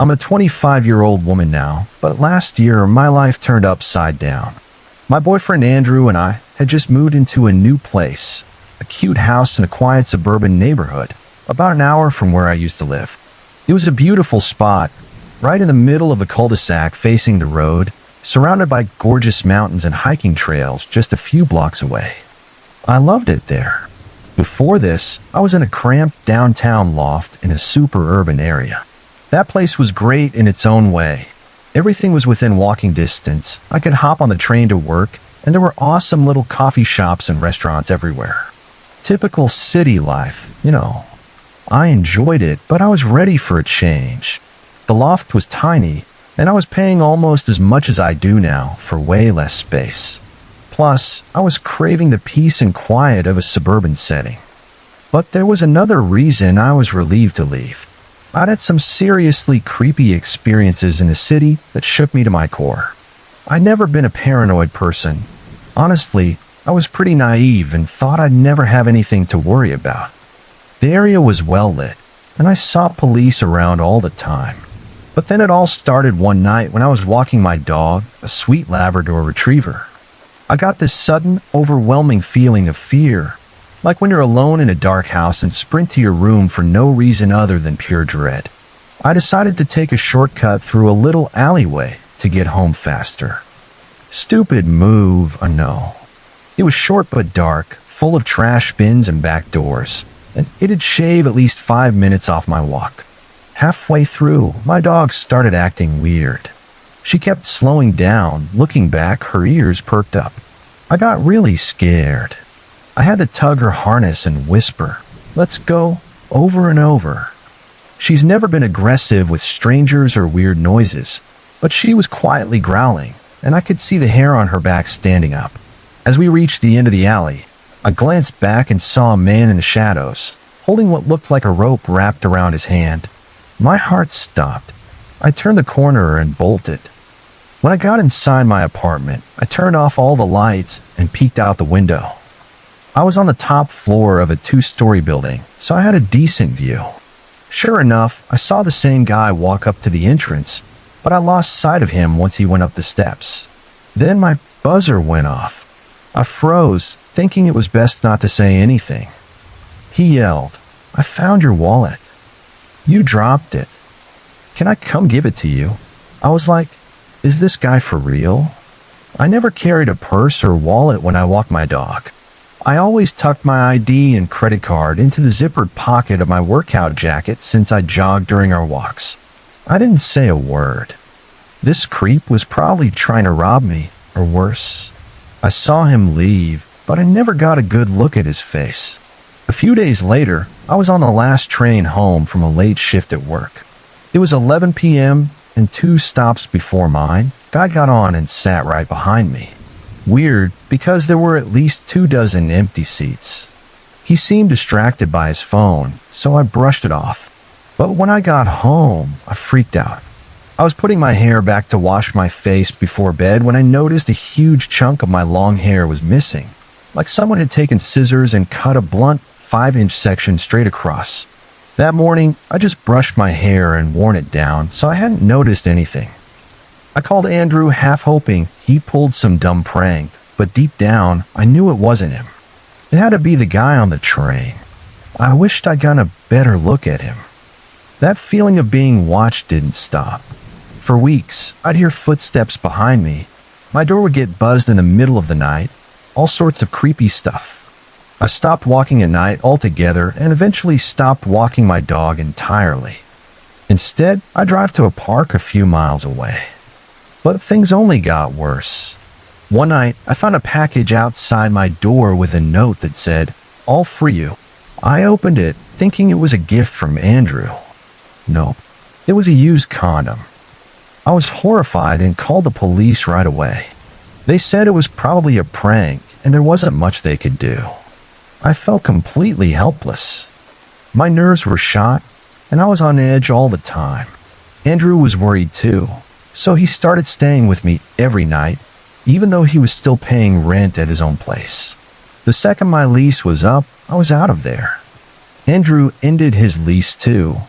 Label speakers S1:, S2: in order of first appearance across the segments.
S1: I'm a 25-year-old woman now, but last year my life turned upside down. My boyfriend Andrew and I had just moved into a new place, a cute house in a quiet suburban neighborhood, about an hour from where I used to live. It was a beautiful spot, right in the middle of a cul-de-sac facing the road, surrounded by gorgeous mountains and hiking trails just a few blocks away. I loved it there. Before this, I was in a cramped downtown loft in a super urban area. That place was great in its own way. Everything was within walking distance. I could hop on the train to work, and there were awesome little coffee shops and restaurants everywhere. Typical city life, you know. I enjoyed it, but I was ready for a change. The loft was tiny, and I was paying almost as much as I do now for way less space. Plus, I was craving the peace and quiet of a suburban setting. But there was another reason I was relieved to leave. I'd had some seriously creepy experiences in the city that shook me to my core. I'd never been a paranoid person. Honestly, I was pretty naive and thought I'd never have anything to worry about. The area was well lit, and I saw police around all the time. But then it all started one night when I was walking my dog, a sweet Labrador retriever. I got this sudden, overwhelming feeling of fear, like when you're alone in a dark house and sprint to your room for no reason other than pure dread. I decided to take a shortcut through a little alleyway to get home faster. Stupid move, I know. It was short but dark, full of trash bins and back doors, and it'd shave at least 5 minutes off my walk. Halfway through, my dog started acting weird. She kept slowing down, looking back, her ears perked up. I got really scared. I had to tug her harness and whisper, "Let's go," over and over. She's never been aggressive with strangers or weird noises, but she was quietly growling, and I could see the hair on her back standing up. As we reached the end of the alley, I glanced back and saw a man in the shadows, holding what looked like a rope wrapped around his hand. My heart stopped. I turned the corner and bolted. When I got inside my apartment, I turned off all the lights and peeked out the window. I was on the top floor of a 2-story building, so I had a decent view. Sure enough, I saw the same guy walk up to the entrance, but I lost sight of him once he went up the steps. Then my buzzer went off. I froze, thinking it was best not to say anything. He yelled, "I found your wallet. You dropped it. Can I come give it to you?" I was like, is this guy for real? I never carried a purse or wallet when I walked my dog. I always tucked my ID and credit card into the zippered pocket of my workout jacket since I jogged during our walks. I didn't say a word. This creep was probably trying to rob me, or worse. I saw him leave, but I never got a good look at his face. A few days later, I was on the last train home from a late shift at work. It was 11 p.m., and 2 stops before mine, a guy got on and sat right behind me. Weird, because there were at least 24 empty seats. He seemed distracted by his phone, so I brushed it off. But when I got home, I freaked out. I was putting my hair back to wash my face before bed when I noticed a huge chunk of my long hair was missing, like someone had taken scissors and cut a blunt 5-inch section straight across. That morning, I just brushed my hair and worn it down, so I hadn't noticed anything. I called Andrew, half hoping he pulled some dumb prank, but deep down, I knew it wasn't him. It had to be the guy on the train. I wished I'd gotten a better look at him. That feeling of being watched didn't stop. For weeks, I'd hear footsteps behind me. My door would get buzzed in the middle of the night, all sorts of creepy stuff. I stopped walking at night altogether and eventually stopped walking my dog entirely. Instead, I drive to a park a few miles away. But things only got worse. One night, I found a package outside my door with a note that said, "All for you." I opened it, thinking it was a gift from Andrew. No, it was a used condom. I was horrified and called the police right away. They said it was probably a prank and there wasn't much they could do. I felt completely helpless. My nerves were shot, and I was on edge all the time. Andrew was worried too, so he started staying with me every night, even though he was still paying rent at his own place. The second my lease was up, I was out of there. Andrew ended his lease too,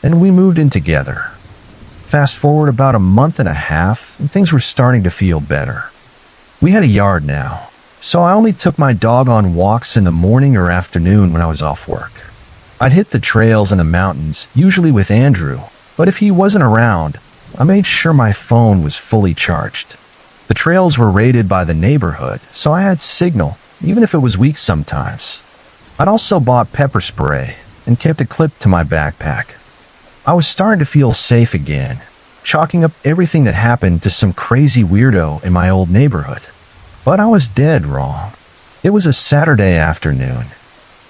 S1: and we moved in together. Fast forward about a month and a half, and things were starting to feel better. We had a yard now, so I only took my dog on walks in the morning or afternoon when I was off work. I'd hit the trails and the mountains, usually with Andrew, but if he wasn't around, I made sure my phone was fully charged. The trails were rated by the neighborhood, so I had signal, even if it was weak sometimes. I'd also bought pepper spray and kept it clipped to my backpack. I was starting to feel safe again, chalking up everything that happened to some crazy weirdo in my old neighborhood. But I was dead wrong. It was a Saturday afternoon.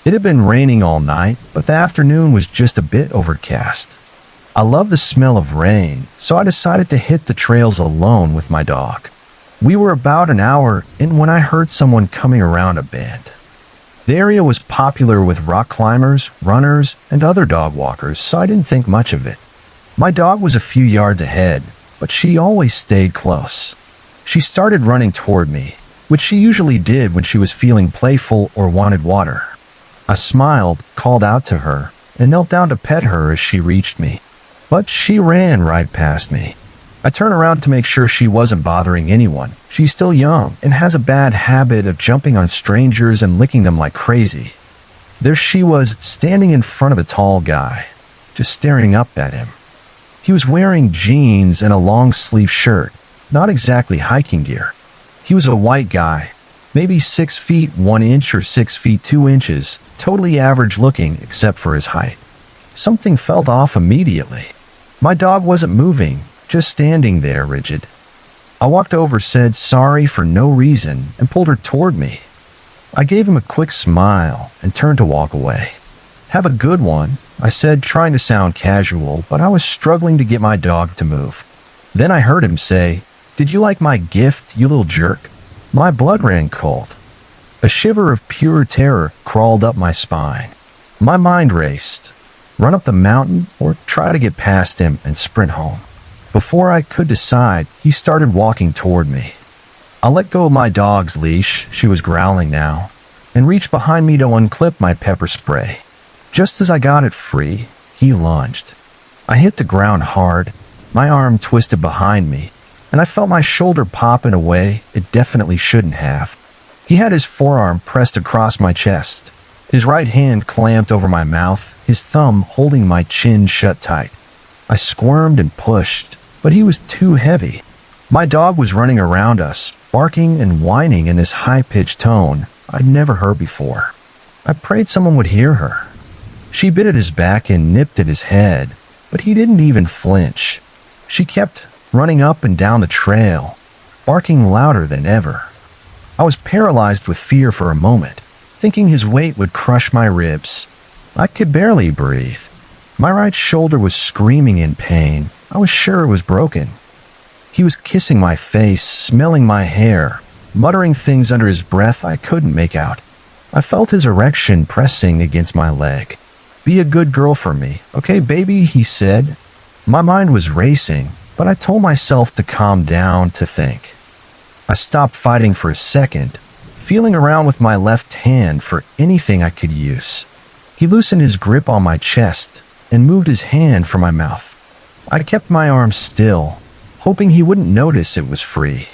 S1: It had been raining all night, but the afternoon was just a bit overcast. I love the smell of rain, so I decided to hit the trails alone with my dog. We were about an hour in when I heard someone coming around a bend. The area was popular with rock climbers, runners, and other dog walkers, so I didn't think much of it. My dog was a few yards ahead, but she always stayed close. She started running toward me, which she usually did when she was feeling playful or wanted water. I smiled, called out to her, and knelt down to pet her as she reached me. But she ran right past me. I turned around to make sure she wasn't bothering anyone. She's still young and has a bad habit of jumping on strangers and licking them like crazy. There she was, standing in front of a tall guy, just staring up at him. He was wearing jeans and a long-sleeve shirt, not exactly hiking gear. He was a white guy, maybe 6 feet 1 inch or 6 feet 2 inches, totally average looking except for his height. Something felt off immediately. My dog wasn't moving, just standing there rigid. I walked over, said sorry for no reason, and pulled her toward me. I gave him a quick smile and turned to walk away. "Have a good one," I said, trying to sound casual, but I was struggling to get my dog to move. Then I heard him say, "Did you like my gift, you little jerk?" My blood ran cold. A shiver of pure terror crawled up my spine. My mind raced. Run up the mountain or try to get past him and sprint home. Before I could decide, he started walking toward me. I let go of my dog's leash, she was growling now, and reached behind me to unclip my pepper spray. Just as I got it free, he lunged. I hit the ground hard, my arm twisted behind me, and I felt my shoulder pop in a way it definitely shouldn't have. He had his forearm pressed across my chest, his right hand clamped over my mouth, his thumb holding my chin shut tight. I squirmed and pushed, but he was too heavy. My dog was running around us, barking and whining in this high-pitched tone I'd never heard before. I prayed someone would hear her. She bit at his back and nipped at his head, but he didn't even flinch. She kept running up and down the trail, barking louder than ever. I was paralyzed with fear for a moment, thinking his weight would crush my ribs. I could barely breathe. My right shoulder was screaming in pain. I was sure it was broken. He was kissing my face, smelling my hair, muttering things under his breath I couldn't make out. I felt his erection pressing against my leg. "Be a good girl for me, okay, baby?" he said. My mind was racing, but I told myself to calm down, to think. I stopped fighting for a second, feeling around with my left hand for anything I could use. He loosened his grip on my chest and moved his hand from my mouth. I kept my arm still, hoping he wouldn't notice it was free.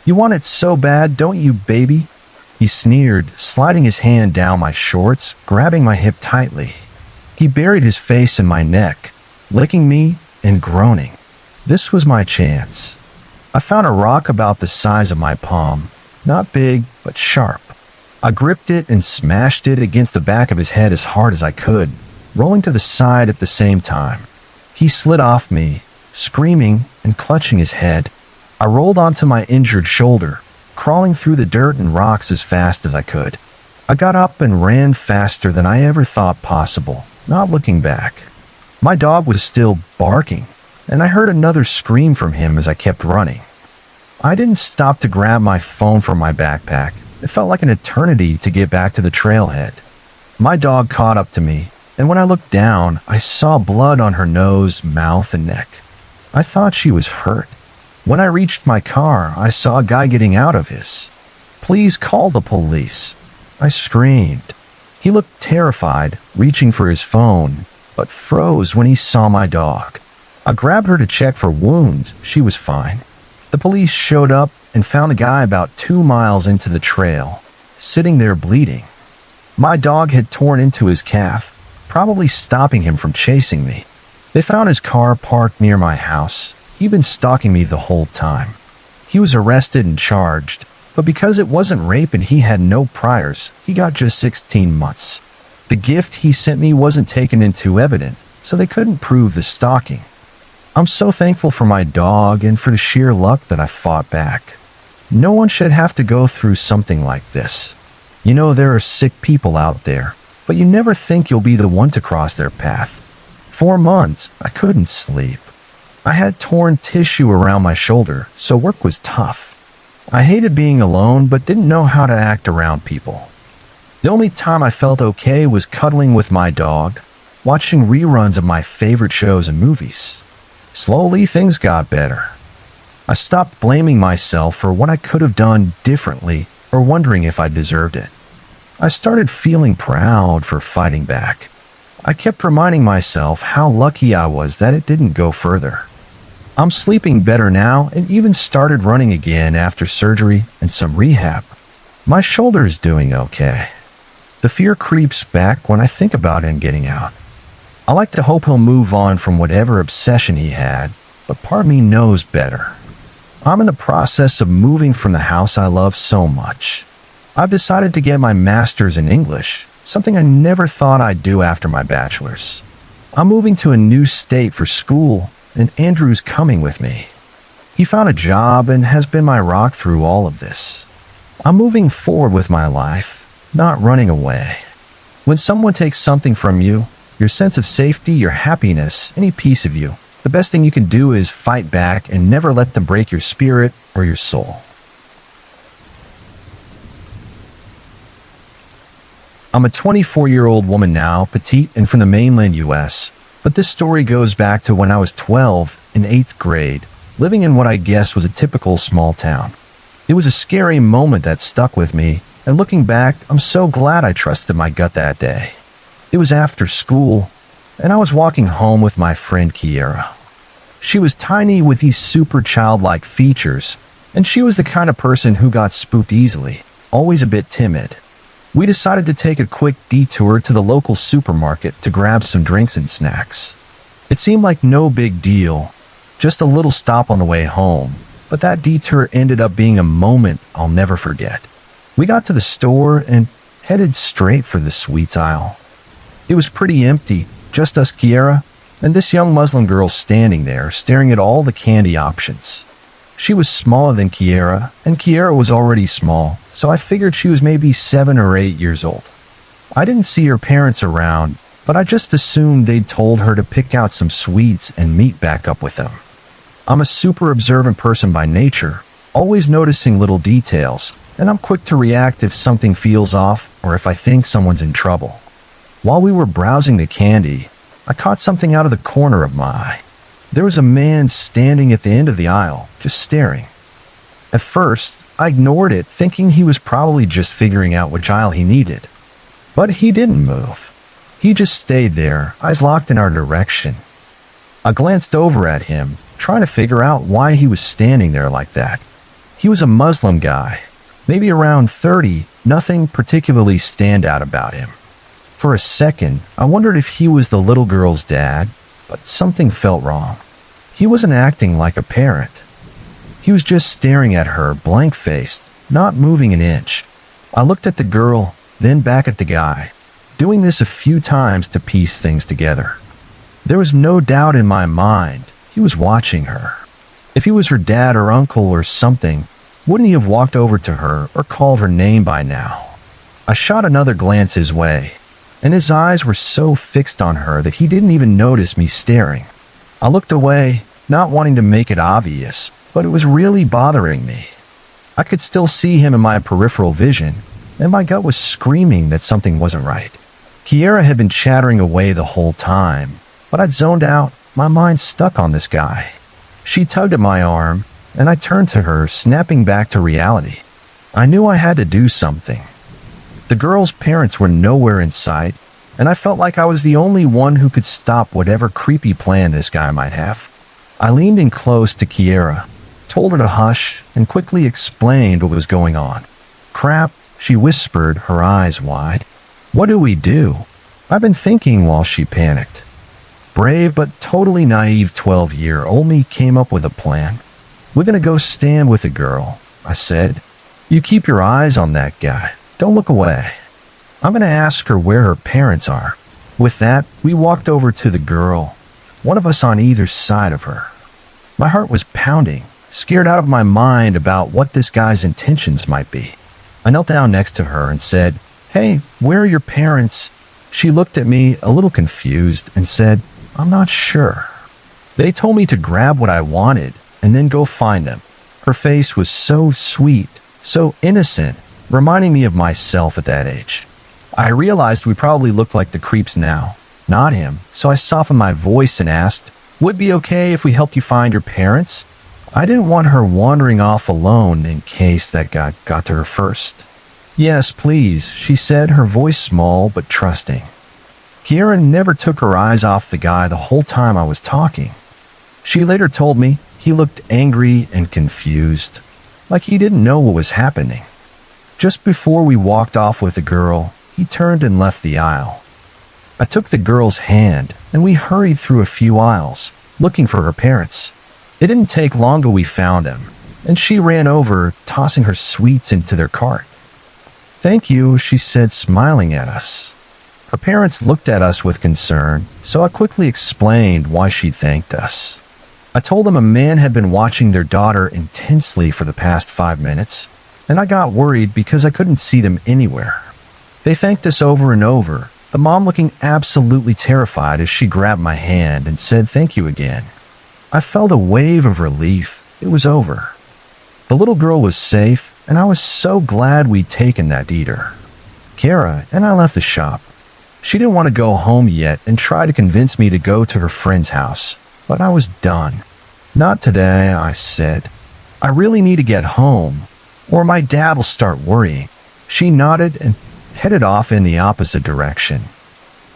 S1: "You want it so bad, don't you, baby?" He sneered, sliding his hand down my shorts, grabbing my hip tightly. He buried his face in my neck, licking me and groaning. This was my chance. I found a rock about the size of my palm, not big, but sharp. I gripped it and smashed it against the back of his head as hard as I could, rolling to the side at the same time. He slid off me, screaming and clutching his head. I rolled onto my injured shoulder, crawling through the dirt and rocks as fast as I could. I got up and ran faster than I ever thought possible, not looking back. My dog was still barking, and I heard another scream from him as I kept running. I didn't stop to grab my phone from my backpack. It felt like an eternity to get back to the trailhead. My dog caught up to me, and when I looked down, I saw blood on her nose, mouth, and neck. I thought she was hurt. When I reached my car, I saw a guy getting out of his. "Please call the police," I screamed. He looked terrified, reaching for his phone, but froze when he saw my dog. I grabbed her to check for wounds. She was fine. The police showed up and found the guy about 2 miles into the trail, sitting there bleeding. My dog had torn into his calf, probably stopping him from chasing me. They found his car parked near my house. He'd been stalking me the whole time. He was arrested and charged, but because it wasn't rape and he had no priors, he got just 16 months. The gift he sent me wasn't taken into evidence, so they couldn't prove the stalking. I'm so thankful for my dog and for the sheer luck that I fought back. No one should have to go through something like this. You know, there are sick people out there, but you never think you'll be the one to cross their path. 4 months, I couldn't sleep. I had torn tissue around my shoulder, so work was tough. I hated being alone, but didn't know how to act around people. The only time I felt okay was cuddling with my dog, watching reruns of my favorite shows and movies. Slowly, things got better. I stopped blaming myself for what I could have done differently or wondering if I deserved it. I started feeling proud for fighting back. I kept reminding myself how lucky I was that it didn't go further. I'm sleeping better now and even started running again after surgery and some rehab. My shoulder is doing okay. The fear creeps back when I think about him getting out. I like to hope he'll move on from whatever obsession he had, but part of me knows better. I'm in the process of moving from the house I love so much. I've decided to get my master's in English, something I never thought I'd do after my bachelor's. I'm moving to a new state for school, and Andrew's coming with me. He found a job and has been my rock through all of this. I'm moving forward with my life, not running away. When someone takes something from you, your sense of safety, your happiness, any piece of you, the best thing you can do is fight back and never let them break your spirit or your soul. I'm a 24-year-old woman now, petite and from the mainland US, but this story goes back to when I was 12 in 8th grade, living in what I guessed was a typical small town. It was a scary moment that stuck with me, and looking back, I'm so glad I trusted my gut that day. It was after school, and I was walking home with my friend Kiera. She was tiny with these super childlike features, and she was the kind of person who got spooked easily, always a bit timid. We decided to take a quick detour to the local supermarket to grab some drinks and snacks. It seemed like no big deal, just a little stop on the way home, but that detour ended up being a moment I'll never forget. We got to the store and headed straight for the sweets aisle. It was pretty empty, just us, Kiera, and this young Muslim girl standing there staring at all the candy options. She was smaller than Kiera, and Kiera was already small, so I figured she was maybe 7 or 8 years old. I didn't see her parents around, but I just assumed they'd told her to pick out some sweets and meet back up with them. I'm a super observant person by nature, always noticing little details, and I'm quick to react if something feels off or if I think someone's in trouble. While we were browsing the candy, I caught something out of the corner of my eye. There was a man standing at the end of the aisle, just staring. At first, I ignored it, thinking he was probably just figuring out which aisle he needed. But he didn't move. He just stayed there, eyes locked in our direction. I glanced over at him, trying to figure out why he was standing there like that. He was a Muslim guy, maybe around 30, nothing particularly stand out about him. For a second, I wondered if he was the little girl's dad, but something felt wrong. He wasn't acting like a parent. He was just staring at her, blank-faced, not moving an inch. I looked at the girl, then back at the guy, doing this a few times to piece things together. There was no doubt in my mind he was watching her. If he was her dad or uncle or something, wouldn't he have walked over to her or called her name by now? I shot another glance his way, and his eyes were so fixed on her that he didn't even notice me staring. I looked away, not wanting to make it obvious, but it was really bothering me. I could still see him in my peripheral vision, and my gut was screaming that something wasn't right. Kiera had been chattering away the whole time, but I'd zoned out, my mind stuck on this guy. She tugged at my arm, and I turned to her, snapping back to reality. I knew I had to do something. The girl's parents were nowhere in sight, and I felt like I was the only one who could stop whatever creepy plan this guy might have. I leaned in close to Kiera, told her to hush, and quickly explained what was going on. Crap, she whispered, her eyes wide. What do we do? I've been thinking while she panicked. Brave but totally naive 12-year-old me came up with a plan. We're gonna go stand with the girl, I said. You keep your eyes on that guy. Don't look away. I'm gonna ask her where her parents are. With that, we walked over to the girl, one of us on either side of her. My heart was pounding, scared out of my mind about what this guy's intentions might be. I knelt down next to her and said, Hey, where are your parents? She looked at me a little confused and said, I'm not sure. They told me to grab what I wanted and then go find them. Her face was so sweet, so innocent, reminding me of myself at that age. I realized we probably looked like the creeps now, not him, so I softened my voice and asked, Would it be okay if we helped you find your parents? I didn't want her wandering off alone in case that guy got to her first. Yes, please, she said, her voice small but trusting. Kiera never took her eyes off the guy the whole time I was talking. She later told me he looked angry and confused, like he didn't know what was happening. Just before we walked off with the girl, he turned and left the aisle. I took the girl's hand, and we hurried through a few aisles, looking for her parents. It didn't take long till we found them, and she ran over, tossing her sweets into their cart. Thank you, she said, smiling at us. Her parents looked at us with concern, so I quickly explained why she thanked us. I told them a man had been watching their daughter intensely for the past 5 minutes, and I got worried because I couldn't see them anywhere. They thanked us over and over, the mom looking absolutely terrified as she grabbed my hand and said thank you again. I felt a wave of relief. It was over. The little girl was safe, and I was so glad we'd taken that eater. Kara and I left the shop. She didn't want to go home yet and tried to convince me to go to her friend's house, but I was done. Not today, I said. I really need to get home, or my dad will start worrying. She nodded and headed off in the opposite direction.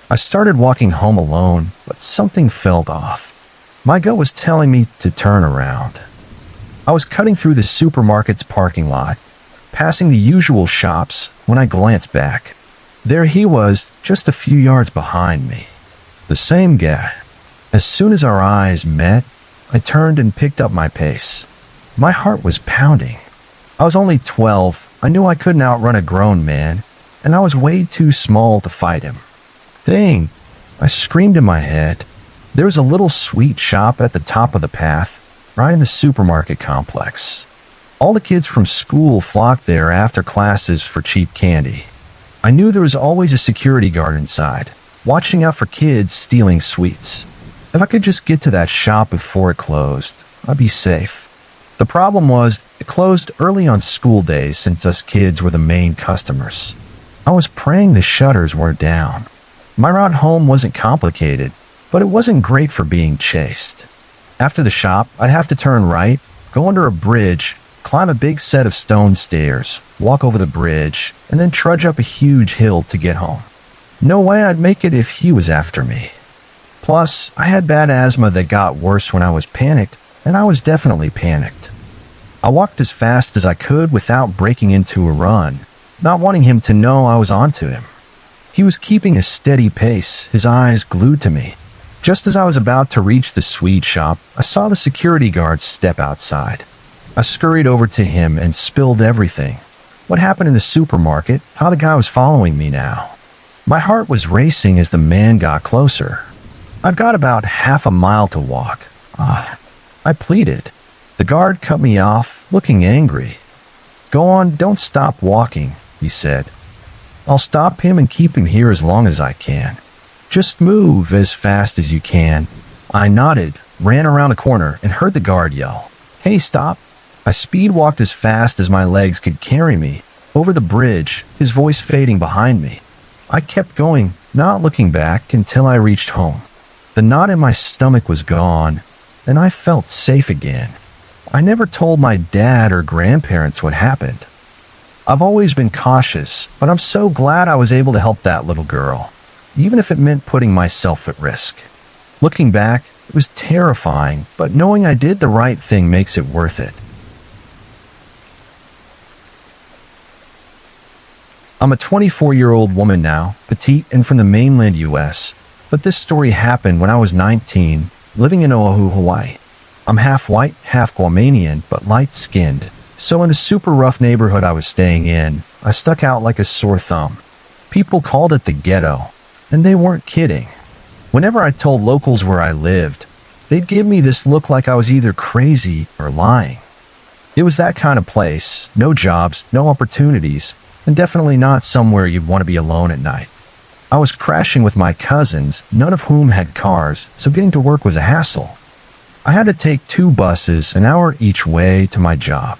S1: I started walking home alone, but something felt off. My gut was telling me to turn around. I was cutting through the supermarket's parking lot, passing the usual shops, when I glanced back. There he was, just a few yards behind me. The same guy. As soon as our eyes met, I turned and picked up my pace. My heart was pounding. I was only 12. I knew I couldn't outrun a grown man, and I was way too small to fight him. Dang! I screamed in my head. There was a little sweet shop at the top of the path, right in the supermarket complex. All the kids from school flocked there after classes for cheap candy. I knew there was always a security guard inside, watching out for kids stealing sweets. If I could just get to that shop before it closed, I'd be safe. The problem was, it closed early on school days since us kids were the main customers. I was praying the shutters were down. My route home wasn't complicated, but it wasn't great for being chased. After the shop, I'd have to turn right, go under a bridge, climb a big set of stone stairs, walk over the bridge, and then trudge up a huge hill to get home. No way I'd make it if he was after me. Plus, I had bad asthma that got worse when I was panicked, and I was definitely panicked. I walked as fast as I could without breaking into a run, not wanting him to know I was onto him. He was keeping a steady pace, his eyes glued to me. Just as I was about to reach the sweet shop, I saw the security guard step outside. I scurried over to him and spilled everything. What happened in the supermarket, how the guy was following me now. My heart was racing as the man got closer. I've got about half a mile to walk. I pleaded. The guard cut me off, looking angry. Go on, don't stop walking, he said. I'll stop him and keep him here as long as I can. Just move as fast as you can. I nodded, ran around a corner, and heard the guard yell, Hey, stop. I speed walked as fast as my legs could carry me, over the bridge, his voice fading behind me. I kept going, not looking back, until I reached home. The knot in my stomach was gone, and I felt safe again. I never told my dad or grandparents what happened. I've always been cautious, but I'm so glad I was able to help that little girl, even if it meant putting myself at risk. Looking back, It was terrifying, but knowing I did the right thing makes it worth it. I'm a 24-year-old woman now, petite and from the mainland US, but this story happened when I was 19, living in Oahu, Hawaii. I'm half white, half Guamanian, but light-skinned, so in the super rough neighborhood I was staying in, I stuck out like a sore thumb. People called it the ghetto, and they weren't kidding. Whenever I told locals where I lived, they'd give me this look like I was either crazy or lying. It was that kind of place, no jobs, no opportunities, and definitely not somewhere you'd want to be alone at night. I was crashing with my cousins, none of whom had cars, so getting to work was a hassle. I had to take 2 buses, an hour each way, to my job.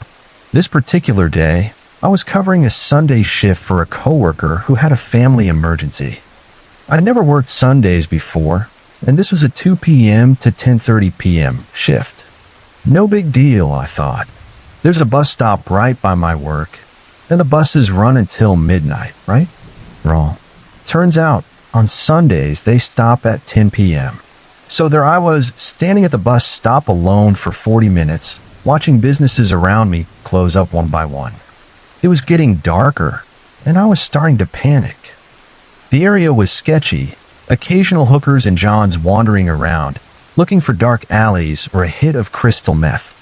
S1: This particular day, I was covering a Sunday shift for a coworker who had a family emergency. I'd never worked Sundays before, and this was a 2 p.m. to 10:30 p.m. shift. No big deal, I thought. There's a bus stop right by my work, and the buses run until midnight, right? Wrong. Turns out, on Sundays, they stop at 10 p.m. So there I was, standing at the bus stop alone for 40 minutes, watching businesses around me close up one by one. It was getting darker, and I was starting to panic. The area was sketchy, occasional hookers and johns wandering around, looking for dark alleys or a hit of crystal meth.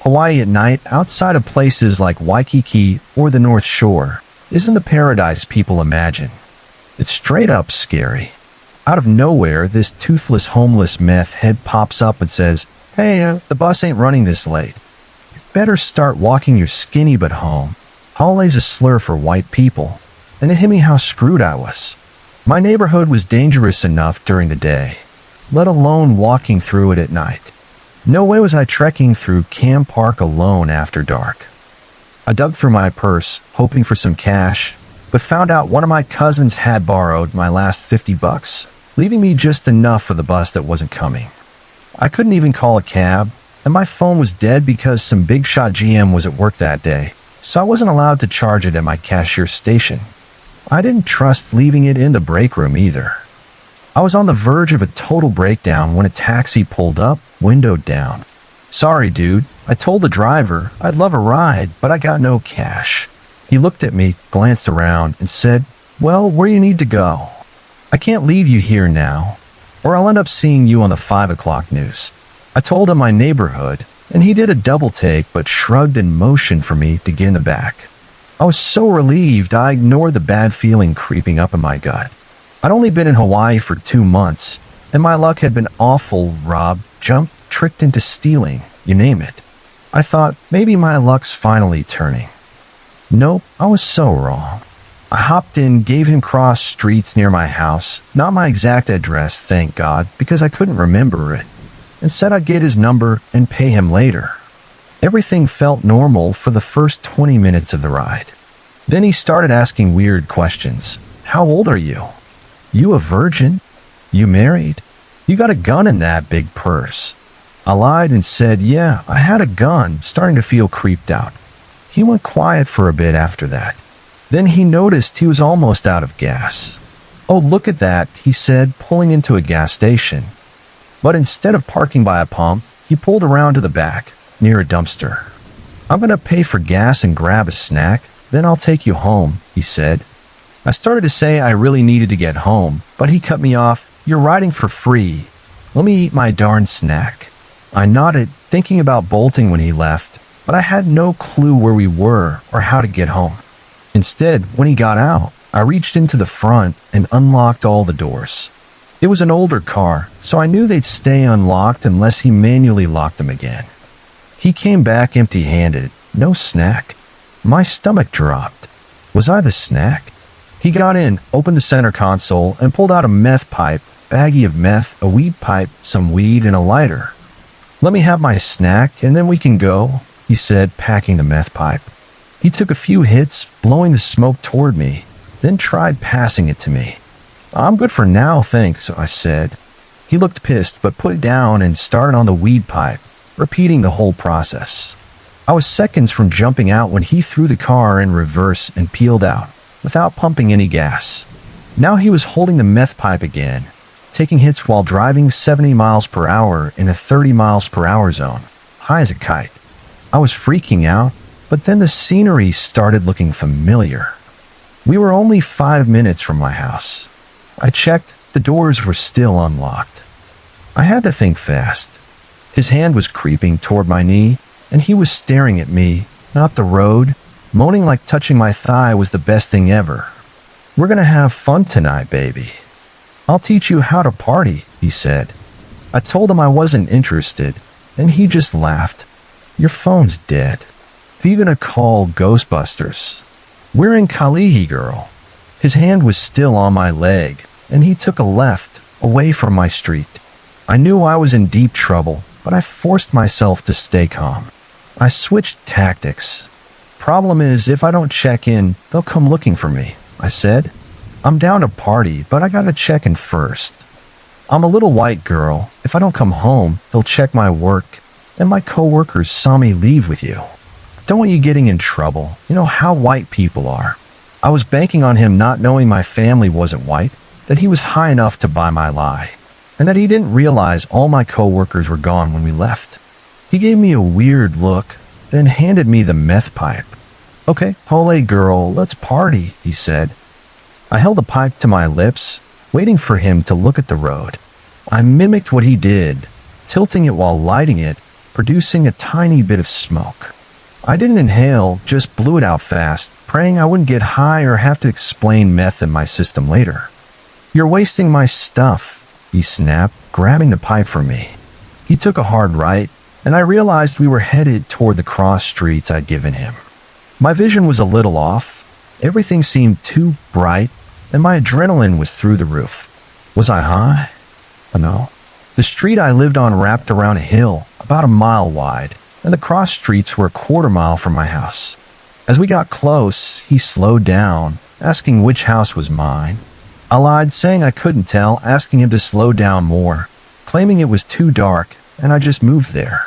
S1: Hawaii at night, outside of places like Waikiki or the North Shore, isn't the paradise people imagine. It's straight up scary. Out of nowhere, this toothless homeless meth head pops up and says, "Hey, the bus ain't running this late. You better start walking your skinny butt home." Holiday's a slur for white people, and it hit me how screwed I was. My neighborhood was dangerous enough during the day, let alone walking through it at night. No way was I trekking through Cam Park alone after dark. I dug through my purse, hoping for some cash, but found out one of my cousins had borrowed my last $50, leaving me just enough for the bus that wasn't coming. I couldn't even call a cab, and my phone was dead because some big shot GM was at work that day, so I wasn't allowed to charge it at my cashier station. I didn't trust leaving it in the break room either. I was on the verge of a total breakdown when a taxi pulled up, window down. "Sorry, dude," I told the driver. "I'd love a ride, but I got no cash." He looked at me, glanced around, and said, "Well, where you need to go? I can't leave you here now, or I'll end up seeing you on the 5 o'clock news." I told him my neighborhood, and he did a double take but shrugged and motioned for me to get in the back. I was so relieved I ignored the bad feeling creeping up in my gut. I'd only been in Hawaii for 2 months, and my luck had been awful: robbed, jumped, tricked into stealing, you name it. I thought maybe my luck's finally turning. Nope, I was so wrong. I hopped in, gave him cross streets near my house, not my exact address, thank God, because I couldn't remember it, and said I'd get his number and pay him later. Everything felt normal for the first 20 minutes of the ride. Then he started asking weird questions. "How old are you? You a virgin? You married? You got a gun in that big purse?" I lied and said, "Yeah, I had a gun," starting to feel creeped out. He went quiet for a bit after that. Then he noticed he was almost out of gas. "Oh, look at that," he said, pulling into a gas station. But instead of parking by a pump, he pulled around to the back, near a dumpster. "I'm gonna pay for gas and grab a snack, then I'll take you home," he said. I started to say I really needed to get home, but he cut me off. "You're riding for free. Let me eat my darn snack." I nodded, thinking about bolting when he left, but I had no clue where we were or how to get home. Instead, when he got out, I reached into the front and unlocked all the doors. It was an older car, so I knew they'd stay unlocked unless he manually locked them again. He came back empty-handed, no snack. My stomach dropped. Was I the snack? He got in, opened the center console, and pulled out a meth pipe, baggie of meth, a weed pipe, some weed, and a lighter. "Let me have my snack, and then we can go," he said, packing the meth pipe. He took a few hits, blowing the smoke toward me, then tried passing it to me. "I'm good for now, thanks," I said. He looked pissed, but put it down and started on the weed pipe, repeating the whole process. I was seconds from jumping out when he threw the car in reverse and peeled out, without pumping any gas. Now he was holding the meth pipe again, taking hits while driving 70 miles per hour in a 30 miles per hour zone, high as a kite. I was freaking out, but then the scenery started looking familiar. We were only 5 minutes from my house. I checked, the doors were still unlocked. I had to think fast. His hand was creeping toward my knee, and he was staring at me, not the road, moaning like touching my thigh was the best thing ever. "We're gonna have fun tonight, baby. I'll teach you how to party," he said. I told him I wasn't interested, and he just laughed. "Your phone's dead. Who you gonna call Ghostbusters? We're in Kalihi, girl." His hand was still on my leg, and he took a left, away from my street. I knew I was in deep trouble, but I forced myself to stay calm. I switched tactics. "Problem is, if I don't check in, they'll come looking for me," I said. "I'm down to party, but I gotta check in first. I'm a little white girl. If I don't come home, they'll check my work, and my coworkers saw me leave with you. Don't want you getting in trouble. You know how white people are." I was banking on him not knowing my family wasn't white, that he was high enough to buy my lie, and that he didn't realize all my coworkers were gone when we left. He gave me a weird look, then handed me the meth pipe. "Okay, Pole girl, let's party," he said. I held the pipe to my lips, waiting for him to look at the road. I mimicked what he did, tilting it while lighting it, producing a tiny bit of smoke. I didn't inhale, just blew it out fast, praying I wouldn't get high or have to explain meth in my system later. "You're wasting my stuff," he snapped, grabbing the pipe from me. He took a hard right, and I realized we were headed toward the cross streets I'd given him. My vision was a little off. Everything seemed too bright, and my adrenaline was through the roof. Was I high? No. The street I lived on wrapped around a hill, about a mile wide, and the cross streets were a quarter mile from my house. As we got close, he slowed down, asking which house was mine. I lied, saying I couldn't tell, asking him to slow down more, claiming it was too dark, and I just moved there.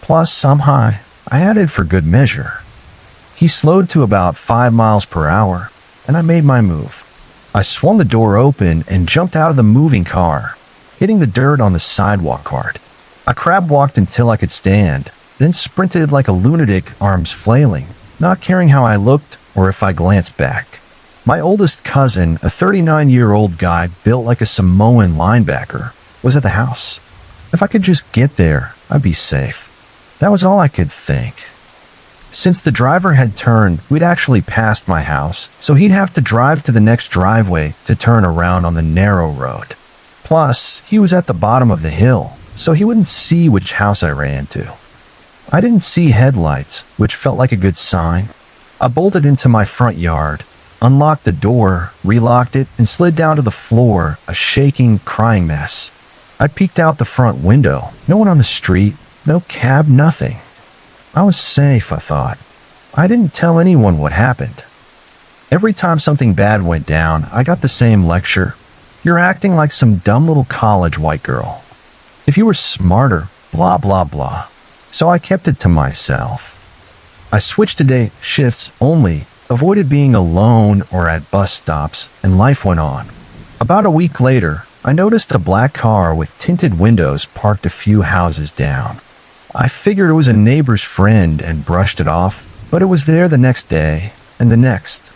S1: Plus, I'm high, I added for good measure. He slowed to about 5 miles per hour, and I made my move. I swung the door open and jumped out of the moving car, hitting the dirt on the sidewalk hard. I crab walked until I could stand, then sprinted like a lunatic, arms flailing, not caring how I looked or if I glanced back. My oldest cousin, a 39-year-old guy built like a Samoan linebacker, was at the house. If I could just get there, I'd be safe. That was all I could think. Since the driver had turned, we'd actually passed my house, so he'd have to drive to the next driveway to turn around on the narrow road. Plus, he was at the bottom of the hill, so he wouldn't see which house I ran to. I didn't see headlights, which felt like a good sign. I bolted into my front yard, unlocked the door, relocked it, and slid down to the floor, a shaking, crying mess. I peeked out the front window. No one on the street, no cab, nothing. I was safe, I thought. I didn't tell anyone what happened. Every time something bad went down, I got the same lecture. "You're acting like some dumb little college white girl. If you were smarter, blah, blah, blah." So I kept it to myself. I switched to day shifts only, avoided being alone or at bus stops, and life went on. About a week later, I noticed a black car with tinted windows parked a few houses down. I figured it was a neighbor's friend and brushed it off, but it was there the next day and the next.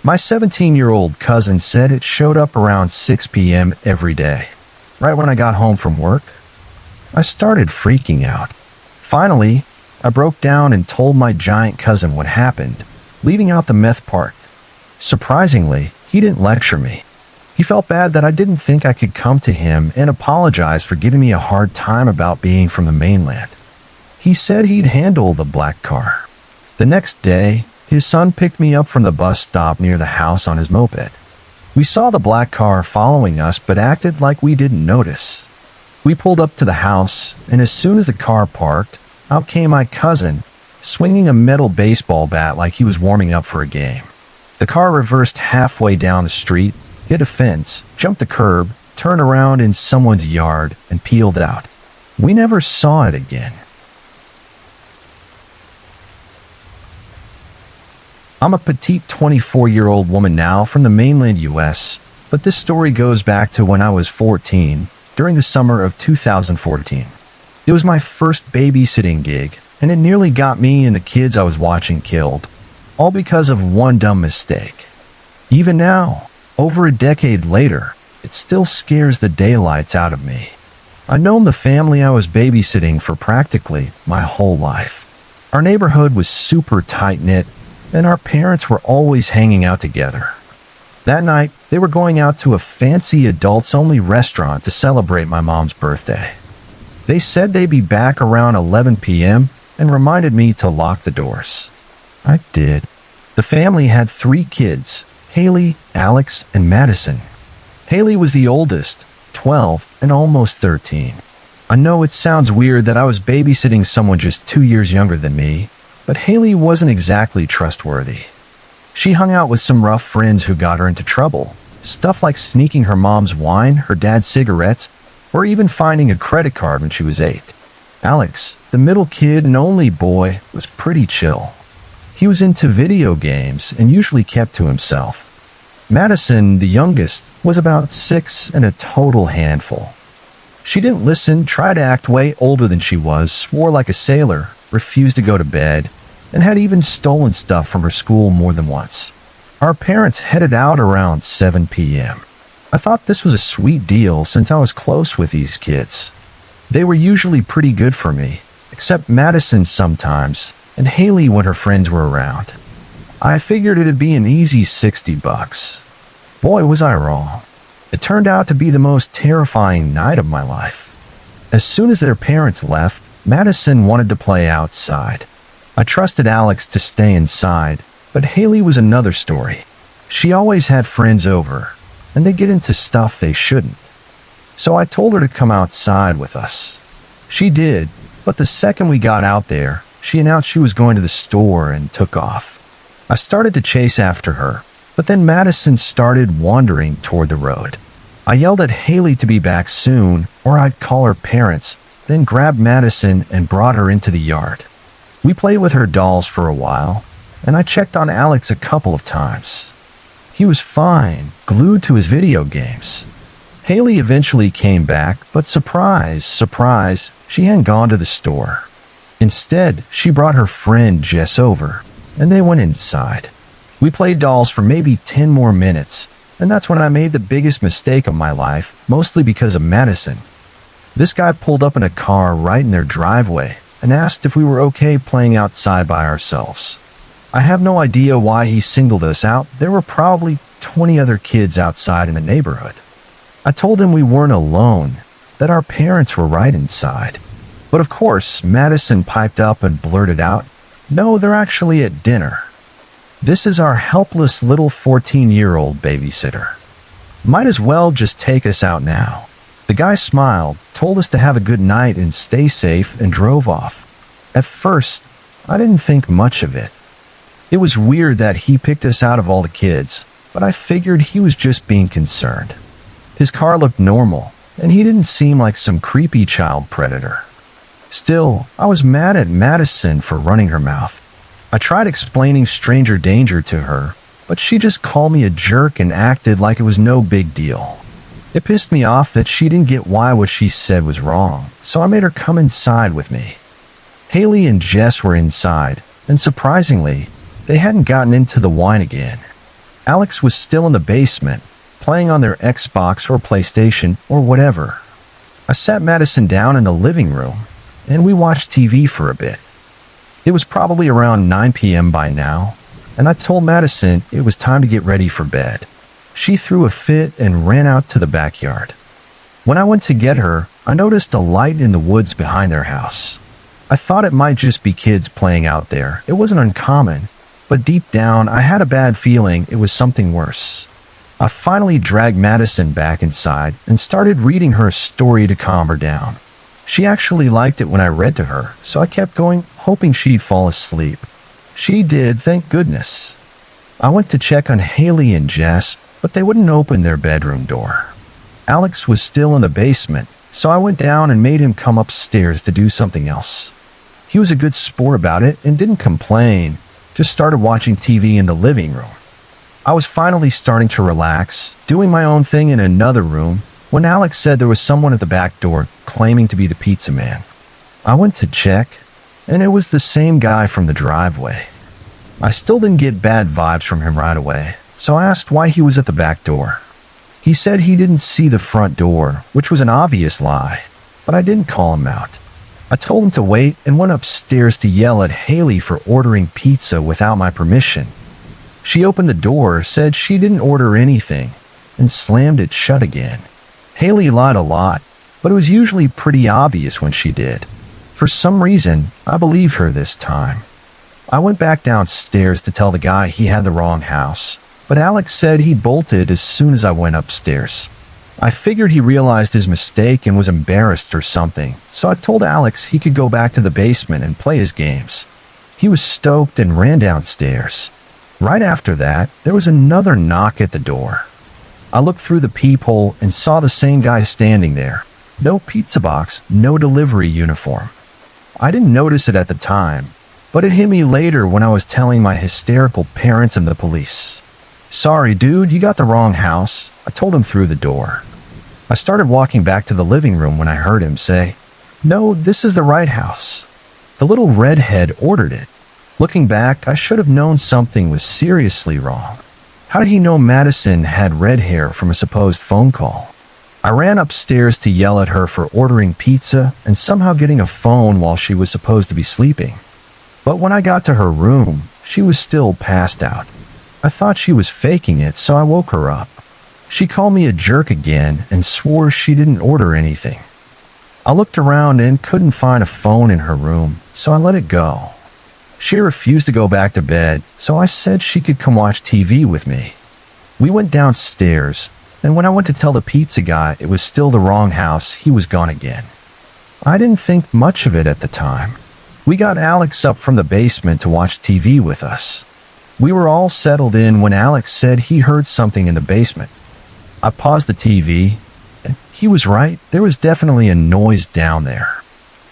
S1: My 17-year-old cousin said it showed up around 6 p.m. every day, right when I got home from work. I started freaking out. Finally, I broke down and told my giant cousin what happened, leaving out the meth part. Surprisingly, he didn't lecture me. He felt bad that I didn't think I could come to him and apologize for giving me a hard time about being from the mainland. He said he'd handle the black car. The next day, his son picked me up from the bus stop near the house on his moped. We saw the black car following us but acted like we didn't notice. We pulled up to the house, and as soon as the car parked, out came my cousin, swinging a metal baseball bat like he was warming up for a game. The car reversed halfway down the street, hit a fence, jumped the curb, turned around in someone's yard, and peeled out. We never saw it again. I'm a petite 24-year-old woman now from the mainland U.S., But this story goes back to when I was 14, during the summer of 2014. It was my first babysitting gig, and it nearly got me and the kids I was watching killed, all because of one dumb mistake. Even now, over a decade later, it still scares the daylights out of me. I've known the family I was babysitting for practically my whole life. Our neighborhood was super tight-knit, and our parents were always hanging out together. That night, they were going out to a fancy adults-only restaurant to celebrate my mom's birthday. They said they'd be back around 11 p.m. and reminded me to lock the doors. I did. The family had 3 kids, Haley, Alex, and Madison. Haley was the oldest, 12 and almost 13. I know it sounds weird that I was babysitting someone just 2 years younger than me, but Haley wasn't exactly trustworthy. She hung out with some rough friends who got her into trouble. Stuff like sneaking her mom's wine, her dad's cigarettes, or even finding a credit card when she was 8. Alex, the middle kid and only boy, was pretty chill. He was into video games and usually kept to himself. Madison, the youngest, was about 6 and a total handful. She didn't listen, tried to act way older than she was, swore like a sailor, refused to go to bed, and had even stolen stuff from her school more than once. Our parents headed out around 7 p.m. I thought this was a sweet deal since I was close with these kids. They were usually pretty good for me, except Madison sometimes, and Haley when her friends were around. I figured it'd be an easy $60. Boy, was I wrong. It turned out to be the most terrifying night of my life. As soon as their parents left, Madison wanted to play outside. I trusted Alex to stay inside, but Haley was another story. She always had friends over, and they get into stuff they shouldn't. So I told her to come outside with us. She did, but the second we got out there, she announced she was going to the store and took off. I started to chase after her, but then Madison started wandering toward the road. I yelled at Haley to be back soon, or I'd call her parents, then grabbed Madison and brought her into the yard. We played with her dolls for a while, and I checked on Alex a couple of times. He was fine, glued to his video games. Haley eventually came back, but surprise, surprise, she hadn't gone to the store. Instead, she brought her friend Jess over, and they went inside. We played dolls for maybe 10 more minutes, and that's when I made the biggest mistake of my life, mostly because of Madison. This guy pulled up in a car right in their driveway and asked if we were okay playing outside by ourselves. I have no idea why he singled us out. There were probably 20 other kids outside in the neighborhood. I told him we weren't alone, that our parents were right inside. But of course, Madison piped up and blurted out, "No, they're actually at dinner. This is our helpless little 14-year-old babysitter. Might as well just take us out now." The guy smiled, told us to have a good night and stay safe, and drove off. At first, I didn't think much of it. It was weird that he picked us out of all the kids, but I figured he was just being concerned. His car looked normal, and he didn't seem like some creepy child predator. Still, I was mad at Madison for running her mouth. I tried explaining stranger danger to her, but she just called me a jerk and acted like it was no big deal. It pissed me off that she didn't get why what she said was wrong, so I made her come inside with me. Haley and Jess were inside, and surprisingly, they hadn't gotten into the wine again. Alex was still in the basement, playing on their Xbox or PlayStation or whatever. I sat Madison down in the living room, and we watched TV for a bit. It was probably around 9 p.m. by now, and I told Madison it was time to get ready for bed. She threw a fit and ran out to the backyard. When I went to get her, I noticed a light in the woods behind their house. I thought it might just be kids playing out there. It wasn't uncommon, but deep down I had a bad feeling it was something worse. I finally dragged Madison back inside and started reading her a story to calm her down. She actually liked it when I read to her, so I kept going, hoping she'd fall asleep. She did, thank goodness. I went to check on Haley and Jess, but they wouldn't open their bedroom door. Alex was still in the basement, so I went down and made him come upstairs to do something else. He was a good sport about it and didn't complain, just started watching TV in the living room. I was finally starting to relax, doing my own thing in another room, when Alex said there was someone at the back door claiming to be the pizza man. I went to check, and it was the same guy from the driveway. I still didn't get bad vibes from him right away, so I asked why he was at the back door. He said he didn't see the front door, which was an obvious lie, but I didn't call him out. I told him to wait and went upstairs to yell at Haley for ordering pizza without my permission. She opened the door, said she didn't order anything, and slammed it shut again. Haley lied a lot, but it was usually pretty obvious when she did. For some reason, I believed her this time. I went back downstairs to tell the guy he had the wrong house, but Alex said he bolted as soon as I went upstairs. I figured he realized his mistake and was embarrassed or something, so I told Alex he could go back to the basement and play his games. He was stoked and ran downstairs. Right after that, there was another knock at the door. I looked through the peephole and saw the same guy standing there. No pizza box, no delivery uniform. I didn't notice it at the time, but it hit me later when I was telling my hysterical parents and the police. "Sorry, dude, you got the wrong house," I told him through the door. I started walking back to the living room when I heard him say, "No, this is the right house." The little redhead ordered it. Looking back, I should have known something was seriously wrong. How did he know Madison had red hair from a supposed phone call? I ran upstairs to yell at her for ordering pizza and somehow getting a phone while she was supposed to be sleeping. But when I got to her room, she was still passed out. I thought she was faking it, so I woke her up. She called me a jerk again and swore she didn't order anything. I looked around and couldn't find a phone in her room, so I let it go. She refused to go back to bed, so I said she could come watch TV with me. We went downstairs, and when I went to tell the pizza guy it was still the wrong house, he was gone again. I didn't think much of it at the time. We got Alex up from the basement to watch TV with us. We were all settled in when Alex said he heard something in the basement. I paused the TV, and he was right. There was definitely a noise down there.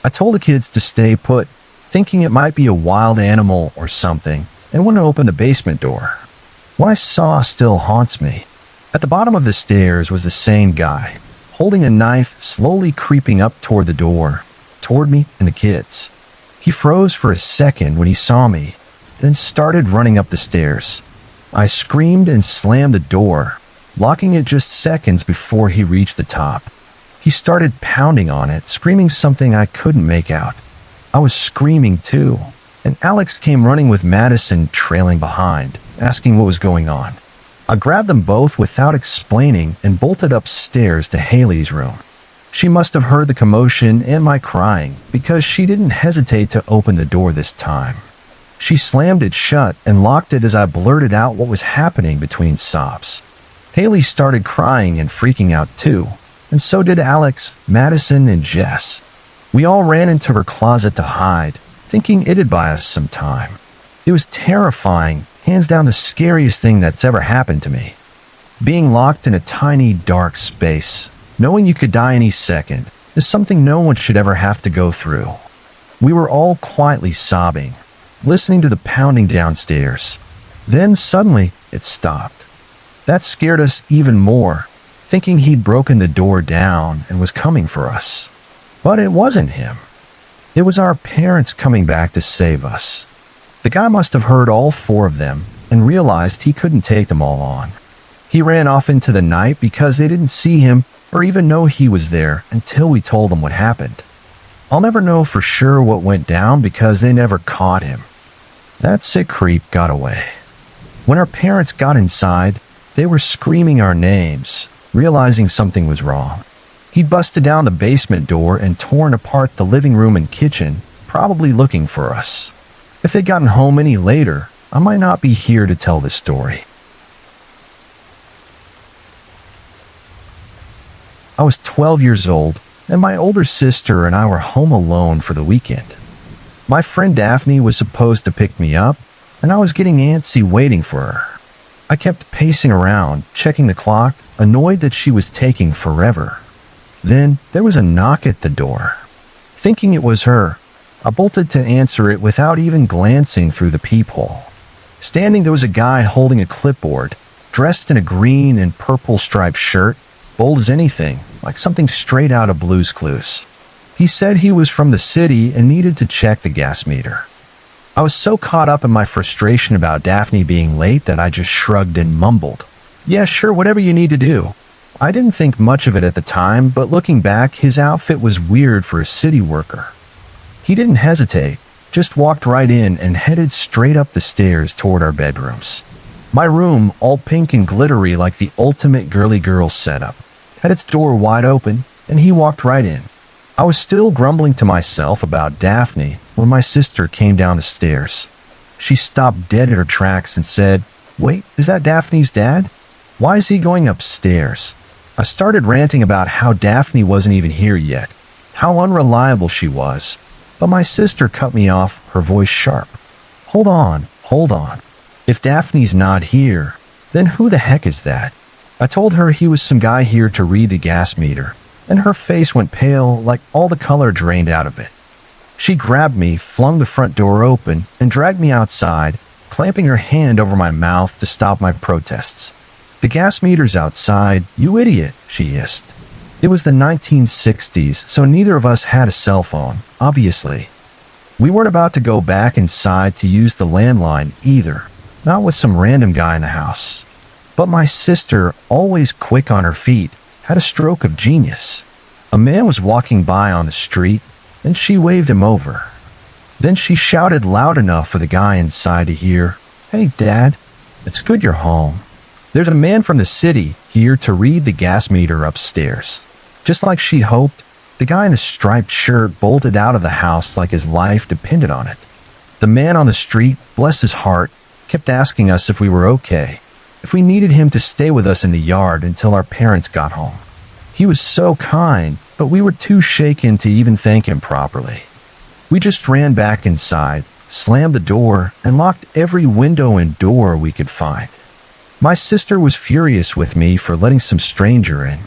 S1: I told the kids to stay put, thinking it might be a wild animal or something, and went to open the basement door. What I saw still haunts me. At the bottom of the stairs was the same guy, holding a knife, slowly creeping up toward the door, toward me and the kids. He froze for a second when he saw me, then started running up the stairs. I screamed and slammed the door, locking it just seconds before he reached the top. He started pounding on it, screaming something I couldn't make out. I was screaming too, and Alex came running with Madison trailing behind, asking what was going on. I grabbed them both without explaining and bolted upstairs to Haley's room. She must have heard the commotion and my crying because she didn't hesitate to open the door this time. She slammed it shut and locked it as I blurted out what was happening between sobs. Haley started crying and freaking out too, and so did Alex, Madison, and Jess. We all ran into her closet to hide, thinking it'd buy us some time. It was terrifying, hands down the scariest thing that's ever happened to me. Being locked in a tiny, dark space, knowing you could die any second, is something no one should ever have to go through. We were all quietly sobbing, listening to the pounding downstairs. Then suddenly, it stopped. That scared us even more, thinking he'd broken the door down and was coming for us. But it wasn't him. It was our parents coming back to save us. The guy must have heard all four of them and realized he couldn't take them all on. He ran off into the night because they didn't see him or even know he was there until we told them what happened. I'll never know for sure what went down because they never caught him. That sick creep got away. When our parents got inside, they were screaming our names, realizing something was wrong. He busted down the basement door and torn apart the living room and kitchen, probably looking for us. If they'd gotten home any later, I might not be here to tell this story. I was 12 years old, and my older sister and I were home alone for the weekend. My friend Daphne was supposed to pick me up, and I was getting antsy waiting for her. I kept pacing around, checking the clock, annoyed that she was taking forever. Then there was a knock at the door. Thinking it was her, I bolted to answer it without even glancing through the peephole. Standing there was a guy holding a clipboard, dressed in a green and purple striped shirt, bold as anything, like something straight out of Blue's Clues. He said he was from the city and needed to check the gas meter. I was so caught up in my frustration about Daphne being late that I just shrugged and mumbled, "Yeah, sure, whatever you need to do." I didn't think much of it at the time, but looking back, his outfit was weird for a city worker. He didn't hesitate, just walked right in and headed straight up the stairs toward our bedrooms. My room, all pink and glittery like the ultimate girly girl setup, had its door wide open, and he walked right in. I was still grumbling to myself about Daphne when my sister came down the stairs. She stopped dead in her tracks and said, "Wait, is that Daphne's dad? Why is he going upstairs?" I started ranting about how Daphne wasn't even here yet, how unreliable she was, but my sister cut me off, her voice sharp. Hold on. If Daphne's not here, then who the heck is that?" I told her he was some guy here to read the gas meter, and her face went pale like all the color drained out of it. She grabbed me, flung the front door open, and dragged me outside, clamping her hand over my mouth to stop my protests. "The gas meter's outside, you idiot," she hissed. It was the 1960s, so neither of us had a cell phone, obviously. We weren't about to go back inside to use the landline either, not with some random guy in the house. But my sister, always quick on her feet, had a stroke of genius. A man was walking by on the street, and she waved him over. Then she shouted loud enough for the guy inside to hear, "Hey, Dad, it's good you're home. There's a man from the city here to read the gas meter upstairs." Just like she hoped, the guy in a striped shirt bolted out of the house like his life depended on it. The man on the street, bless his heart, kept asking us if we were okay, if we needed him to stay with us in the yard until our parents got home. He was so kind, but we were too shaken to even thank him properly. We just ran back inside, slammed the door, and locked every window and door we could find. My sister was furious with me for letting some stranger in.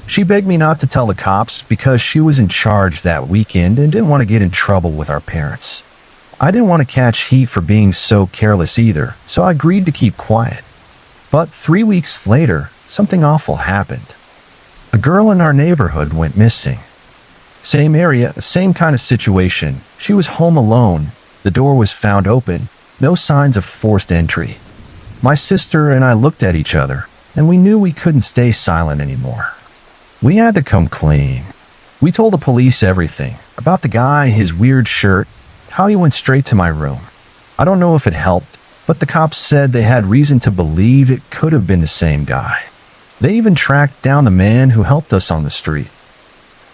S1: She begged me not to tell the cops because she was in charge that weekend and didn't want to get in trouble with our parents. I didn't want to catch heat for being so careless either, so I agreed to keep quiet. But 3 weeks later, something awful happened. A girl in our neighborhood went missing. Same area, same kind of situation. She was home alone. The door was found open, no signs of forced entry. My sister and I looked at each other, and we knew we couldn't stay silent anymore. We had to come clean. We told the police everything, about the guy, his weird shirt, how he went straight to my room. I don't know if it helped, but the cops said they had reason to believe it could have been the same guy. They even tracked down the man who helped us on the street.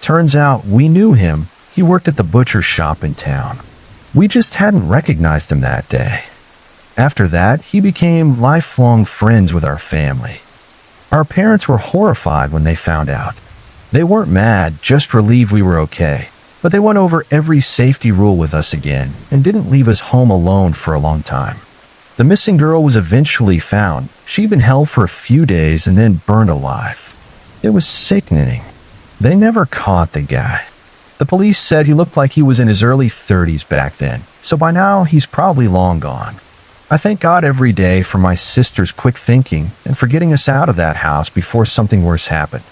S1: Turns out we knew him. He worked at the butcher shop in town. We just hadn't recognized him that day. After that, he became lifelong friends with our family. Our parents were horrified when they found out. They weren't mad, just relieved we were okay. But they went over every safety rule with us again and didn't leave us home alone for a long time. The missing girl was eventually found. She'd been held for a few days and then burned alive. It was sickening. They never caught the guy. The police said he looked like he was in his early 30s back then, so by now he's probably long gone. I thank God every day for my sister's quick thinking and for getting us out of that house before something worse happened.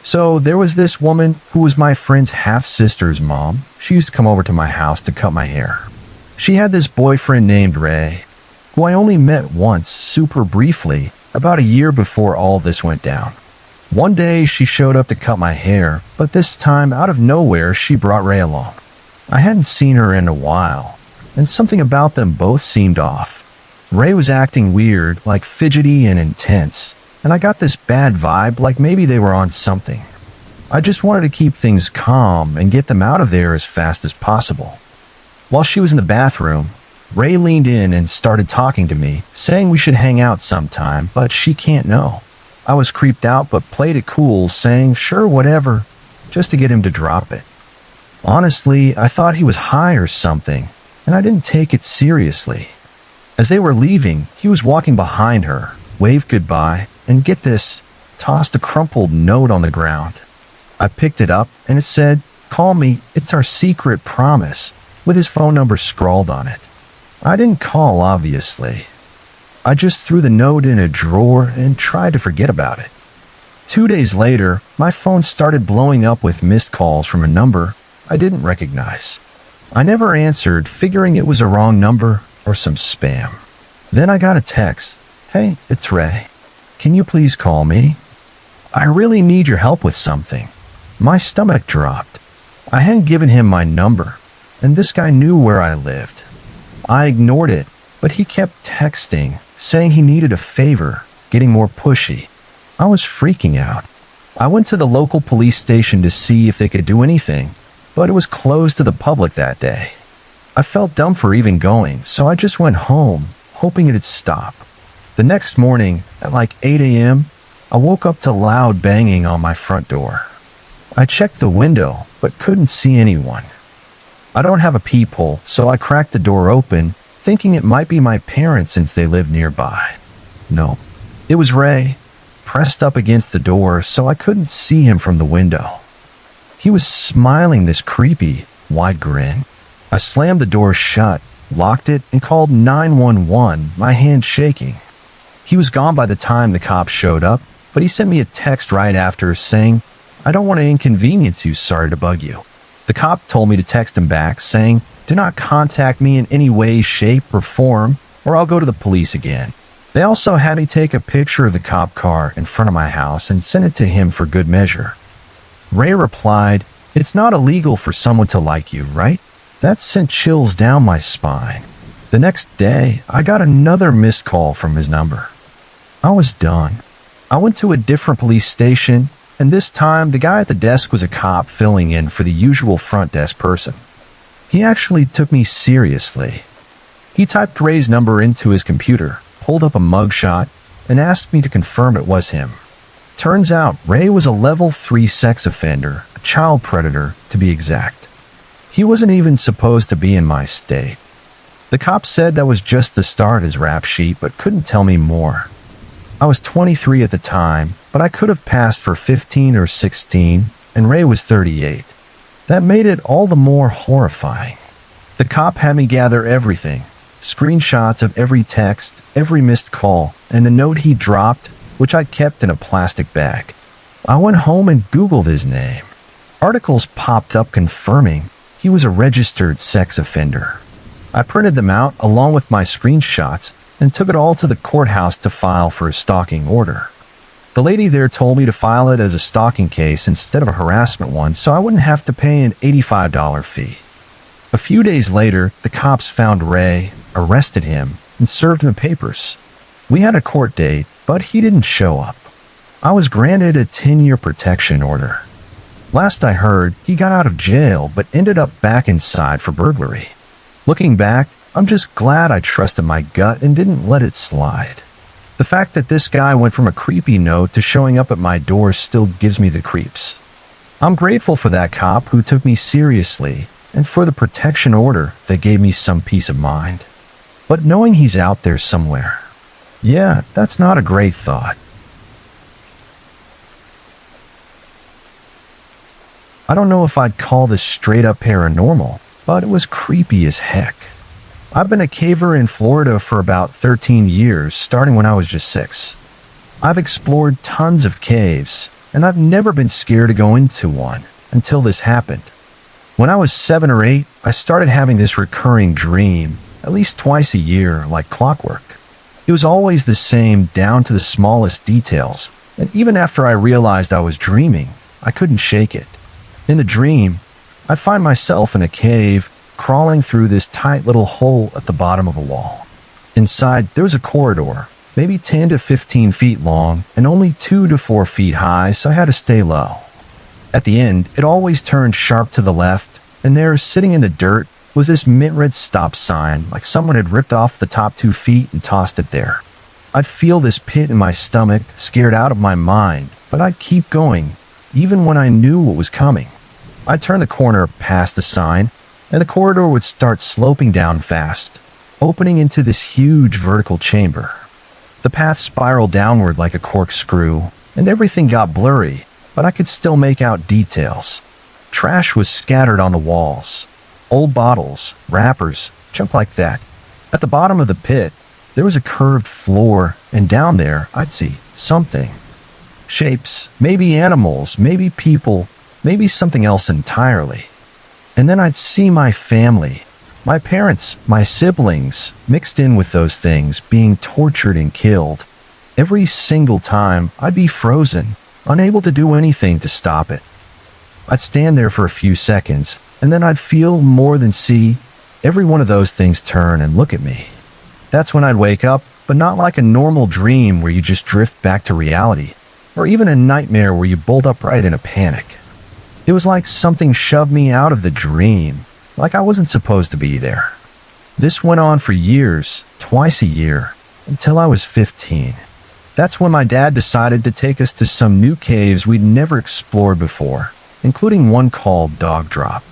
S1: So there was this woman who was my friend's half-sister's mom. She used to come over to my house to cut my hair. She had this boyfriend named Ray, who I only met once, super briefly, about a year before all this went down. One day she showed up to cut my hair, but this time out of nowhere she brought Ray along. I hadn't seen her in a while, and something about them both seemed off. Ray was acting weird, like fidgety and intense, and I got this bad vibe like maybe they were on something. I just wanted to keep things calm and get them out of there as fast as possible. While she was in the bathroom, Ray leaned in and started talking to me, saying we should hang out sometime, but she can't know. I was creeped out but played it cool, saying sure, whatever, just to get him to drop it. Honestly, I thought he was high or something, and I didn't take it seriously. As they were leaving, he was walking behind her, waved goodbye, and get this, tossed a crumpled note on the ground. I picked it up, and it said, "Call me, it's our secret promise. with his phone number scrawled on it. I didn't call, obviously. I just threw the note in a drawer and tried to forget about it. 2 days later, my phone started blowing up with missed calls from a number I didn't recognize. I never answered, figuring it was a wrong number or some spam. Then I got a text. "Hey, it's Ray. Can you please call me? I really need your help with something." My stomach dropped. I hadn't given him my number, and this guy knew where I lived. I ignored it, but he kept texting, saying he needed a favor, getting more pushy. I was freaking out. I went to the local police station to see if they could do anything, but it was closed to the public that day. I felt dumb for even going, so I just went home, hoping it'd stop. The next morning, at like 8 a.m., I woke up to loud banging on my front door. I checked the window, but couldn't see anyone. I don't have a peephole, so I cracked the door open, thinking it might be my parents since they live nearby. No, it was Ray, pressed up against the door so I couldn't see him from the window. He was smiling this creepy, wide grin. I slammed the door shut, locked it, and called 911, my hand shaking. He was gone by the time the cops showed up, but he sent me a text right after saying, "I don't want to inconvenience you, sorry to bug you." The cop told me to text him back saying, "Do not contact me in any way, shape, or form, or I'll go to the police again." They also had me take a picture of the cop car in front of my house and send it to him for good measure. Ray replied, "It's not illegal for someone to like you, right?" That sent chills down my spine. The next day, I got another missed call from his number. I was done. I went to a different police station, and this time the guy at the desk was a cop filling in for the usual front desk person. He actually took me seriously. He typed Ray's number into his computer, pulled up a mugshot, and asked me to confirm it was him. Turns out Ray was a level 3 sex offender, a child predator to be exact. He wasn't even supposed to be in my state. The cop said that was just the start of his rap sheet, but couldn't tell me more. I was 23 at the time, but I could have passed for 15 or 16, and Ray was 38. That made it all the more horrifying. The cop had me gather everything, screenshots of every text, every missed call, and the note he dropped, which I kept in a plastic bag. I went home and Googled his name. Articles popped up confirming he was a registered sex offender. I printed them out along with my screenshots and took it all to the courthouse to file for a stalking order. The lady there told me to file it as a stalking case instead of a harassment one so I wouldn't have to pay an $85 fee. A few days later, the cops found Ray, arrested him, and served him papers. We had a court date, but he didn't show up. I was granted a 10-year protection order. Last I heard, he got out of jail but ended up back inside for burglary. Looking back, I'm just glad I trusted my gut and didn't let it slide. The fact that this guy went from a creepy note to showing up at my door still gives me the creeps. I'm grateful for that cop who took me seriously and for the protection order that gave me some peace of mind. But knowing he's out there somewhere, yeah, that's not a great thought. I don't know if I'd call this straight up paranormal, but it was creepy as heck. I've been a caver in Florida for about 13 years, starting when I was just 6. I've explored tons of caves, and I've never been scared to go into one until this happened. When I was 7 or 8, I started having this recurring dream, at least twice a year, like clockwork. It was always the same, down to the smallest details, and even after I realized I was dreaming, I couldn't shake it. In the dream, I'd find myself in a cave, crawling through this tight little hole at the bottom of a wall. Inside, there was a corridor, maybe 10 to 15 feet long and only 2 to 4 feet high, so I had to stay low. At the end, it always turned sharp to the left, and there, sitting in the dirt, was this mint red stop sign, like someone had ripped off the top 2 feet and tossed it there. I'd feel this pit in my stomach, scared out of my mind, but I'd keep going, even when I knew what was coming. I'd turn the corner past the sign, and the corridor would start sloping down fast, opening into this huge vertical chamber. The path spiraled downward like a corkscrew, and everything got blurry, but I could still make out details. Trash was scattered on the walls. old bottles, wrappers, junk like that. At the bottom of the pit, there was a curved floor, and down there, I'd see something. Shapes, maybe animals, maybe people, maybe something else entirely. And then I'd see my family, my parents, my siblings, mixed in with those things, being tortured and killed. Every single time, I'd be frozen, unable to do anything to stop it. I'd stand there for a few seconds, and then I'd feel more than see every one of those things turn and look at me. That's when I'd wake up, but not like a normal dream where you just drift back to reality, or even a nightmare where you bolt upright in a panic. It was like something shoved me out of the dream, like I wasn't supposed to be there. This went on for years, twice a year, until I was 15. That's when my dad decided to take us to some new caves we'd never explored before, including one called Dog Drop.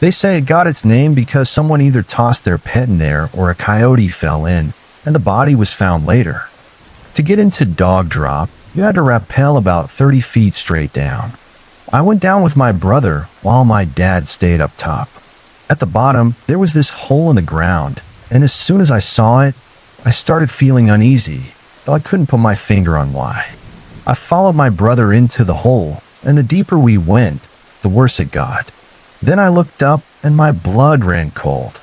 S1: They say it got its name because someone either tossed their pet in there or a coyote fell in, and the body was found later. To get into Dog Drop, you had to rappel about 30 feet straight down. I went down with my brother while my dad stayed up top. At the bottom, there was this hole in the ground, and as soon as I saw it, I started feeling uneasy, though I couldn't put my finger on why. I followed my brother into the hole, and the deeper we went, the worse it got. Then I looked up, and my blood ran cold.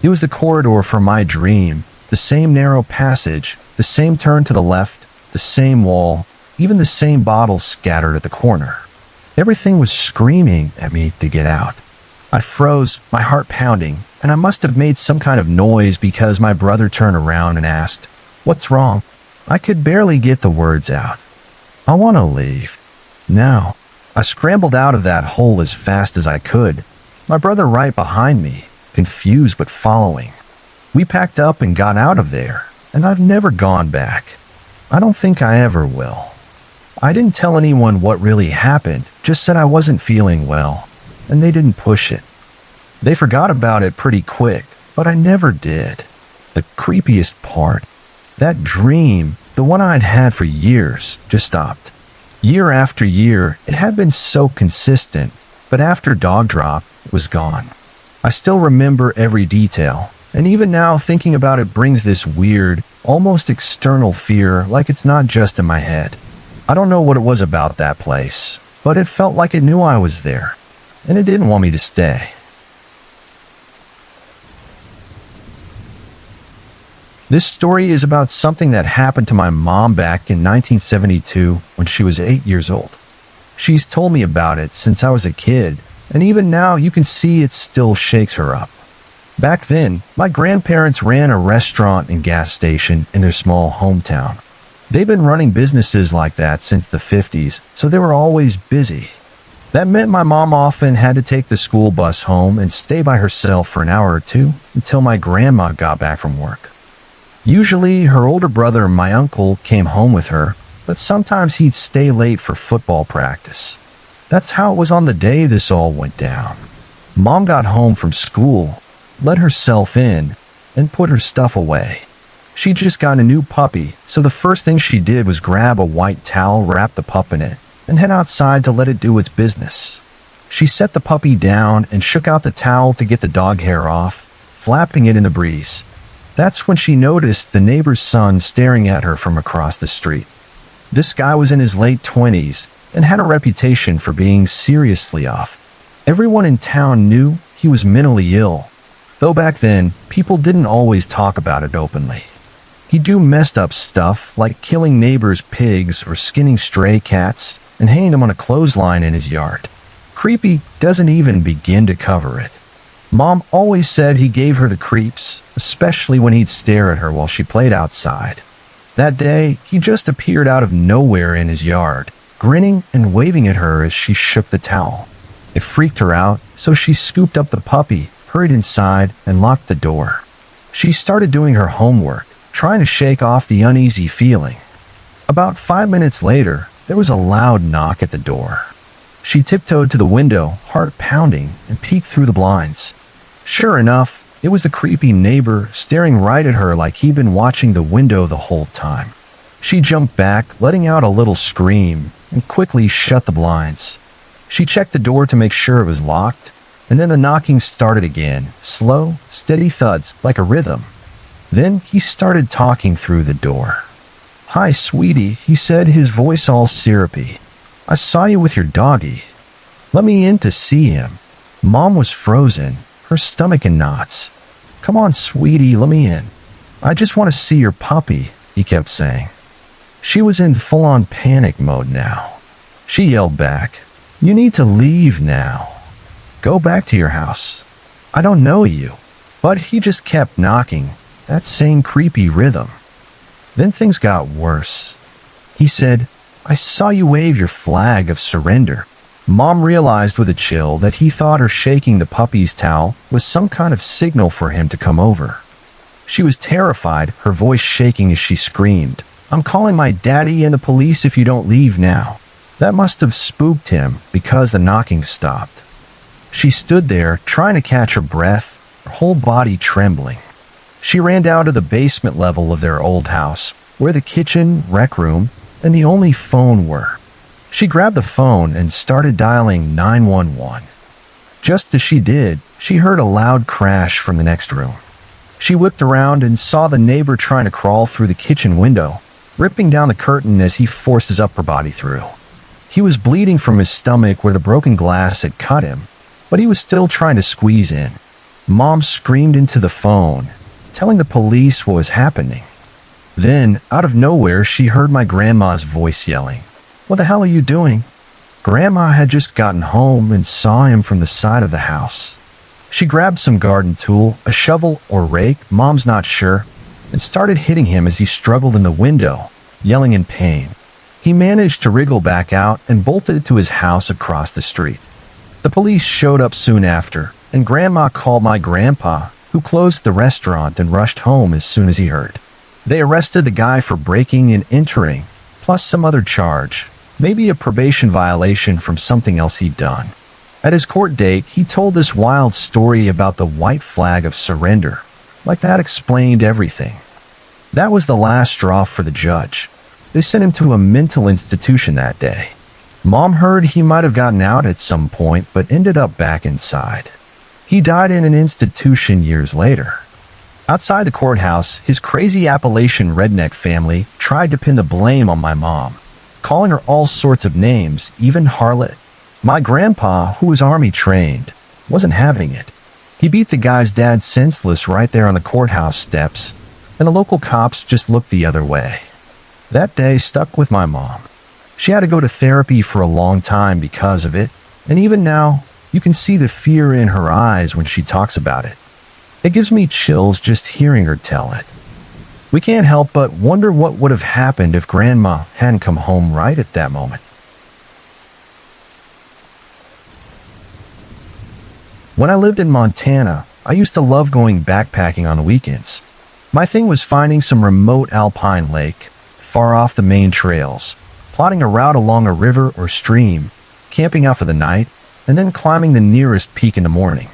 S1: It was the corridor from my dream, the same narrow passage, the same turn to the left, the same wall, even the same bottles scattered at the corner. Everything was screaming at me to get out. I froze, my heart pounding, and I must have made some kind of noise because my brother turned around and asked, "What's wrong?" I could barely get the words out. "I want to leave." Now, I scrambled out of that hole as fast as I could, my brother right behind me, confused but following. We packed up and got out of there, and I've never gone back. I don't think I ever will. I didn't tell anyone what really happened, just said I wasn't feeling well, and they didn't push it. They forgot about it pretty quick, but I never did. The creepiest part, that dream, the one I'd had for years, just stopped. Year after year, it had been so consistent, but after Dog Drop, it was gone. I still remember every detail, and even now thinking about it brings this weird, almost external fear like it's not just in my head. I don't know what it was about that place, but it felt like it knew I was there, and it didn't want me to stay. This story is about something that happened to my mom back in 1972 when she was 8 years old. She's told me about it since I was a kid, and even now you can see it still shakes her up. Back then, my grandparents ran a restaurant and gas station in their small hometown. They've been running businesses like that since the 50s, so they were always busy. That meant my mom often had to take the school bus home and stay by herself for an hour or two until my grandma got back from work. Usually, her older brother, my uncle, came home with her, but sometimes he'd stay late for football practice. That's how it was on the day this all went down. Mom got home from school, let herself in, and put her stuff away. She just got a new puppy, so the first thing she did was grab a white towel, wrap the pup in it, and head outside to let it do its business. She set the puppy down and shook out the towel to get the dog hair off, flapping it in the breeze. That's when she noticed the neighbor's son staring at her from across the street. This guy was in his late 20s and had a reputation for being seriously off. Everyone in town knew he was mentally ill, though back then, people didn't always talk about it openly. He'd do messed up stuff like killing neighbors' pigs or skinning stray cats and hanging them on a clothesline in his yard. Creepy doesn't even begin to cover it. Mom always said he gave her the creeps, especially when he'd stare at her while she played outside. That day, he just appeared out of nowhere in his yard, grinning and waving at her as she shook the towel. It freaked her out, so she scooped up the puppy, hurried inside, and locked the door. She started doing her homework, trying to shake off the uneasy feeling. About 5 minutes later, there was a loud knock at the door. She tiptoed to the window, heart pounding, and peeked through the blinds. Sure enough, it was the creepy neighbor staring right at her like he'd been watching the window the whole time. She jumped back, letting out a little scream, and quickly shut the blinds. She checked the door to make sure it was locked, and then the knocking started again, slow, steady thuds like a rhythm. Then he started talking through the door. "Hi, sweetie," he said, his voice all syrupy. "I saw you with your doggy. Let me in to see him." Mom was frozen, her stomach in knots. "Come on, sweetie, let me in. I just want to see your puppy," he kept saying. She was in full-on panic mode now. She yelled back, "You need to leave now. Go back to your house. I don't know you." But he just kept knocking, that same creepy rhythm. Then things got worse. He said, "I saw you wave your flag of surrender." Mom realized with a chill that he thought her shaking the puppy's towel was some kind of signal for him to come over. She was terrified, her voice shaking as she screamed, "I'm calling my daddy and the police if you don't leave now." That must have spooked him because the knocking stopped. She stood there, trying to catch her breath, her whole body trembling. She ran down to the basement level of their old house, where the kitchen, rec room, and the only phone were. She grabbed the phone and started dialing 911. Just as she did, she heard a loud crash from the next room. She whipped around and saw the neighbor trying to crawl through the kitchen window, ripping down the curtain as he forced his upper body through. He was bleeding from his stomach where the broken glass had cut him, but he was still trying to squeeze in. Mom screamed into the phone, telling the police what was happening. Then, out of nowhere, she heard my grandma's voice yelling, "What the hell are you doing?" Grandma had just gotten home and saw him from the side of the house. She grabbed some garden tool, a shovel or rake, Mom's not sure, and started hitting him as he struggled in the window, yelling in pain. He managed to wriggle back out and bolted to his house across the street. The police showed up soon after, and Grandma called my grandpa, who closed the restaurant and rushed home as soon as he heard. They arrested the guy for breaking and entering, plus some other charge, maybe a probation violation from something else he'd done. At his court date, he told this wild story about the white flag of surrender, like that explained everything. That was the last straw for the judge. They sent him to a mental institution that day. Mom heard he might have gotten out at some point, but ended up back inside. He died in an institution years later. Outside the courthouse, his crazy Appalachian redneck family tried to pin the blame on my mom, calling her all sorts of names, even harlot. My grandpa, who was Army trained, wasn't having it. He beat the guy's dad senseless right there on the courthouse steps, and the local cops just looked the other way. That day stuck with my mom. She had to go to therapy for a long time because of it, and even now, you can see the fear in her eyes when she talks about it. It gives me chills just hearing her tell it. We can't help but wonder what would have happened if Grandma hadn't come home right at that moment. When I lived in Montana, I used to love going backpacking on the weekends. My thing was finding some remote alpine lake, far off the main trails, plotting a route along a river or stream, camping out for the night, and then climbing the nearest peak in the morning.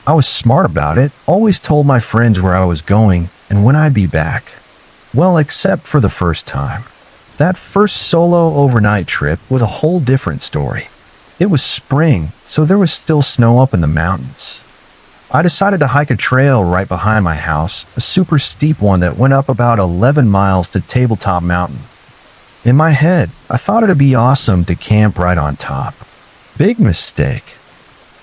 S1: I was smart about it, always told my friends where I was going and when I'd be back. Well, except for the first time. That first solo overnight trip was a whole different story. It was spring, so there was still snow up in the mountains. I decided to hike a trail right behind my house, a super steep one that went up about 11 miles to Tabletop Mountain. In my head, I thought it'd be awesome to camp right on top. Big mistake.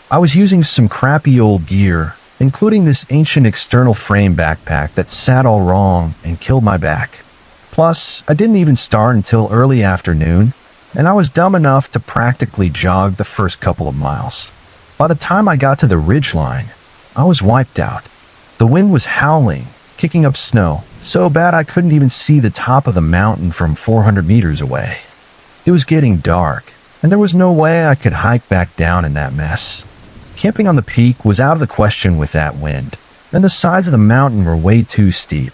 S1: I was using some crappy old gear, including this ancient external frame backpack that sat all wrong and killed my back. Plus, I didn't even start until early afternoon, and I was dumb enough to practically jog the first couple of miles. By the time I got to the ridgeline, I was wiped out. The wind was howling, kicking up snow, so bad I couldn't even see the top of the mountain from 400 meters away. It was getting dark, and there was no way I could hike back down in that mess. Camping on the peak was out of the question with that wind, and the sides of the mountain were way too steep.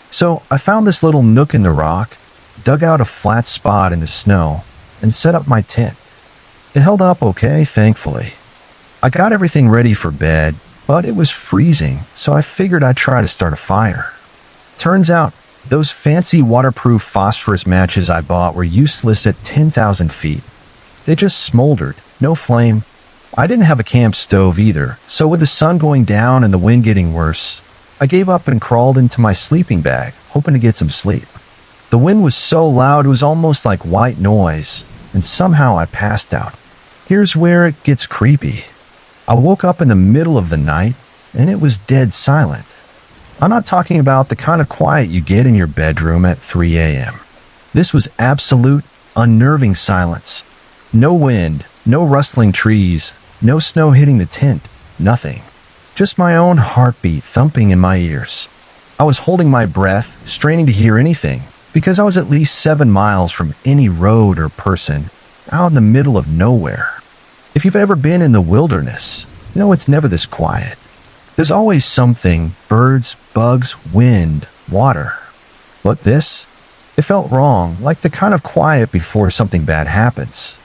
S1: So I found this little nook in the rock, dug out a flat spot in the snow, and set up my tent. It held up okay, thankfully. I got everything ready for bed, but it was freezing, so I figured I'd try to start a fire. Turns out, those fancy waterproof phosphorus matches I bought were useless at 10,000 feet. They just smoldered, no flame, I didn't have a camp stove either, so with the sun going down and the wind getting worse, I gave up and crawled into my sleeping bag, hoping to get some sleep. The wind was so loud it was almost like white noise, and somehow I passed out. Here's where it gets creepy. I woke up in the middle of the night, and it was dead silent. I'm not talking about the kind of quiet you get in your bedroom at 3 a.m. This was absolute, unnerving silence. No wind, no rustling trees, no snow hitting the tent, nothing. Just my own heartbeat thumping in my ears. I was holding my breath, straining to hear anything, because I was at least 7 miles from any road or person, out in the middle of nowhere. If you've ever been in the wilderness, you know it's never this quiet. There's always something: birds, bugs, wind, water. But this? It felt wrong, like the kind of quiet before something bad happens.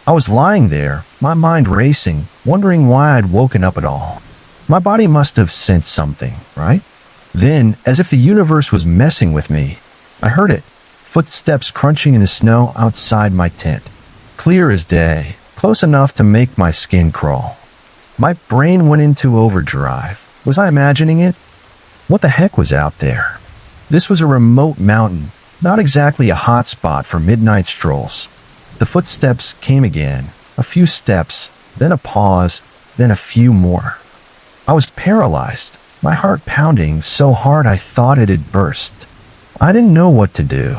S1: I was lying there, my mind racing, wondering why I'd woken up at all. My body must have sensed something, right? Then, as if the universe was messing with me, I heard it. Footsteps crunching in the snow outside my tent. Clear as day, close enough to make my skin crawl. My brain went into overdrive. Was I imagining it? What the heck was out there? This was a remote mountain, not exactly a hot spot for midnight strolls. The footsteps came again, a few steps, then a pause, then a few more. I was paralyzed, my heart pounding so hard I thought it had burst. I didn't know what to do.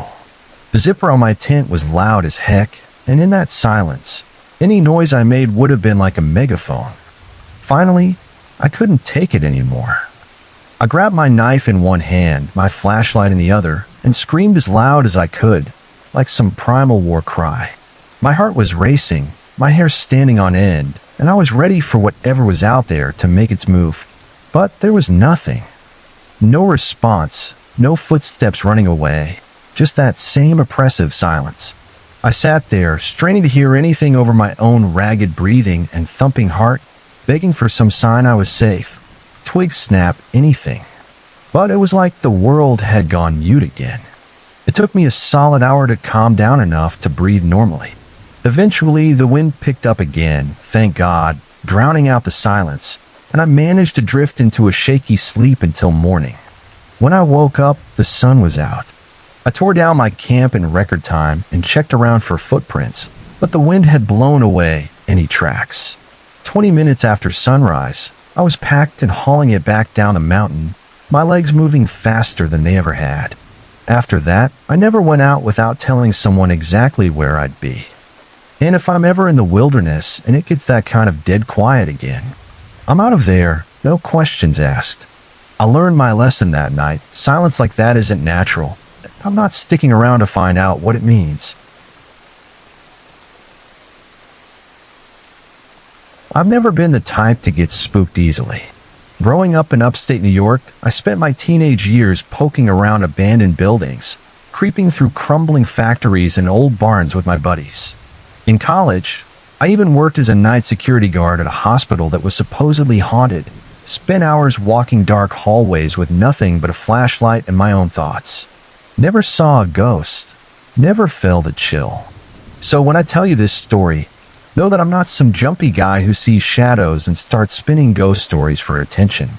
S1: The zipper on my tent was loud as heck, and in that silence, any noise I made would have been like a megaphone. Finally, I couldn't take it anymore. I grabbed my knife in one hand, my flashlight in the other, and screamed as loud as I could, like some primal war cry. My heart was racing, my hair standing on end, and I was ready for whatever was out there to make its move. But there was nothing. No response, no footsteps running away, just that same oppressive silence. I sat there, straining to hear anything over my own ragged breathing and thumping heart, begging for some sign I was safe. Twig snap, anything. But it was like the world had gone mute again. It took me a solid hour to calm down enough to breathe normally. Eventually, the wind picked up again, thank God, drowning out the silence, and I managed to drift into a shaky sleep until morning. When I woke up, the sun was out. I tore down my camp in record time and checked around for footprints, but the wind had blown away any tracks. 20 minutes after sunrise, I was packed and hauling it back down the mountain, my legs moving faster than they ever had. After that, I never went out without telling someone exactly where I'd be. And if I'm ever in the wilderness and it gets that kind of dead quiet again, I'm out of there, no questions asked. I learned my lesson that night. Silence like that isn't natural. I'm not sticking around to find out what it means. I've never been the type to get spooked easily. Growing up in upstate New York, I spent my teenage years poking around abandoned buildings, creeping through crumbling factories and old barns with my buddies. In college, I even worked as a night security guard at a hospital that was supposedly haunted, spent hours walking dark hallways with nothing but a flashlight and my own thoughts. Never saw a ghost, never felt a chill. So when I tell you this story, know that I'm not some jumpy guy who sees shadows and starts spinning ghost stories for attention.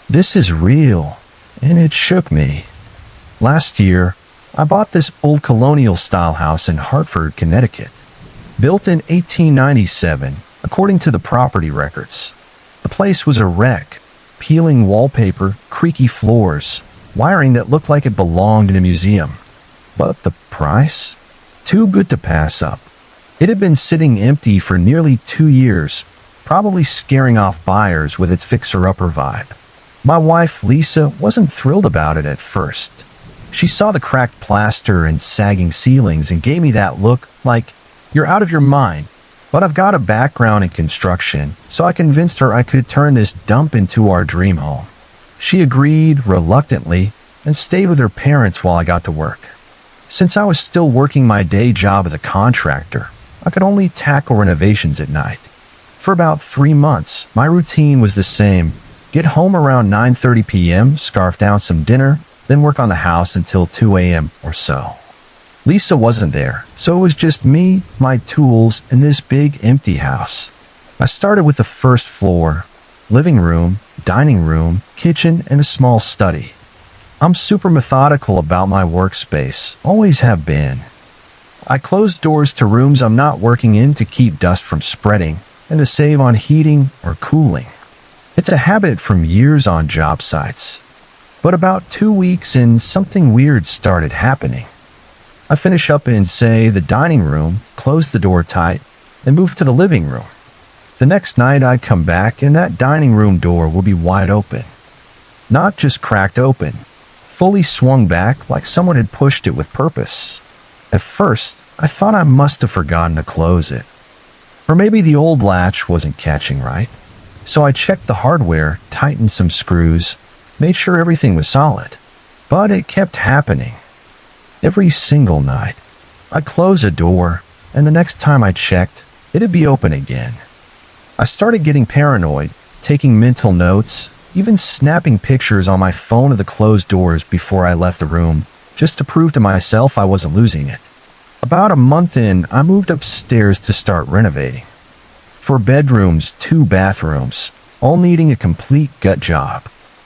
S1: This is real, and it shook me. Last year, I bought this old colonial-style house in Hartford, Connecticut. Built in 1897, according to the property records. The place was a wreck, peeling wallpaper, creaky floors, wiring that looked like it belonged in a museum. But the price? Too good to pass up. It had been sitting empty for nearly 2 years, probably scaring off buyers with its fixer-upper vibe. My wife, Lisa, wasn't thrilled about it at first. She saw the cracked plaster and sagging ceilings and gave me that look like, "You're out of your mind." But I've got a background in construction, so I convinced her I could turn this dump into our dream home. She agreed reluctantly and stayed with her parents while I got to work. Since I was still working my day job as a contractor, I could only tackle renovations at night. For about 3 months, my routine was the same. Get home around 9:30 p.m., scarf down some dinner, then work on the house until 2 a.m. or so. Lisa wasn't there, so it was just me, my tools, and this big empty house. I started with the first floor, living room, dining room, kitchen, and a small study. I'm super methodical about my workspace, always have been. I closed doors to rooms I'm not working in to keep dust from spreading and to save on heating or cooling. It's a habit from years on job sites. But about 2 weeks in, something weird started happening. I finish up in, say, the dining room, close the door tight, and move to the living room. The next night I'd come back and that dining room door will be wide open. Not just cracked open, fully swung back like someone had pushed it with purpose. At first, I thought I must have forgotten to close it. Or maybe the old latch wasn't catching right. So I checked the hardware, tightened some screws, made sure everything was solid. But it kept happening. Every single night, I'd close a door, and the next time I checked, it'd be open again. I started getting paranoid, taking mental notes, even snapping pictures on my phone of the closed doors before I left the room, just to prove to myself I wasn't losing it. About a month in, I moved upstairs to start renovating. 4 bedrooms, 2 bathrooms, all needing a complete gut job.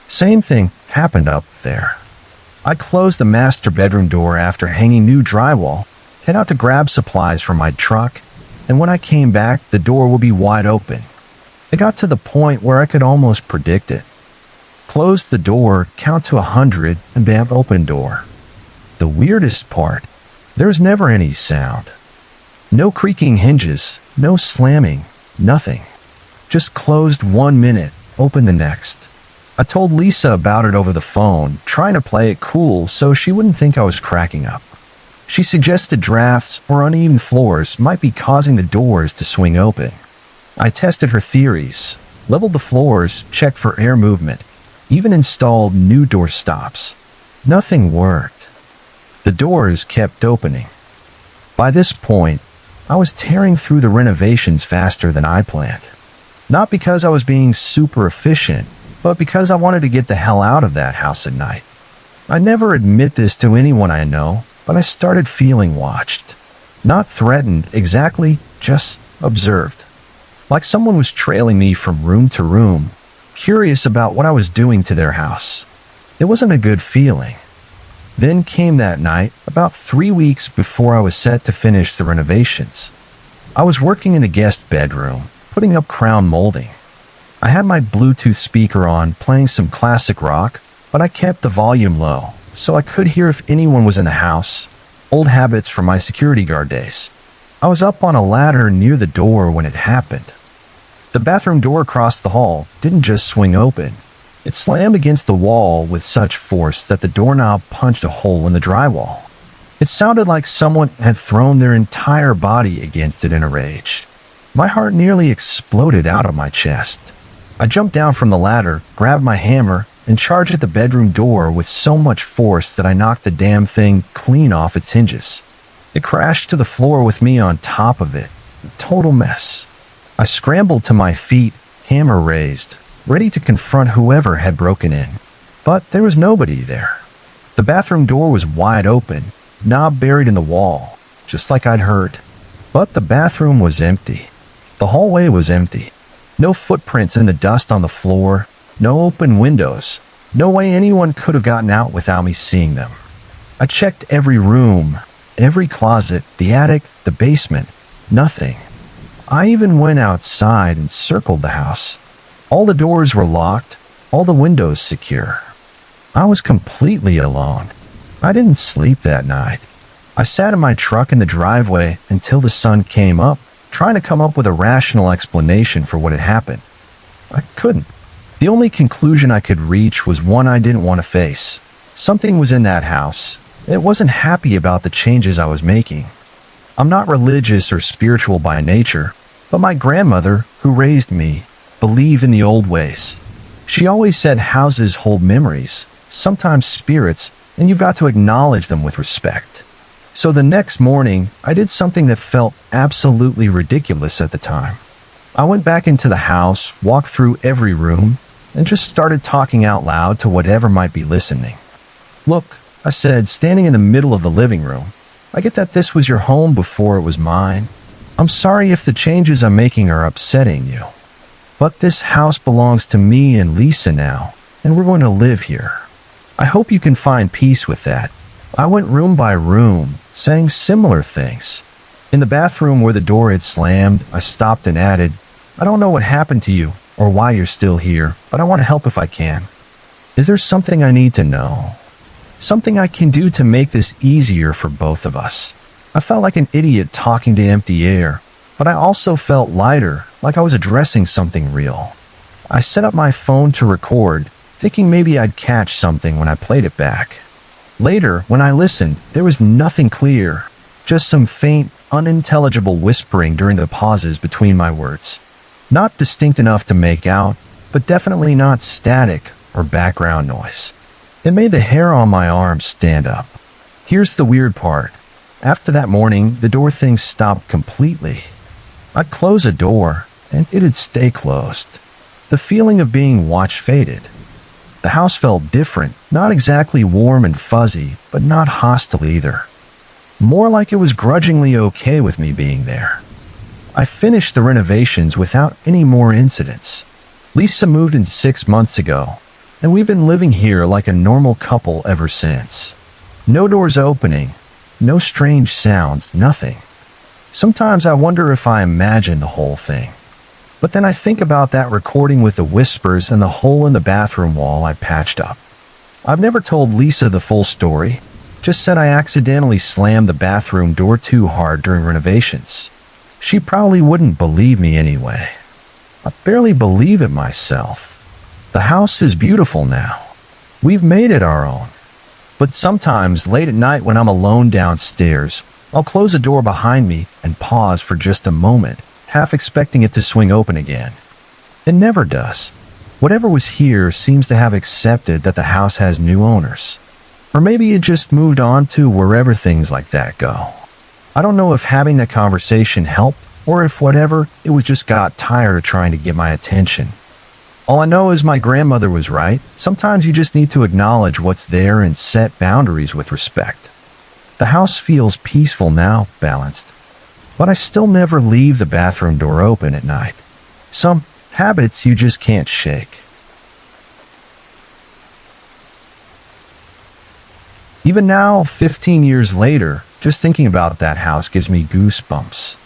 S1: Same thing happened up there. I closed the master bedroom door after hanging new drywall, head out to grab supplies from my truck, and when I came back, the door would be wide open. It got to the point where I could almost predict it. Close the door, count to 100, and bam, open door. The weirdest part, there's never any sound. No creaking hinges, no slamming, nothing. Just closed 1 minute, open the next. I told Lisa about it over the phone, trying to play it cool so she wouldn't think I was cracking up. She suggested drafts or uneven floors might be causing the doors to swing open. I tested her theories, leveled the floors, checked for air movement, even installed new door stops. Nothing worked. The doors kept opening. By this point, I was tearing through the renovations faster than I planned. Not because I was being super efficient, but because I wanted to get the hell out of that house at night. I never admit this to anyone I know, but I started feeling watched. Not threatened, exactly, just observed. Like someone was trailing me from room to room, curious about what I was doing to their house. It wasn't a good feeling. Then came that night, about 3 weeks before I was set to finish the renovations. I was working in the guest bedroom, putting up crown molding. I had my Bluetooth speaker on, playing some classic rock, but I kept the volume low, so I could hear if anyone was in the house. Old habits from my security guard days. I was up on a ladder near the door when it happened. The bathroom door across the hall didn't just swing open. It slammed against the wall with such force that the doorknob punched a hole in the drywall. It sounded like someone had thrown their entire body against it in a rage. My heart nearly exploded out of my chest. I jumped down from the ladder, grabbed my hammer, and charged at the bedroom door with so much force that I knocked the damn thing clean off its hinges. It crashed to the floor with me on top of it. A total mess. I scrambled to my feet, hammer raised, ready to confront whoever had broken in. But there was nobody there. The bathroom door was wide open, knob buried in the wall, just like I'd heard. But the bathroom was empty. The hallway was empty. No footprints in the dust on the floor, no open windows. No way anyone could have gotten out without me seeing them. I checked every room, every closet, the attic, the basement. Nothing. I even went outside and circled the house. All the doors were locked, all the windows secure. I was completely alone. I didn't sleep that night. I sat in my truck in the driveway until the sun came up, trying to come up with a rational explanation for what had happened. I couldn't. The only conclusion I could reach was one I didn't want to face. Something was in that house. It wasn't happy about the changes I was making. I'm not religious or spiritual by nature, but my grandmother, who raised me, believed in the old ways. She always said houses hold memories, sometimes spirits, and you've got to acknowledge them with respect. So the next morning, I did something that felt absolutely ridiculous at the time. I went back into the house, walked through every room, and just started talking out loud to whatever might be listening. "Look," I said, standing in the middle of the living room, "I get that this was your home before it was mine. I'm sorry if the changes I'm making are upsetting you, but this house belongs to me and Lisa now, and we're going to live here. I hope you can find peace with that." I went room by room, saying similar things. In the bathroom where the door had slammed, I stopped and added, "I don't know what happened to you or why you're still here, but I want to help if I can. Is there something I need to know? Something I can do to make this easier for both of us?" I felt like an idiot talking to empty air, but I also felt lighter, like I was addressing something real. I set up my phone to record, thinking maybe I'd catch something when I played it back. Later, when I listened, there was nothing clear, just some faint, unintelligible whispering during the pauses between my words. Not distinct enough to make out, but definitely not static or background noise. It made the hair on my arms stand up. Here's the weird part. After that morning, the door thing stopped completely. I'd close a door, and it'd stay closed. The feeling of being watched faded. The house felt different, not exactly warm and fuzzy, but not hostile either. More like it was grudgingly okay with me being there. I finished the renovations without any more incidents. Lisa moved in 6 months ago, and we've been living here like a normal couple ever since. No doors opening, no strange sounds, nothing. Sometimes I wonder if I imagined the whole thing. But then I think about that recording with the whispers and the hole in the bathroom wall I patched up. I've never told Lisa the full story, just said I accidentally slammed the bathroom door too hard during renovations. She probably wouldn't believe me anyway. I barely believe it myself. The house is beautiful now. We've made it our own. But sometimes late at night when I'm alone downstairs, I'll close a door behind me and pause for just a moment, half expecting it to swing open again. It never does. Whatever was here seems to have accepted that the house has new owners. Or maybe it just moved on to wherever things like that go. I don't know if having that conversation helped, or if whatever, it was just got tired of trying to get my attention. All I know is my grandmother was right. Sometimes you just need to acknowledge what's there and set boundaries with respect. The house feels peaceful now, balanced. But I still never leave the bathroom door open at night. Some habits you just can't shake. Even now, 15 years later, just thinking about that house gives me goosebumps.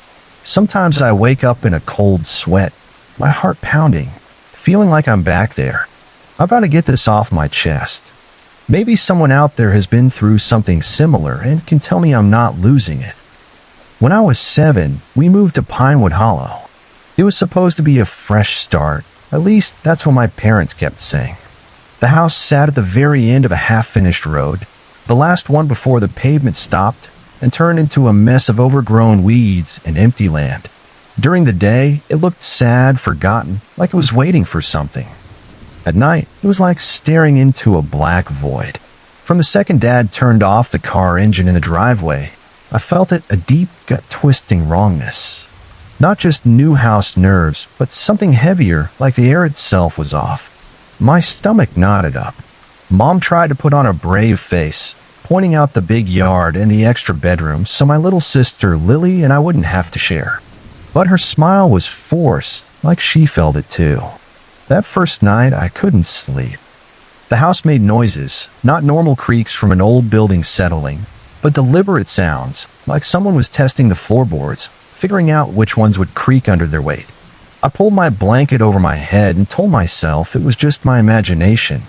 S1: Sometimes I wake up in a cold sweat, my heart pounding, feeling like I'm back there. I've got to get this off my chest. Maybe someone out there has been through something similar and can tell me I'm not losing it. When I was 7, we moved to Pinewood Hollow. It was supposed to be a fresh start. At least that's what my parents kept saying. The house sat at the very end of a half-finished road, the last one before the pavement stopped and turned into a mess of overgrown weeds and empty land. During the day, it looked sad, forgotten, like it was waiting for something. At night, it was like staring into a black void. From the second Dad turned off the car engine in the driveway, I felt it, a deep, gut-twisting wrongness. Not just new house nerves, but something heavier, like the air itself was off. My stomach knotted up. Mom tried to put on a brave face, pointing out the big yard and the extra bedroom so my little sister Lily and I wouldn't have to share. But her smile was forced, like she felt it too. That first night, I couldn't sleep. The house made noises, not normal creaks from an old building settling, but deliberate sounds, like someone was testing the floorboards, figuring out which ones would creak under their weight. I pulled my blanket over my head and told myself it was just my imagination.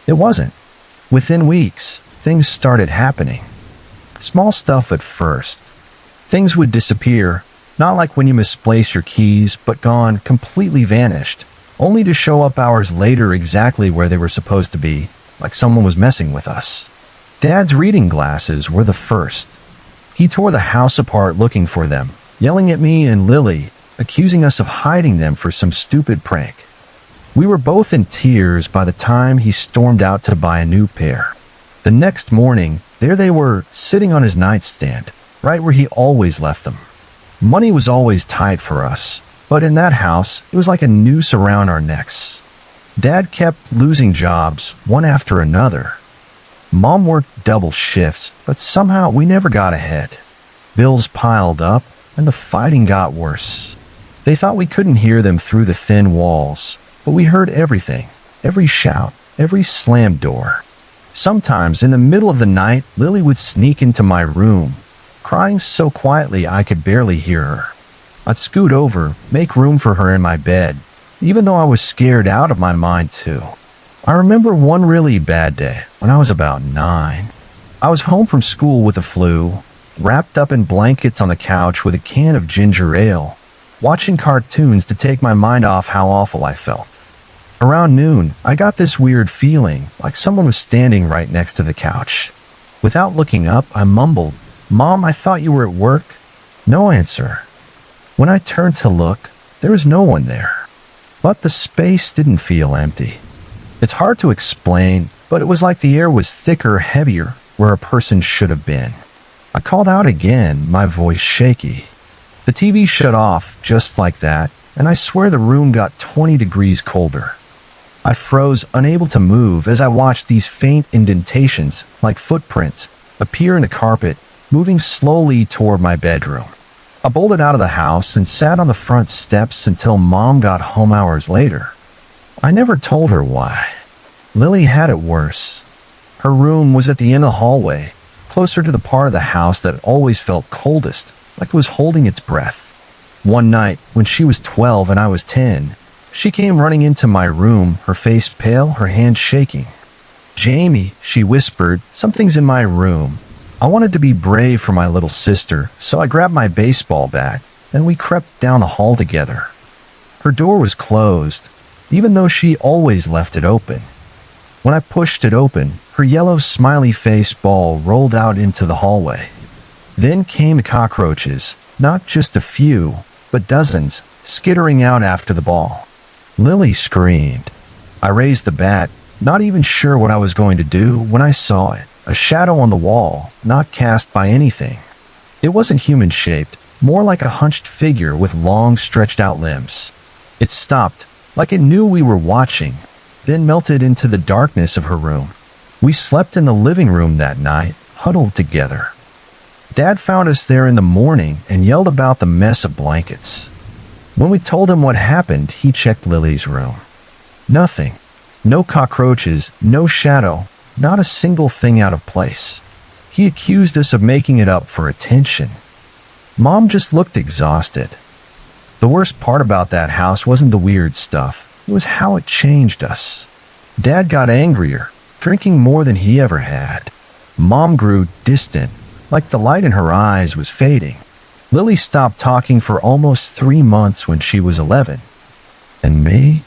S1: It wasn't. Within weeks, things started happening. Small stuff at first. Things would disappear, not like when you misplace your keys, but gone, completely vanished, only to show up hours later exactly where they were supposed to be, like someone was messing with us. Dad's reading glasses were the first. He tore the house apart looking for them, yelling at me and Lily, accusing us of hiding them for some stupid prank. We were both in tears by the time he stormed out to buy a new pair. The next morning, there they were, sitting on his nightstand, right where he always left them. Money was always tight for us, but in that house, it was like a noose around our necks. Dad kept losing jobs, one after another. Mom worked double shifts, but somehow we never got ahead. Bills piled up, and the fighting got worse. They thought we couldn't hear them through the thin walls, but we heard everything, every shout, every slammed door. Sometimes, in the middle of the night, Lily would sneak into my room, crying so quietly I could barely hear her. I'd scoot over, make room for her in my bed, even though I was scared out of my mind too. I remember one really bad day when I was about 9. I was home from school with the flu, wrapped up in blankets on the couch with a can of ginger ale, watching cartoons to take my mind off how awful I felt. Around noon, I got this weird feeling, like someone was standing right next to the couch. Without looking up, I mumbled, "Mom, I thought you were at work." No answer. When I turned to look, there was no one there. But the space didn't feel empty. It's hard to explain, but it was like the air was thicker, heavier, where a person should have been. I called out again, my voice shaky. The TV shut off just like that, and I swear the room got 20 degrees colder. I froze, unable to move, as I watched these faint indentations, like footprints, appear in the carpet, moving slowly toward my bedroom. I bolted out of the house and sat on the front steps until Mom got home hours later. I never told her why. Lily had it worse. Her room was at the end of the hallway, closer to the part of the house that always felt coldest, like it was holding its breath. One night, when she was 12 and I was 10, she came running into my room, her face pale, her hands shaking. "Jamie," she whispered, "something's in my room." I wanted to be brave for my little sister, so I grabbed my baseball bat, and we crept down the hall together. Her door was closed, even though she always left it open. When I pushed it open, her yellow smiley face ball rolled out into the hallway. Then came the cockroaches, not just a few, but dozens, skittering out after the ball. Lily screamed. I raised the bat, not even sure what I was going to do when I saw it, a shadow on the wall, not cast by anything. It wasn't human-shaped, more like a hunched figure with long, stretched-out limbs. It stopped, like it knew we were watching, then melted into the darkness of her room. We slept in the living room that night, huddled together. Dad found us there in the morning and yelled about the mess of blankets. When we told him what happened, he checked Lily's room. Nothing. No cockroaches, no shadow, not a single thing out of place. He accused us of making it up for attention. Mom just looked exhausted. The worst part about that house wasn't the weird stuff. It was how it changed us. Dad got angrier, drinking more than he ever had. Mom grew distant, like the light in her eyes was fading. Lily stopped talking for almost 3 months when she was 11. And me?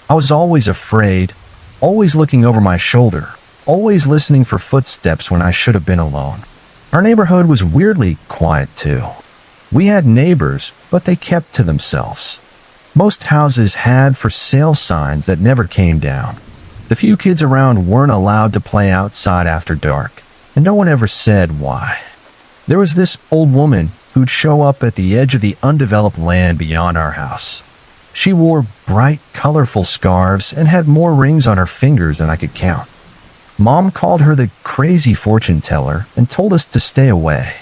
S1: I was always afraid, always looking over my shoulder, always listening for footsteps when I should have been alone. Our neighborhood was weirdly quiet too. We had neighbors, but they kept to themselves. Most houses had for sale signs that never came down. The few kids around weren't allowed to play outside after dark, and no one ever said why. There was this old woman who'd show up at the edge of the undeveloped land beyond our house. She wore bright, colorful scarves and had more rings on her fingers than I could count. Mom called her the crazy fortune teller and told us to stay away.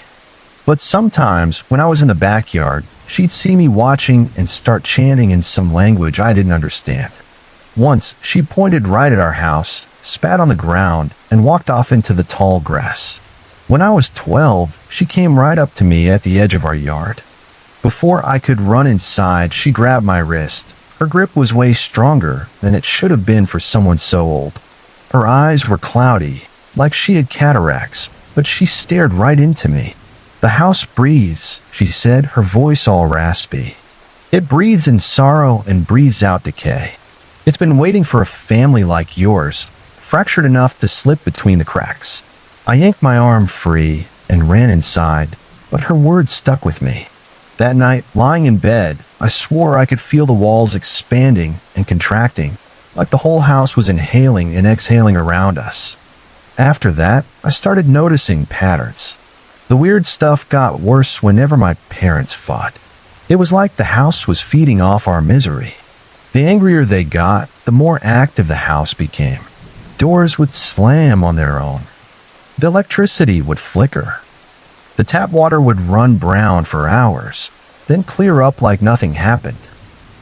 S1: But sometimes, when I was in the backyard, she'd see me watching and start chanting in some language I didn't understand. Once, she pointed right at our house, spat on the ground, and walked off into the tall grass. When I was 12, she came right up to me at the edge of our yard. Before I could run inside, she grabbed my wrist. Her grip was way stronger than it should have been for someone so old. Her eyes were cloudy, like she had cataracts, but she stared right into me. "The house breathes," she said, her voice all raspy. "It breathes in sorrow and breathes out decay. It's been waiting for a family like yours, fractured enough to slip between the cracks." I yanked my arm free and ran inside, but her words stuck with me. That night, lying in bed, I swore I could feel the walls expanding and contracting, like the whole house was inhaling and exhaling around us. After that, I started noticing patterns. The weird stuff got worse whenever my parents fought. It was like the house was feeding off our misery. The angrier they got, the more active the house became. Doors would slam on their own. The electricity would flicker. The tap water would run brown for hours, then clear up like nothing happened.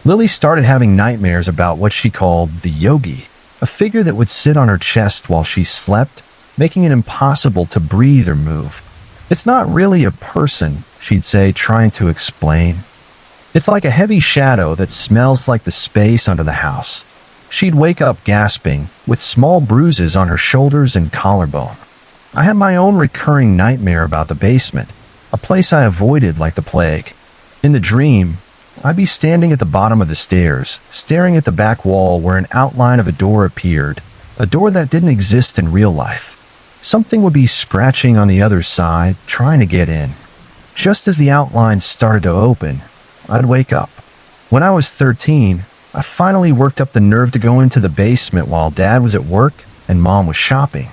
S1: Lily started having nightmares about what she called the yogi, a figure that would sit on her chest while she slept, making it impossible to breathe or move. "It's not really a person," she'd say, trying to explain. "It's like a heavy shadow that smells like the space under the house." She'd wake up gasping, with small bruises on her shoulders and collarbone. I had my own recurring nightmare about the basement, a place I avoided like the plague. In the dream, I'd be standing at the bottom of the stairs, staring at the back wall where an outline of a door appeared, a door that didn't exist in real life. Something would be scratching on the other side, trying to get in. Just as the outline started to open, I'd wake up. When I was 13, I finally worked up the nerve to go into the basement while Dad was at work and Mom was shopping.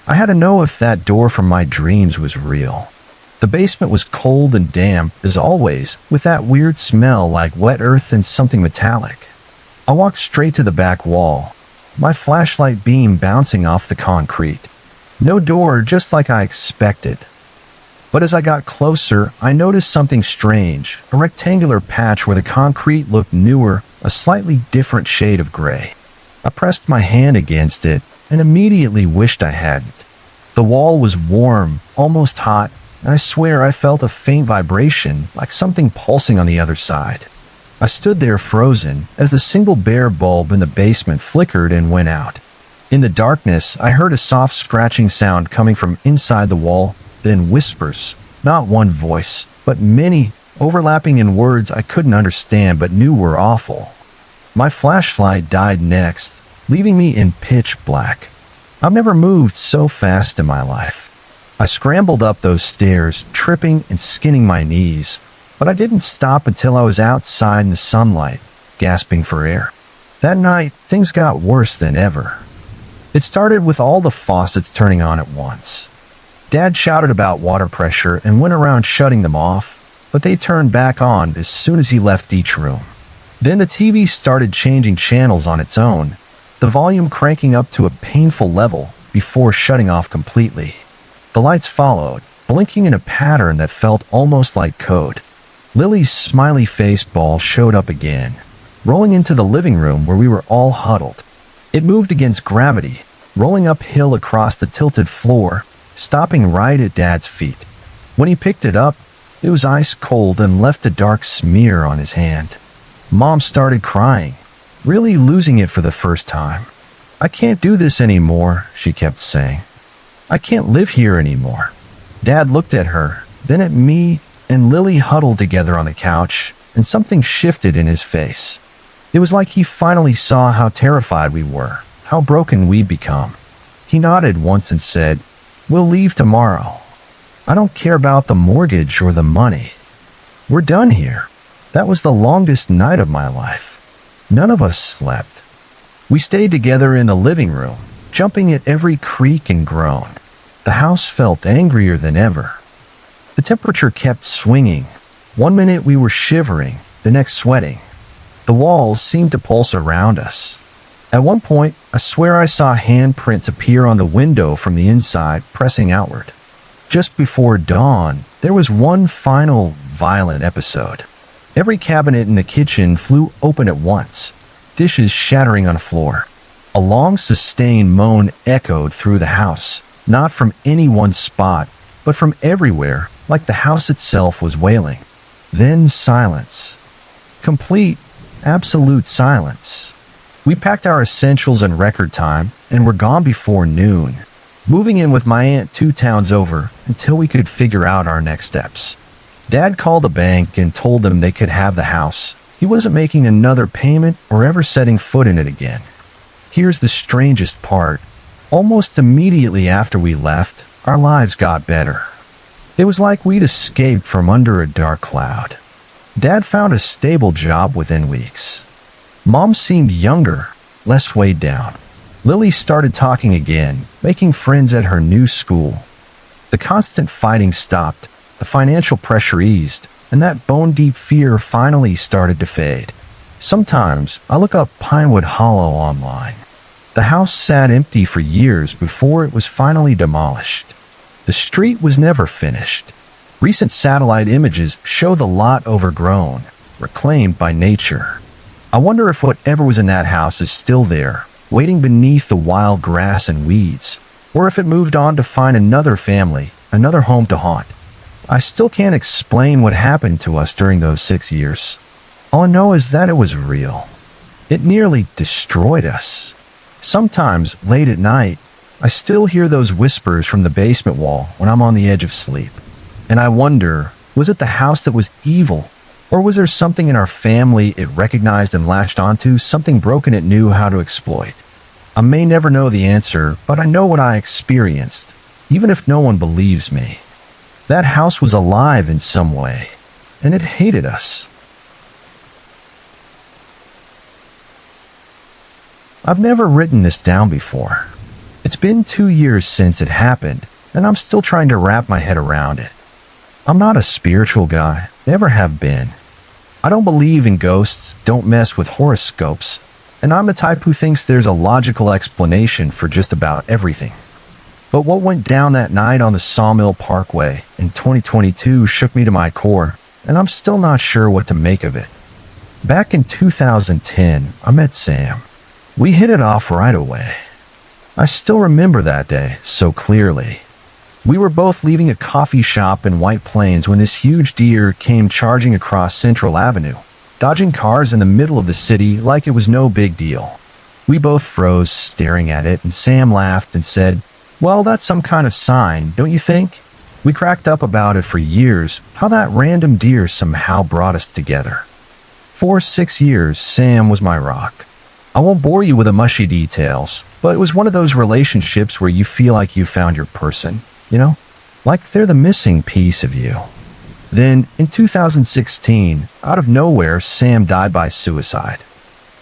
S1: I had to know if that door from my dreams was real. The basement was cold and damp, as always, with that weird smell like wet earth and something metallic. I walked straight to the back wall, my flashlight beam bouncing off the concrete. No door, just like I expected. But as I got closer, I noticed something strange, a rectangular patch where the concrete looked newer, a slightly different shade of gray. I pressed my hand against it and immediately wished I hadn't. The wall was warm, almost hot, and I swear I felt a faint vibration, like something pulsing on the other side. I stood there frozen as the single bare bulb in the basement flickered and went out. In the darkness, I heard a soft scratching sound coming from inside the wall, then whispers, not one voice, but many, overlapping in words I couldn't understand but knew were awful. My flashlight died next, leaving me in pitch black. I've never moved so fast in my life. I scrambled up those stairs, tripping and skinning my knees, but I didn't stop until I was outside in the sunlight, gasping for air. That night, things got worse than ever. It started with all the faucets turning on at once. Dad shouted about water pressure and went around shutting them off, but they turned back on as soon as he left each room. Then the TV started changing channels on its own, the volume cranking up to a painful level before shutting off completely. The lights followed, blinking in a pattern that felt almost like code. Lily's smiley face ball showed up again, rolling into the living room where we were all huddled. It moved against gravity, rolling uphill across the tilted floor, stopping right at Dad's feet. When he picked it up, it was ice cold and left a dark smear on his hand. Mom started crying, really losing it for the first time. "I can't do this anymore," she kept saying. "I can't live here anymore." Dad looked at her, then at me, and Lily huddled together on the couch, and something shifted in his face. It was like he finally saw how terrified we were, how broken we'd become. He nodded once and said, "We'll leave tomorrow. I don't care about the mortgage or the money. We're done here." That was the longest night of my life. None of us slept. We stayed together in the living room, jumping at every creak and groan. The house felt angrier than ever. The temperature kept swinging. One minute we were shivering, the next sweating. The walls seemed to pulse around us. At one point, I swear I saw handprints appear on the window from the inside, pressing outward. Just before dawn, there was one final violent episode. Every cabinet in the kitchen flew open at once, dishes shattering on the floor. A long, sustained moan echoed through the house, not from any one spot, but from everywhere, like the house itself was wailing. Then silence. Complete, absolute silence. We packed our essentials in record time and were gone before noon, moving in with my aunt 2 towns over until we could figure out our next steps. Dad called the bank and told them they could have the house. He wasn't making another payment or ever setting foot in it again. Here's the strangest part. Almost immediately after we left, our lives got better. It was like we'd escaped from under a dark cloud. Dad found a stable job within weeks. Mom seemed younger, less weighed down. Lily started talking again, making friends at her new school. The constant fighting stopped, the financial pressure eased, and that bone-deep fear finally started to fade. Sometimes I look up Pinewood Hollow online. The house sat empty for years before it was finally demolished. The street was never finished. Recent satellite images show the lot overgrown, reclaimed by nature. I wonder if whatever was in that house is still there, waiting beneath the wild grass and weeds, or if it moved on to find another family, another home to haunt. I still can't explain what happened to us during those 6 years. All I know is that it was real. It nearly destroyed us. Sometimes, late at night, I still hear those whispers from the basement wall when I'm on the edge of sleep. And I wonder, was it the house that was evil? Or was there something in our family it recognized and latched onto, something broken it knew how to exploit? I may never know the answer, but I know what I experienced, even if no one believes me. That house was alive in some way, and it hated us. I've never written this down before. It's been 2 years since it happened, and I'm still trying to wrap my head around it. I'm not a spiritual guy, never have been. I don't believe in ghosts, don't mess with horoscopes, and I'm the type who thinks there's a logical explanation for just about everything. But what went down that night on the Sawmill Parkway in 2022 shook me to my core, and I'm still not sure what to make of it. Back in 2010, I met Sam. We hit it off right away. I still remember that day so clearly. We were both leaving a coffee shop in White Plains when this huge deer came charging across Central Avenue, dodging cars in the middle of the city like it was no big deal. We both froze, staring at it, and Sam laughed and said, "Well, that's some kind of sign, don't you think?" We cracked up about it for years, how that random deer somehow brought us together. For 6 years, Sam was my rock. I won't bore you with the mushy details, but it was one of those relationships where you feel like you found your person, you know? Like they're the missing piece of you. Then, in 2016, out of nowhere, Sam died by suicide.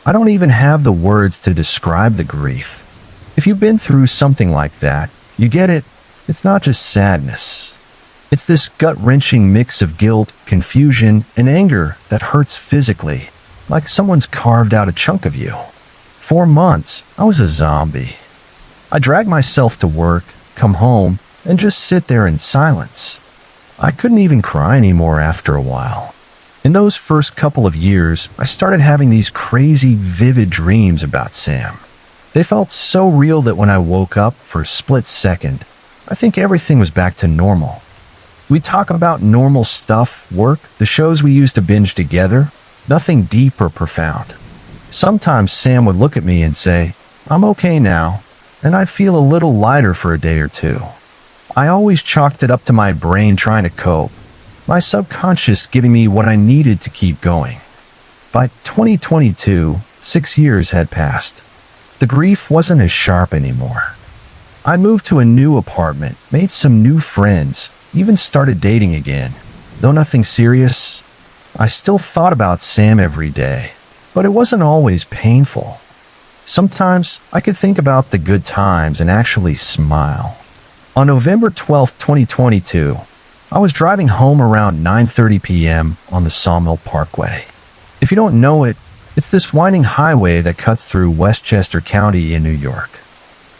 S1: I don't even have the words to describe the grief. If you've been through something like that, you get it. It's not just sadness. It's this gut-wrenching mix of guilt, confusion, and anger that hurts physically, like someone's carved out a chunk of you. For months, I was a zombie. I dragged myself to work, come home, and just sit there in silence. I couldn't even cry anymore after a while. In those first couple of years, I started having these crazy, vivid dreams about Sam. They felt so real that when I woke up for a split second, I think everything was back to normal. We talk about normal stuff, work, the shows we used to binge together, nothing deep or profound. Sometimes Sam would look at me and say, "I'm okay now," and I'd feel a little lighter for a day or two. I always chalked it up to my brain trying to cope, my subconscious giving me what I needed to keep going. By 2022, 6 years had passed. The grief wasn't as sharp anymore. I moved to a new apartment, made some new friends, even started dating again. Though nothing serious, I still thought about Sam every day, but it wasn't always painful. Sometimes I could think about the good times and actually smile. On November 12, 2022, I was driving home around 9:30 p.m. on the Sawmill Parkway. If you don't know it, it's this winding highway that cuts through Westchester County in New York.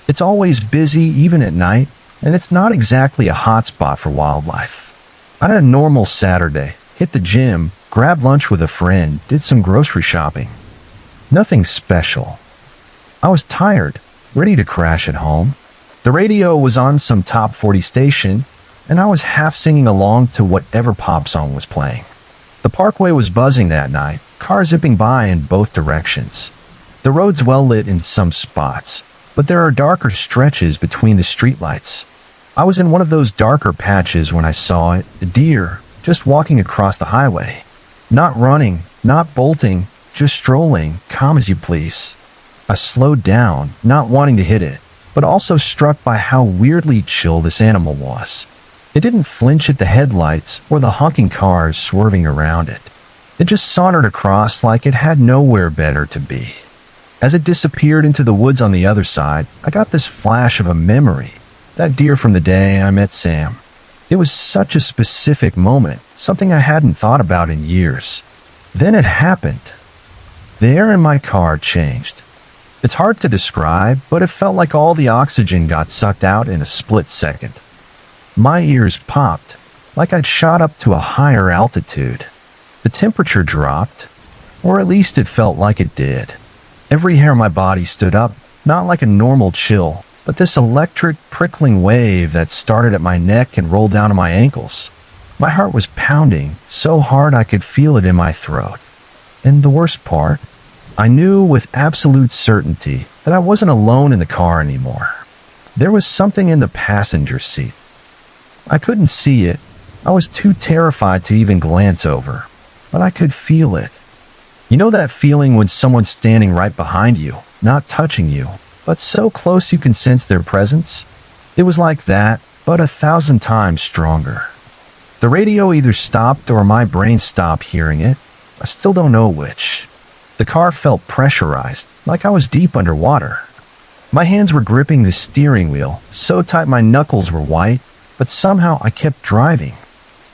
S1: It's always busy even at night, and it's not exactly a hot spot for wildlife. I had a normal Saturday, hit the gym, grabbed lunch with a friend, did some grocery shopping. Nothing special. I was tired, ready to crash at home. The radio was on some top 40 station, and I was half singing along to whatever pop song was playing. The parkway was buzzing that night, cars zipping by in both directions. The road's well lit in some spots, but there are darker stretches between the streetlights. I was in one of those darker patches when I saw it, a deer, just walking across the highway. Not running, not bolting, just strolling, calm as you please. I slowed down, not wanting to hit it, but also struck by how weirdly chill this animal was. It didn't flinch at the headlights or the honking cars swerving around it. It just sauntered across like it had nowhere better to be. As it disappeared into the woods on the other side, I got this flash of a memory. That deer from the day I met Sam. It was such a specific moment, something I hadn't thought about in years. Then it happened. The air in my car changed. It's hard to describe, but it felt like all the oxygen got sucked out in a split second. My ears popped. like I'd shot up to a higher altitude. The temperature dropped, or at least it felt like it did. Every hair on my body stood up, not like a normal chill, but this electric, prickling wave that started at my neck and rolled down to my ankles. My heart was pounding so hard I could feel it in my throat. And the worst part, I knew with absolute certainty that I wasn't alone in the car anymore. There was something in the passenger seat. I couldn't see it. I was too terrified to even glance over, but I could feel it. You know that feeling when someone's standing right behind you, not touching you, but so close you can sense their presence? It was like that, but 1,000 times stronger. The radio either stopped or my brain stopped hearing it. I still don't know which. The car felt pressurized, like I was deep underwater. My hands were gripping the steering wheel, so tight my knuckles were white, but somehow I kept driving.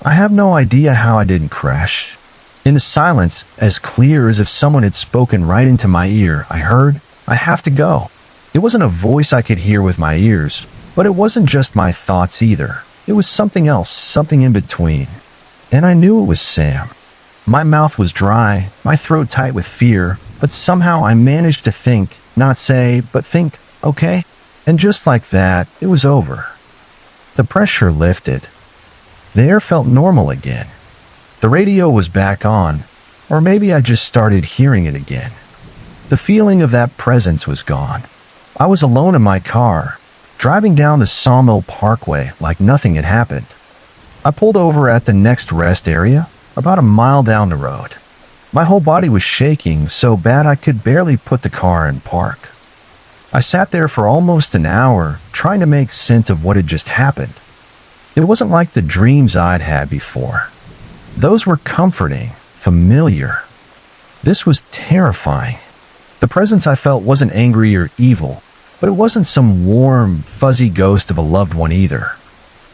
S1: I have no idea how I didn't crash. In the silence, as clear as if someone had spoken right into my ear, I heard, "I have to go." It wasn't a voice I could hear with my ears, but it wasn't just my thoughts either. It was something else, something in between. And I knew it was Sam. My mouth was dry, my throat tight with fear, but somehow I managed to think, not say, but think, okay? And just like that, it was over. The pressure lifted. The air felt normal again. The radio was back on, or maybe I just started hearing it again. The feeling of that presence was gone. I was alone in my car, driving down the Sawmill Parkway like nothing had happened. I pulled over at the next rest area, about a mile down the road. My whole body was shaking so bad I could barely put the car in park. I sat there for almost an hour, trying to make sense of what had just happened. It wasn't like the dreams I'd had before. Those were comforting, familiar. This was terrifying. The presence I felt wasn't angry or evil, but it wasn't some warm, fuzzy ghost of a loved one either.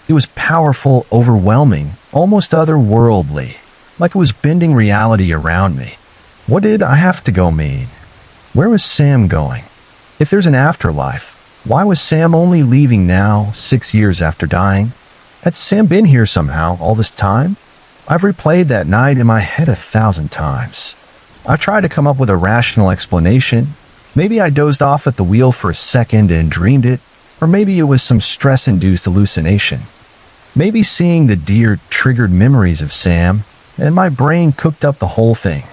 S1: It was powerful, overwhelming, almost otherworldly, like it was bending reality around me. What did "I have to go" mean? Where was Sam going? If there's an afterlife, why was Sam only leaving now, 6 years after dying? Had Sam been here somehow all this time? I've replayed that night in my head 1,000 times. I tried to come up with a rational explanation. Maybe I dozed off at the wheel for a second and dreamed it, or maybe it was some stress-induced hallucination. Maybe seeing the deer triggered memories of Sam, and my brain cooked up the whole thing.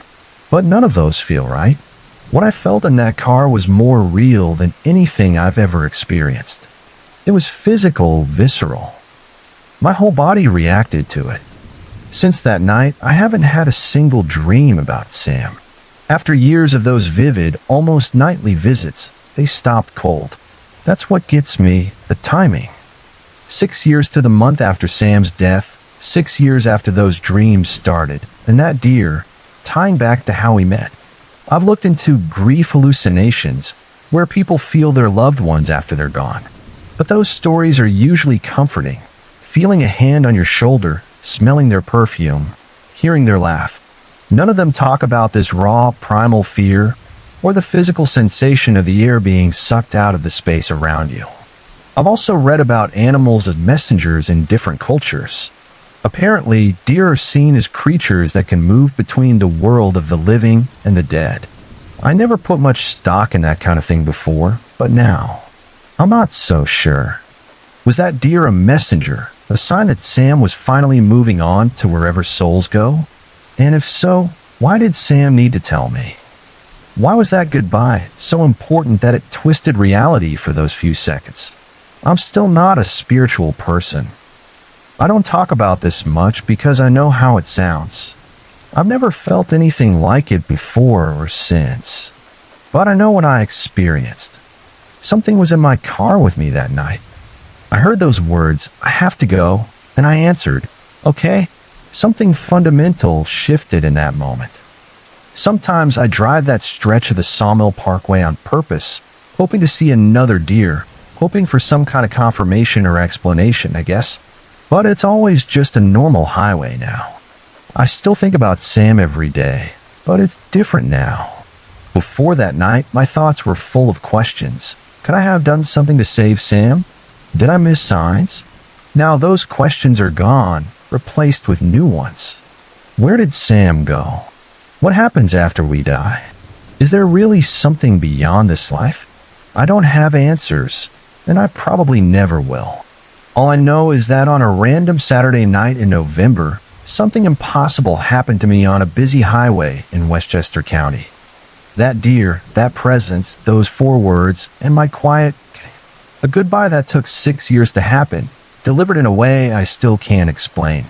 S1: But none of those feel right. What I felt in that car was more real than anything I've ever experienced. It was physical, visceral. My whole body reacted to it. Since that night, I haven't had a single dream about Sam. After years of those vivid, almost nightly visits, they stopped cold. That's what gets me, the timing. 6 years to the month after Sam's death, 6 years after those dreams started, and that deer, tying back to how we met. I've looked into grief hallucinations, where people feel their loved ones after they're gone. But those stories are usually comforting. Feeling a hand on your shoulder, smelling their perfume, hearing their laugh. None of them talk about this raw, primal fear or the physical sensation of the air being sucked out of the space around you. I've also read about animals as messengers in different cultures. Apparently, deer are seen as creatures that can move between the world of the living and the dead. I never put much stock in that kind of thing before, but now, I'm not so sure. Was that deer a messenger, a sign that Sam was finally moving on to wherever souls go? And if so, why did Sam need to tell me? Why was that goodbye so important that it twisted reality for those few seconds? I'm still not a spiritual person. I don't talk about this much because I know how it sounds. I've never felt anything like it before or since. But I know what I experienced. Something was in my car with me that night. I heard those words, "I have to go," and I answered, "Okay." Something fundamental shifted in that moment. Sometimes I drive that stretch of the Sawmill Parkway on purpose, hoping to see another deer, hoping for some kind of confirmation or explanation, I guess. But it's always just a normal highway now. I still think about Sam every day, but it's different now. Before that night, my thoughts were full of questions. Could I have done something to save Sam? Did I miss signs? Now those questions are gone, replaced with new ones. Where did Sam go? What happens after we die? Is there really something beyond this life? I don't have answers, and I probably never will. All I know is that on a random Saturday night in November, something impossible happened to me on a busy highway in Westchester County. That deer, that presence, those 4 words, and my quiet, a goodbye that took 6 years to happen, delivered in a way I still can't explain.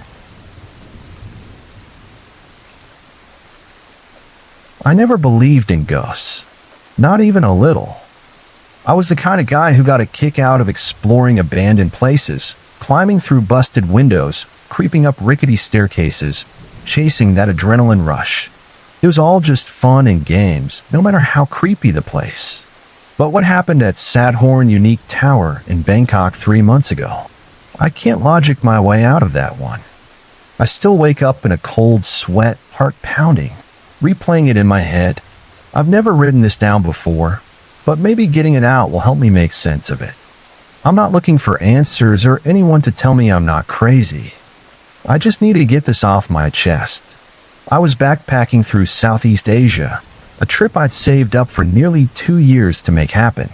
S1: I never believed in ghosts, not even a little. I was the kind of guy who got a kick out of exploring abandoned places, climbing through busted windows, creeping up rickety staircases, chasing that adrenaline rush. It was all just fun and games, no matter how creepy the place. But what happened at Sadhorn Unique Tower in Bangkok 3 months ago? I can't logic my way out of that one. I still wake up in a cold sweat, heart pounding, replaying it in my head. I've never written this down before, but maybe getting it out will help me make sense of it. I'm not looking for answers or anyone to tell me I'm not crazy. I just need to get this off my chest. I was backpacking through Southeast Asia, a trip I'd saved up for nearly 2 years to make happen.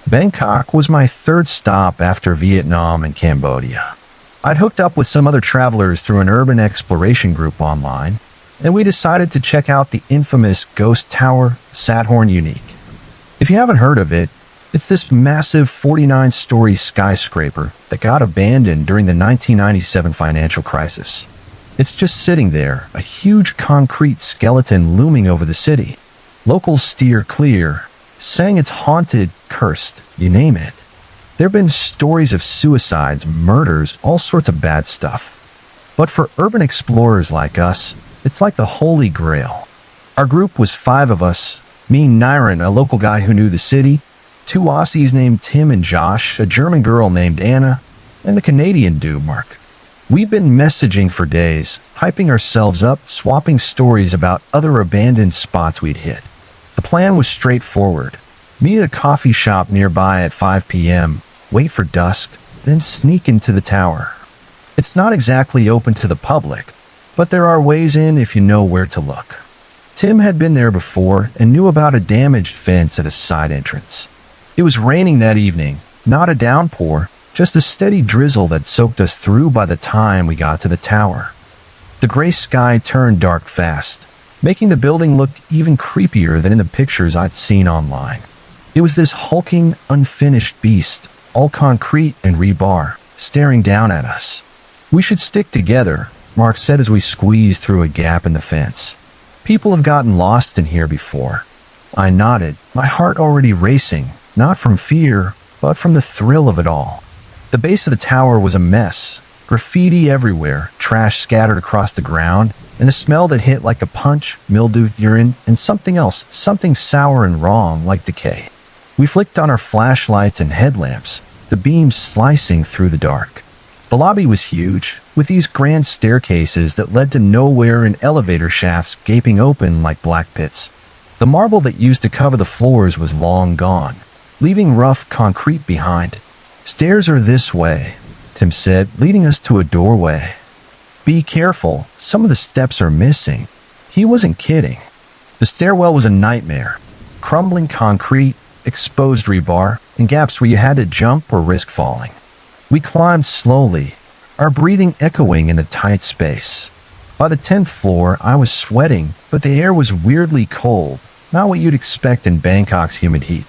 S1: Bangkok was my 3rd stop after Vietnam and Cambodia. I'd hooked up with some other travelers through an urban exploration group online, and we decided to check out the infamous Ghost Tower Sadhorn Unique. If you haven't heard of it, it's this massive 49-story skyscraper that got abandoned during the 1997 financial crisis. It's just sitting there, a huge concrete skeleton looming over the city. Locals steer clear, saying it's haunted, cursed, you name it. There have been stories of suicides, murders, all sorts of bad stuff. But for urban explorers like us, it's like the Holy Grail. Our group was 5 of us, me, Nyron, a local guy who knew the city, 2 Aussies named Tim and Josh, a German girl named Anna, and the Canadian dude, Mark. We've been messaging for days, hyping ourselves up, swapping stories about other abandoned spots we'd hit. The plan was straightforward. Meet at a coffee shop nearby at 5 p.m., wait for dusk, then sneak into the tower. It's not exactly open to the public, but there are ways in if you know where to look. Tim had been there before and knew about a damaged fence at a side entrance. It was raining that evening, not a downpour, just a steady drizzle that soaked us through by the time we got to the tower. The gray sky turned dark fast, making the building look even creepier than in the pictures I'd seen online. It was this hulking, unfinished beast, all concrete and rebar, staring down at us. "We should stick together," Mark said as we squeezed through a gap in the fence. "People have gotten lost in here before." I nodded, my heart already racing, not from fear, but from the thrill of it all. The base of the tower was a mess. Graffiti everywhere, trash scattered across the ground, and a smell that hit like a punch, mildew, urine, and something else, something sour and wrong like decay. We flicked on our flashlights and headlamps, the beams slicing through the dark. The lobby was huge, with these grand staircases that led to nowhere and elevator shafts gaping open like black pits. The marble that used to cover the floors was long gone, leaving rough concrete behind. "Stairs are this way," Tim said, leading us to a doorway. "Be careful, some of the steps are missing." He wasn't kidding. The stairwell was a nightmare. Crumbling concrete, exposed rebar, and gaps where you had to jump or risk falling. We climbed slowly, our breathing echoing in a tight space. By the 10th floor, I was sweating, but the air was weirdly cold, not what you'd expect in Bangkok's humid heat.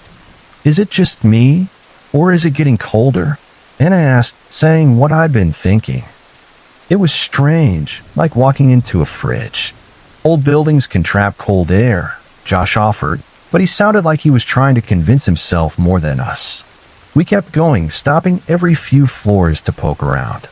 S1: "Is it just me? Or is it getting colder?" Anna asked, saying what I'd been thinking. It was strange, like walking into a fridge. "Old buildings can trap cold air," Josh offered, but he sounded like he was trying to convince himself more than us. We kept going, stopping every few floors to poke around.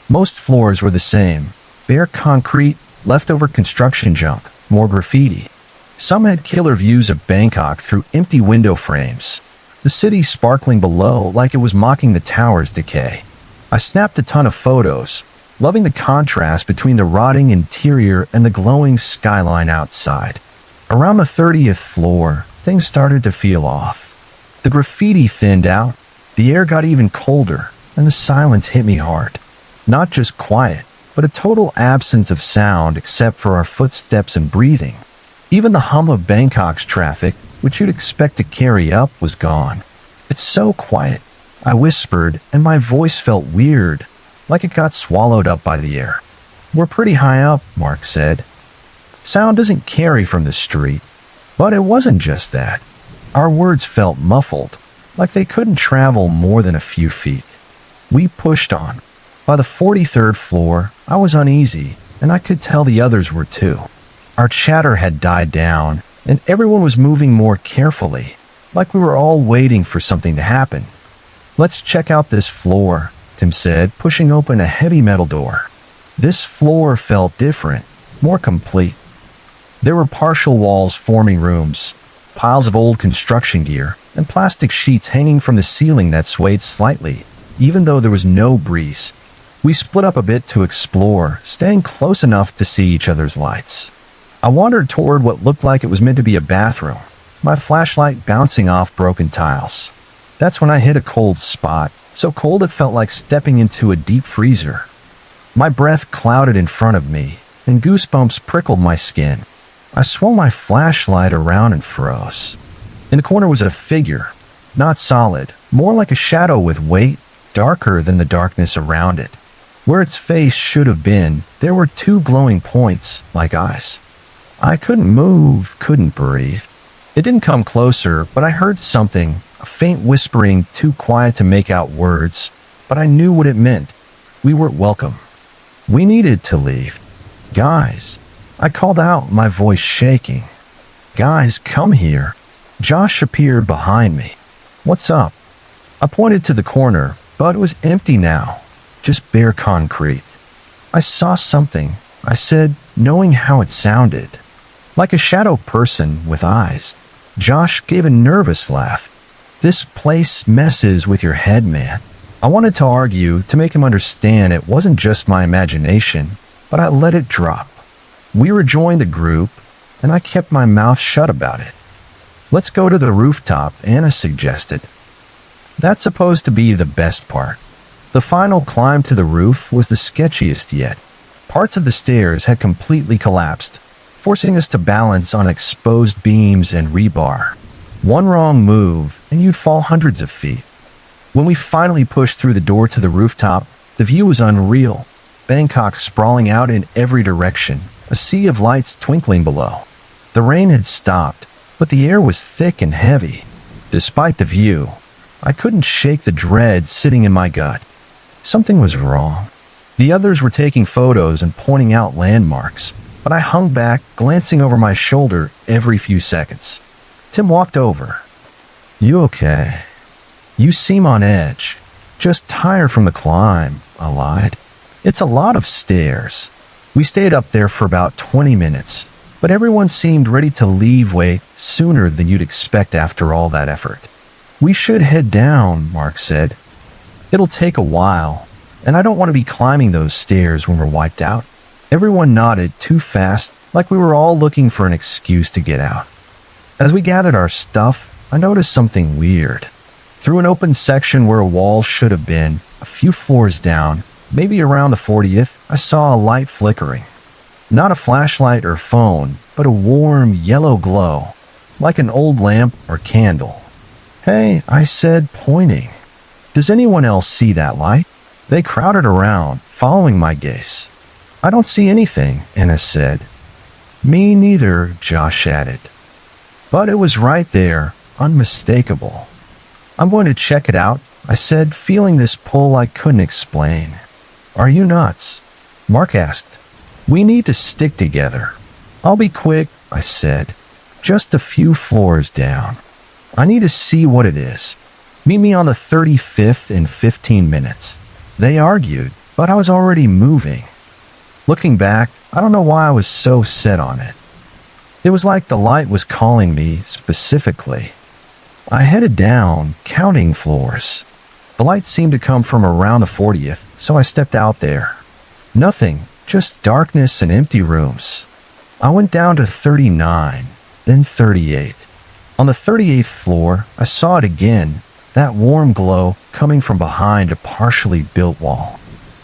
S1: Most floors were the same, bare concrete, leftover construction junk, more graffiti. Some had killer views of Bangkok through empty window frames, the city sparkling below like it was mocking the tower's decay. I snapped a ton of photos, loving the contrast between the rotting interior and the glowing skyline outside. Around the 30th floor, things started to feel off. The graffiti thinned out, the air got even colder, and the silence hit me hard. Not just quiet, but a total absence of sound except for our footsteps and breathing. Even the hum of Bangkok's traffic, which you'd expect to carry up, was gone. "It's so quiet," I whispered, and my voice felt weird, like it got swallowed up by the air. "We're pretty high up," Mark said. "Sound doesn't carry from the street." But it wasn't just that. Our words felt muffled, like they couldn't travel more than a few feet. We pushed on. By the 43rd floor, I was uneasy, and I could tell the others were too. Our chatter had died down, and everyone was moving more carefully, like we were all waiting for something to happen. "Let's check out this floor," Tim said, pushing open a heavy metal door. This floor felt different, more complete. There were partial walls forming rooms, piles of old construction gear, and plastic sheets hanging from the ceiling that swayed slightly, even though there was no breeze. We split up a bit to explore, staying close enough to see each other's lights. I wandered toward what looked like it was meant to be a bathroom, my flashlight bouncing off broken tiles. That's when I hit a cold spot, so cold it felt like stepping into a deep freezer. My breath clouded in front of me, and goosebumps prickled my skin. I swung my flashlight around and froze. In the corner was a figure, not solid, more like a shadow with weight, darker than the darkness around it. Where its face should have been, there were two glowing points, like eyes. I couldn't move, couldn't breathe. It didn't come closer, but I heard something, a faint whispering too quiet to make out words, but I knew what it meant. We weren't welcome. We needed to leave. "Guys," I called out, my voice shaking. "Guys, come here." Josh appeared behind me. "What's up?" I pointed to the corner, but it was empty now, just bare concrete. "I saw something," I said, knowing how it sounded. "Like a shadow person with eyes." Josh gave a nervous laugh. "This place messes with your head, man." I wanted to argue to make him understand it wasn't just my imagination, but I let it drop. We rejoined the group, and I kept my mouth shut about it. "Let's go to the rooftop," Anna suggested. That's supposed to be the best part. The final climb to the roof was the sketchiest yet. Parts of the stairs had completely collapsed, forcing us to balance on exposed beams and rebar. One wrong move, and you'd fall hundreds of feet. When we finally pushed through the door to the rooftop, the view was unreal. Bangkok sprawling out in every direction, a sea of lights twinkling below. The rain had stopped, but the air was thick and heavy. Despite the view, I couldn't shake the dread sitting in my gut. Something was wrong. The others were taking photos and pointing out landmarks, but I hung back, glancing over my shoulder every few seconds. Tim walked over. "You okay?" "You seem on edge." "Just tired from the climb," I lied. "It's a lot of stairs." We stayed up there for about 20 minutes, but everyone seemed ready to leave way sooner than you'd expect after all that effort. "We should head down," Mark said. "It'll take a while, and I don't want to be climbing those stairs when we're wiped out." Everyone nodded too fast, like we were all looking for an excuse to get out. As we gathered our stuff, I noticed something weird. Through an open section where a wall should have been, a few floors down, maybe around the 40th, I saw a light flickering. Not a flashlight or phone, but a warm yellow glow, like an old lamp or candle. "Hey," I said, pointing. "Does anyone else see that light?" They crowded around, following my gaze. "I don't see anything," Anna said. "Me neither," Josh added. But it was right there, unmistakable. "I'm going to check it out," I said, feeling this pull I couldn't explain. "Are you nuts?" Mark asked. "We need to stick together." "I'll be quick," I said. "Just a few floors down. I need to see what it is. Meet me on the 35th in 15 minutes. They argued, but I was already moving. Looking back, I don't know why I was so set on it. It was like the light was calling me specifically. I headed down, counting floors. The light seemed to come from around the 40th, so I stepped out there. Nothing, just darkness and empty rooms. I went down to 39, then 38. On the 38th floor, I saw it again, that warm glow coming from behind a partially built wall.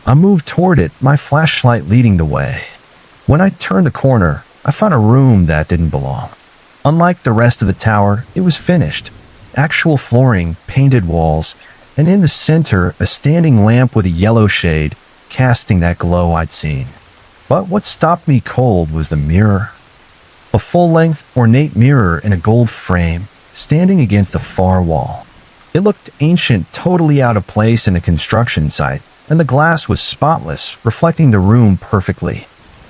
S1: I moved toward it, my flashlight leading the way. When I turned the corner, I found a room that didn't belong. Unlike the rest of the tower, it was finished. Actual flooring, painted walls, and in the center, a standing lamp with a yellow shade, casting that glow I'd seen. But what stopped me cold was the mirror. A full-length, ornate mirror in a gold frame, standing against the far wall. It looked ancient, totally out of place in a construction site, and the glass was spotless, reflecting the room perfectly.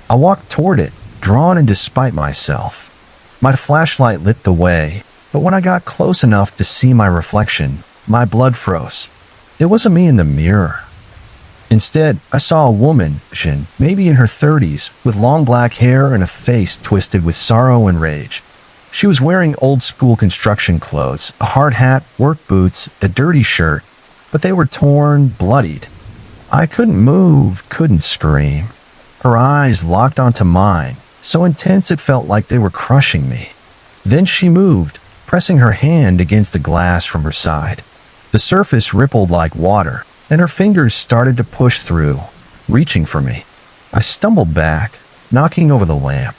S1: I walked toward it, drawn in despite myself. My flashlight lit the way, but when I got close enough to see my reflection, my blood froze. It wasn't me in the mirror. Instead, I saw a woman, maybe in her 30s, with long black hair and a face twisted with sorrow and rage. She was wearing old-school construction clothes, a hard hat, work boots, a dirty shirt, but they were torn, bloodied. I couldn't move, couldn't scream. Her eyes locked onto mine, so intense it felt like they were crushing me. Then she moved, pressing her hand against the glass from her side. The surface rippled like water, and her fingers started to push through, reaching for me. I stumbled back, knocking over the lamp.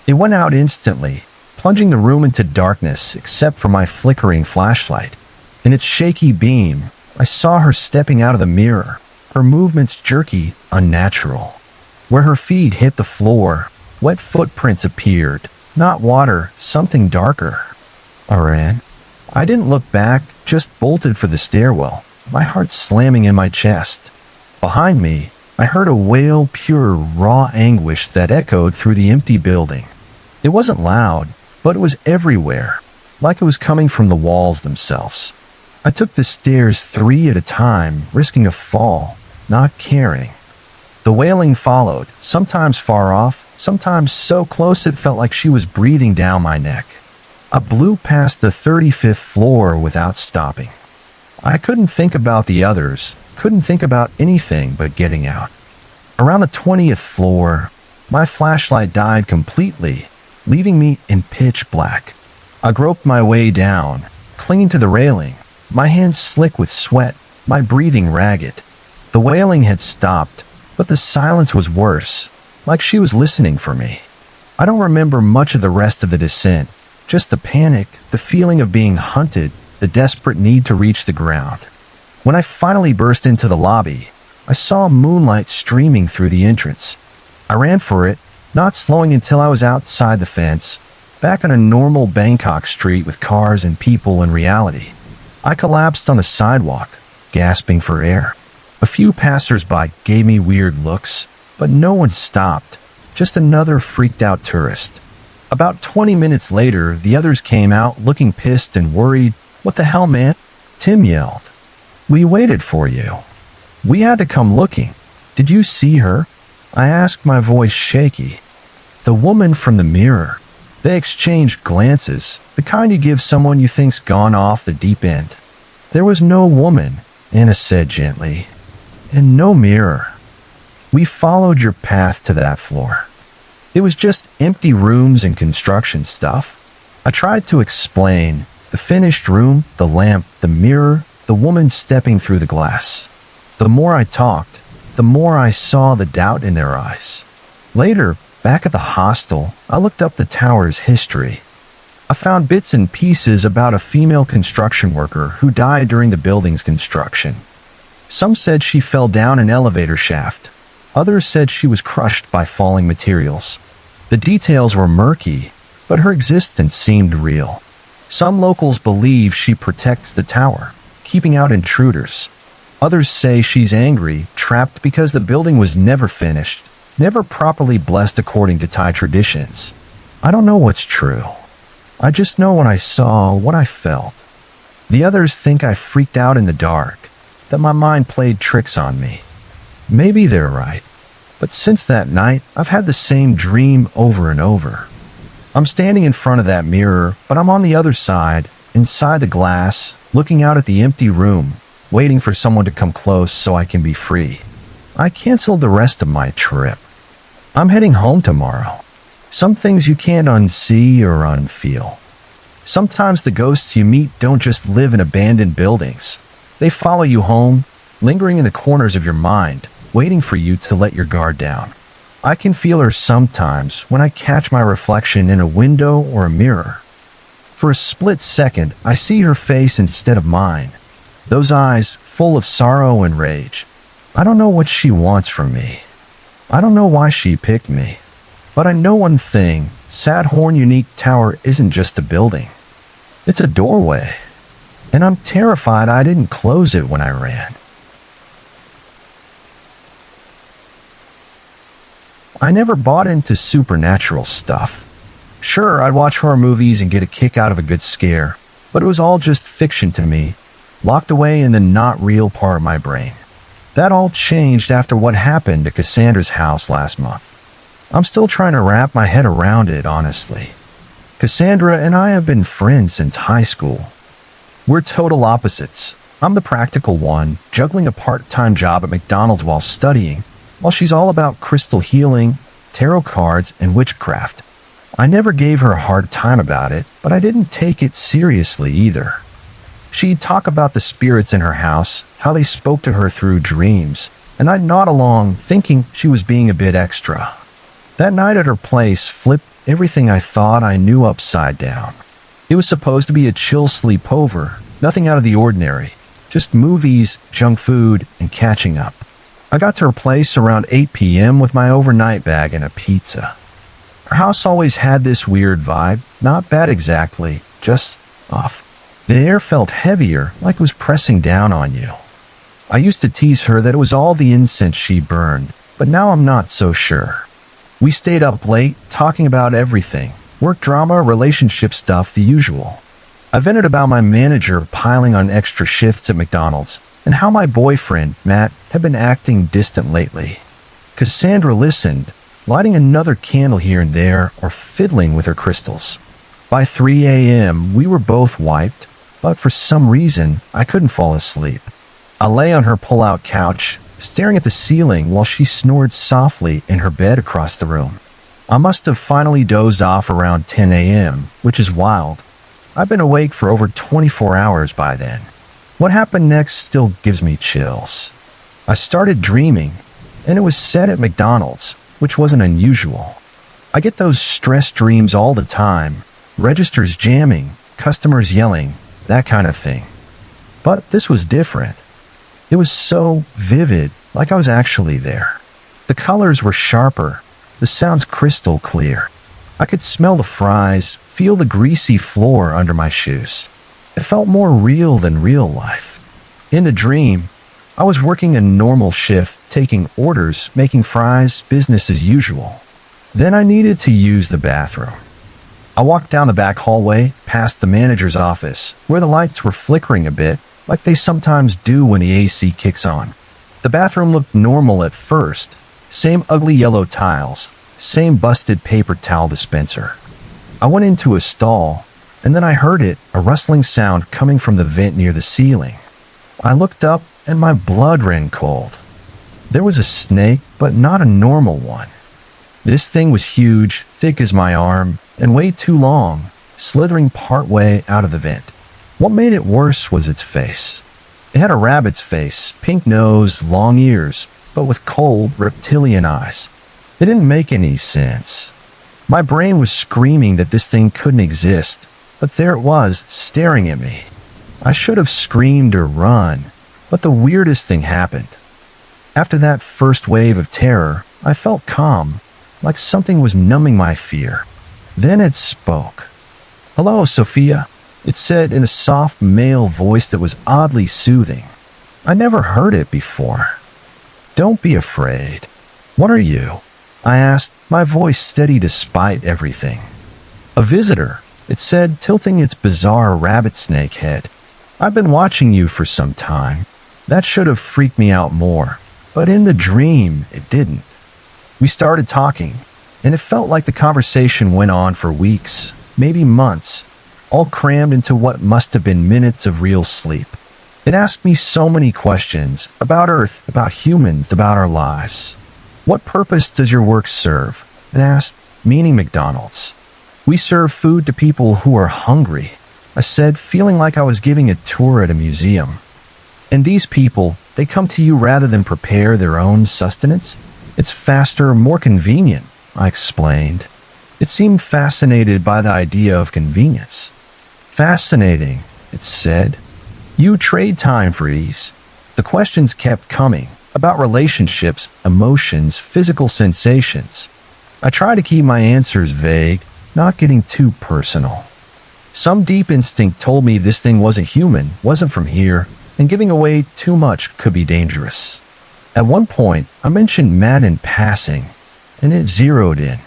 S1: It went out instantly, plunging the room into darkness except for my flickering flashlight. In its shaky beam, I saw her stepping out of the mirror, her movements jerky, unnatural. Where her feet hit the floor, wet footprints appeared, not water, something darker. I ran. I didn't look back, just bolted for the stairwell, my heart slamming in my chest. Behind me, I heard a wail, pure, raw anguish that echoed through the empty building. It wasn't loud, but it was everywhere, like it was coming from the walls themselves. I took the stairs 3 at a time, risking a fall, not caring. The wailing followed, sometimes far off, sometimes so close it felt like she was breathing down my neck. I blew past the 35th floor without stopping. I couldn't think about the others, couldn't think about anything but getting out. Around the 20th floor, my flashlight died completely, leaving me in pitch black. I groped my way down, clinging to the railing, my hands slick with sweat, my breathing ragged. The wailing had stopped, but the silence was worse, like she was listening for me. I don't remember much of the rest of the descent, just the panic, the feeling of being hunted, the desperate need to reach the ground. When I finally burst into the lobby, I saw moonlight streaming through the entrance. I ran for it, not slowing until I was outside the fence, back on a normal Bangkok street with cars and people in reality. I collapsed on the sidewalk, gasping for air. A few passers-by gave me weird looks, but no one stopped, just another freaked-out tourist. About 20 minutes later, the others came out looking pissed and worried. "What the hell, man?" Tim yelled. "We waited for you. We had to come looking. Did you see her?" I asked, my voice shaky. "The woman from the mirror." They exchanged glances, the kind you give someone you think's gone off the deep end. "There was no woman," Anna said gently, "and no mirror. We followed your path to that floor. It was just empty rooms and construction stuff." I tried to explain. The finished room, the lamp, the mirror, the woman stepping through the glass. The more I talked, the more I saw the doubt in their eyes. Later, back at the hostel, I looked up the tower's history. I found bits and pieces about a female construction worker who died during the building's construction. Some said she fell down an elevator shaft. Others said she was crushed by falling materials. The details were murky, but her existence seemed real. Some locals believe she protects the tower, keeping out intruders. Others say she's angry, trapped because the building was never finished, never properly blessed according to Thai traditions. I don't know what's true. I just know what I saw, what I felt. The others think I freaked out in the dark, that my mind played tricks on me. Maybe they're right, but since that night, I've had the same dream over and over. I'm standing in front of that mirror, but I'm on the other side, inside the glass, looking out at the empty room, waiting for someone to come close so I can be free. I canceled the rest of my trip. I'm heading home tomorrow. Some things you can't unsee or unfeel. Sometimes the ghosts you meet don't just live in abandoned buildings. They follow you home, lingering in the corners of your mind, waiting for you to let your guard down. I can feel her sometimes when I catch my reflection in a window or a mirror. For a split second, I see her face instead of mine. Those eyes full of sorrow and rage. I don't know what she wants from me. I don't know why she picked me. But I know one thing, Sadhorn Unique Tower isn't just a building. It's a doorway. And I'm terrified I didn't close it when I ran. I never bought into supernatural stuff. Sure, I'd watch horror movies and get a kick out of a good scare, but it was all just fiction to me, locked away in the not real part of my brain. That all changed after what happened at Cassandra's house last month. I'm still trying to wrap my head around it, honestly. Cassandra and I have been friends since high school. We're total opposites. I'm the practical one, juggling a part-time job at McDonald's while studying, while she's all about crystal healing, tarot cards, and witchcraft. I never gave her a hard time about it, but I didn't take it seriously either. She'd talk about the spirits in her house, how they spoke to her through dreams, and I'd nod along, thinking she was being a bit extra. That night at her place flipped everything I thought I knew upside down. It was supposed to be a chill sleepover, nothing out of the ordinary, just movies, junk food, and catching up. I got to her place around 8 p.m. with my overnight bag and a pizza. Her house always had this weird vibe, not bad exactly, just off. The air felt heavier, like it was pressing down on you. I used to tease her that it was all the incense she burned, but now I'm not so sure. We stayed up late, talking about everything. Work drama, relationship stuff, the usual. I vented about my manager piling on extra shifts at McDonald's, and how my boyfriend, Matt, had been acting distant lately. Cassandra listened, lighting another candle here and there or fiddling with her crystals. By 3 a.m., we were both wiped, but for some reason, I couldn't fall asleep. I lay on her pull-out couch, staring at the ceiling while she snored softly in her bed across the room. I must have finally dozed off around 10 a.m., which is wild. I've been awake for over 24 hours by then. What happened next still gives me chills. I started dreaming, and it was set at McDonald's, which wasn't unusual. I get those stress dreams all the time, registers jamming, customers yelling, that kind of thing. But this was different. It was so vivid, like I was actually there. The colors were sharper, the sounds crystal clear. I could smell the fries, feel the greasy floor under my shoes. It felt more real than real life. In the dream, I was working a normal shift, taking orders, making fries, business as usual. Then I needed to use the bathroom. I walked down the back hallway, past the manager's office, where the lights were flickering a bit, like they sometimes do when the AC kicks on. The bathroom looked normal at first. Same ugly yellow tiles, same busted paper towel dispenser. I went into a stall, and then I heard it, a rustling sound coming from the vent near the ceiling. I looked up, and my blood ran cold. There was a snake, but not a normal one. This thing was huge, thick as my arm, and way too long, slithering partway out of the vent. What made it worse was its face. It had a rabbit's face, pink nose, long ears, but with cold, reptilian eyes. It didn't make any sense. My brain was screaming that this thing couldn't exist, but there it was, staring at me. I should have screamed or run, but the weirdest thing happened. After that first wave of terror, I felt calm, like something was numbing my fear. Then it spoke. "Hello, Sophia," it said in a soft male voice that was oddly soothing. I never heard it before. "Don't be afraid." "What are you?" I asked, my voice steady despite everything. "A visitor," it said, tilting its bizarre rabbit snake head. "I've been watching you for some time. That should have freaked me out more, but in the dream, it didn't." We started talking, and it felt like the conversation went on for weeks, maybe months, all crammed into what must have been minutes of real sleep. It asked me so many questions about Earth, about humans, about our lives. "What purpose does your work serve?" it asked, meaning McDonald's. "We serve food to people who are hungry," I said, feeling like I was giving a tour at a museum. And these people, they come to you rather than prepare their own sustenance. It's faster, more convenient, I explained. It seemed fascinated by the idea of convenience. Fascinating, it said. You trade time for ease. The questions kept coming, about relationships, emotions, physical sensations. I tried to keep my answers vague, not getting too personal. Some deep instinct told me this thing wasn't human, wasn't from here, and giving away too much could be dangerous. At one point, I mentioned Matt in passing, and it zeroed in.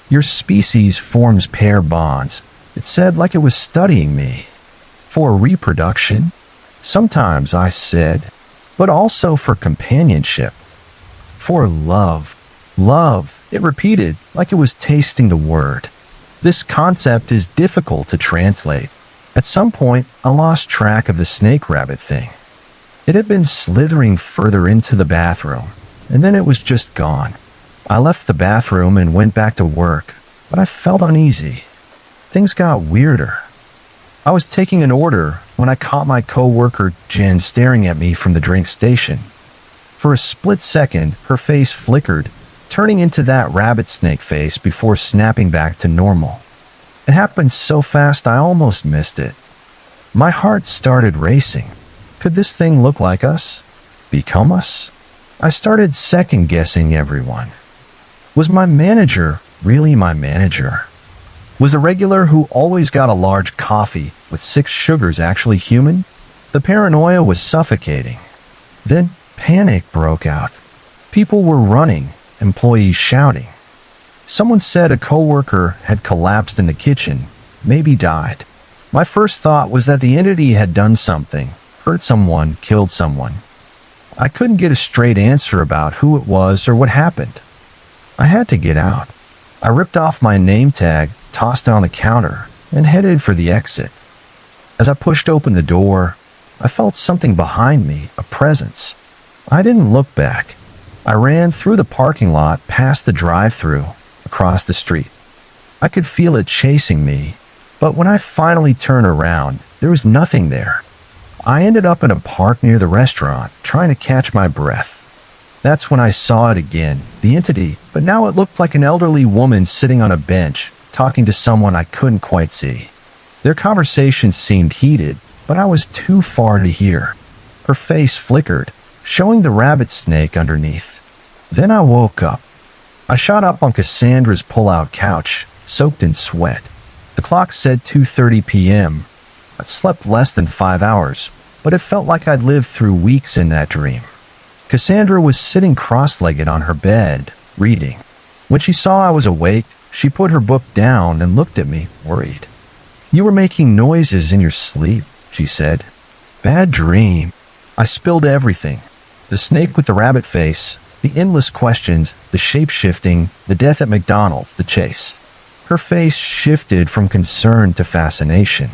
S1: Your species forms pair bonds, it said, like it was studying me. For reproduction? Sometimes, I said, but also for companionship. For love. Love, it repeated, like it was tasting the word. This concept is difficult to translate. At some point, I lost track of the snake-rabbit thing. It had been slithering further into the bathroom, and then it was just gone. I left the bathroom and went back to work, but I felt uneasy. Things got weirder. I was taking an order when I caught my coworker Jen staring at me from the drink station. For a split second, her face flickered, turning into that rabbit snake face before snapping back to normal. It happened so fast I almost missed it. My heart started racing. Could this thing look like us? Become us? I started second-guessing everyone. Was my manager really my manager? Was the regular who always got a large coffee with 6 sugars actually human? The paranoia was suffocating. Then panic broke out. People were running, employees shouting. Someone said a coworker had collapsed in the kitchen, maybe died. My first thought was that the entity had done something, hurt someone, killed someone. I couldn't get a straight answer about who it was or what happened. I had to get out. I ripped off my name tag, tossed it on the counter, and headed for the exit. As I pushed open the door, I felt something behind me, a presence. I didn't look back. I ran through the parking lot, past the drive-thru, across the street. I could feel it chasing me, but when I finally turned around, there was nothing there. I ended up in a park near the restaurant, trying to catch my breath. That's when I saw it again, the entity, but now it looked like an elderly woman sitting on a bench, talking to someone I couldn't quite see. Their conversation seemed heated, but I was too far to hear. Her face flickered, showing the rabbit snake underneath. Then I woke up. I shot up on Cassandra's pull-out couch, soaked in sweat. The clock said 2:30 p.m. I'd slept less than 5 hours, but it felt like I'd lived through weeks in that dream. Cassandra was sitting cross-legged on her bed, reading. When she saw I was awake, she put her book down and looked at me, worried. "You were making noises in your sleep," she said. "Bad dream." I spilled everything. The snake with the rabbit face, the endless questions, the shape-shifting, the death at McDonald's, the chase. Her face shifted from concern to fascination.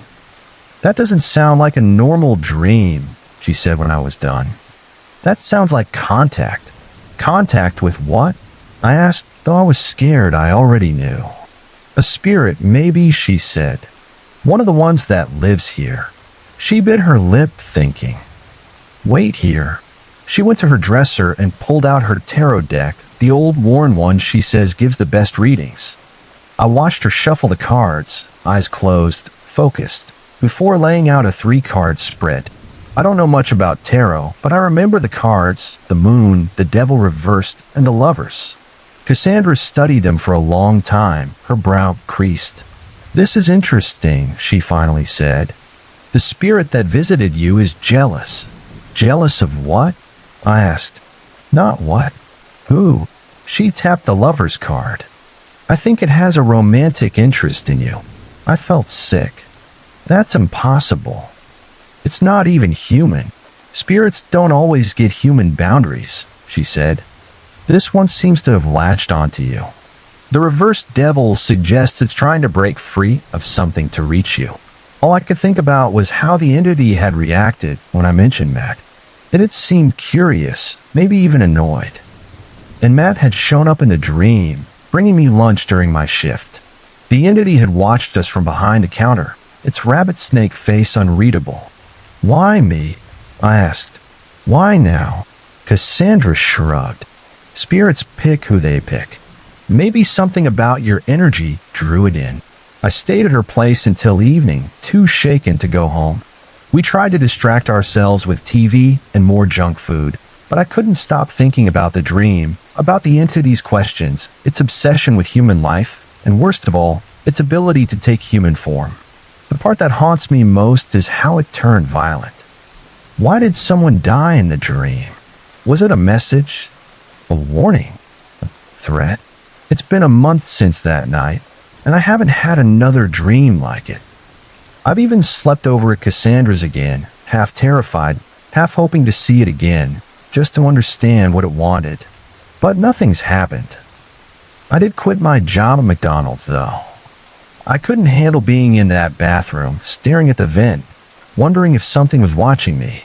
S1: "That doesn't sound like a normal dream," she said when I was done. "That sounds like contact." "Contact with what?" I asked, though I was scared. I already knew. "A spirit, maybe," she said. "One of the ones that lives here." She bit her lip, thinking. "Wait here." She went to her dresser and pulled out her tarot deck, the old worn one she says gives the best readings. I watched her shuffle the cards, eyes closed, focused, before laying out a 3-card spread. I don't know much about tarot, but I remember the cards, the moon, the devil reversed, and the lovers. Cassandra studied them for a long time, her brow creased. "This is interesting," she finally said. "The spirit that visited you is jealous." "Jealous of what?" I asked. "Not what. Who?" She tapped the lover's card. "I think it has a romantic interest in you." I felt sick. "That's impossible. It's not even human. Spirits don't always get human boundaries," she said. "This one seems to have latched onto you. The reversed devil suggests it's trying to break free of something to reach you." All I could think about was how the entity had reacted when I mentioned Matt. It had seemed curious, maybe even annoyed. And Matt had shown up in the dream, bringing me lunch during my shift. The entity had watched us from behind the counter, its rabbit snake face unreadable. "Why me?" I asked. Why now? Cassandra shrugged. Spirits pick who they pick. Maybe something about your energy drew it in. I stayed at her place until evening, too shaken to go home. We tried to distract ourselves with TV and more junk food, but I couldn't stop thinking about the dream, about the entity's questions, its obsession with human life, and worst of all, its ability to take human form. The part that haunts me most is how it turned violent. Why did someone die in the dream? Was it a message? A warning? A threat? It's been a month since that night, and I haven't had another dream like it. I've even slept over at Cassandra's again, half terrified, half hoping to see it again, just to understand what it wanted. But nothing's happened. I did quit my job at McDonald's, though. I couldn't handle being in that bathroom, staring at the vent, wondering if something was watching me.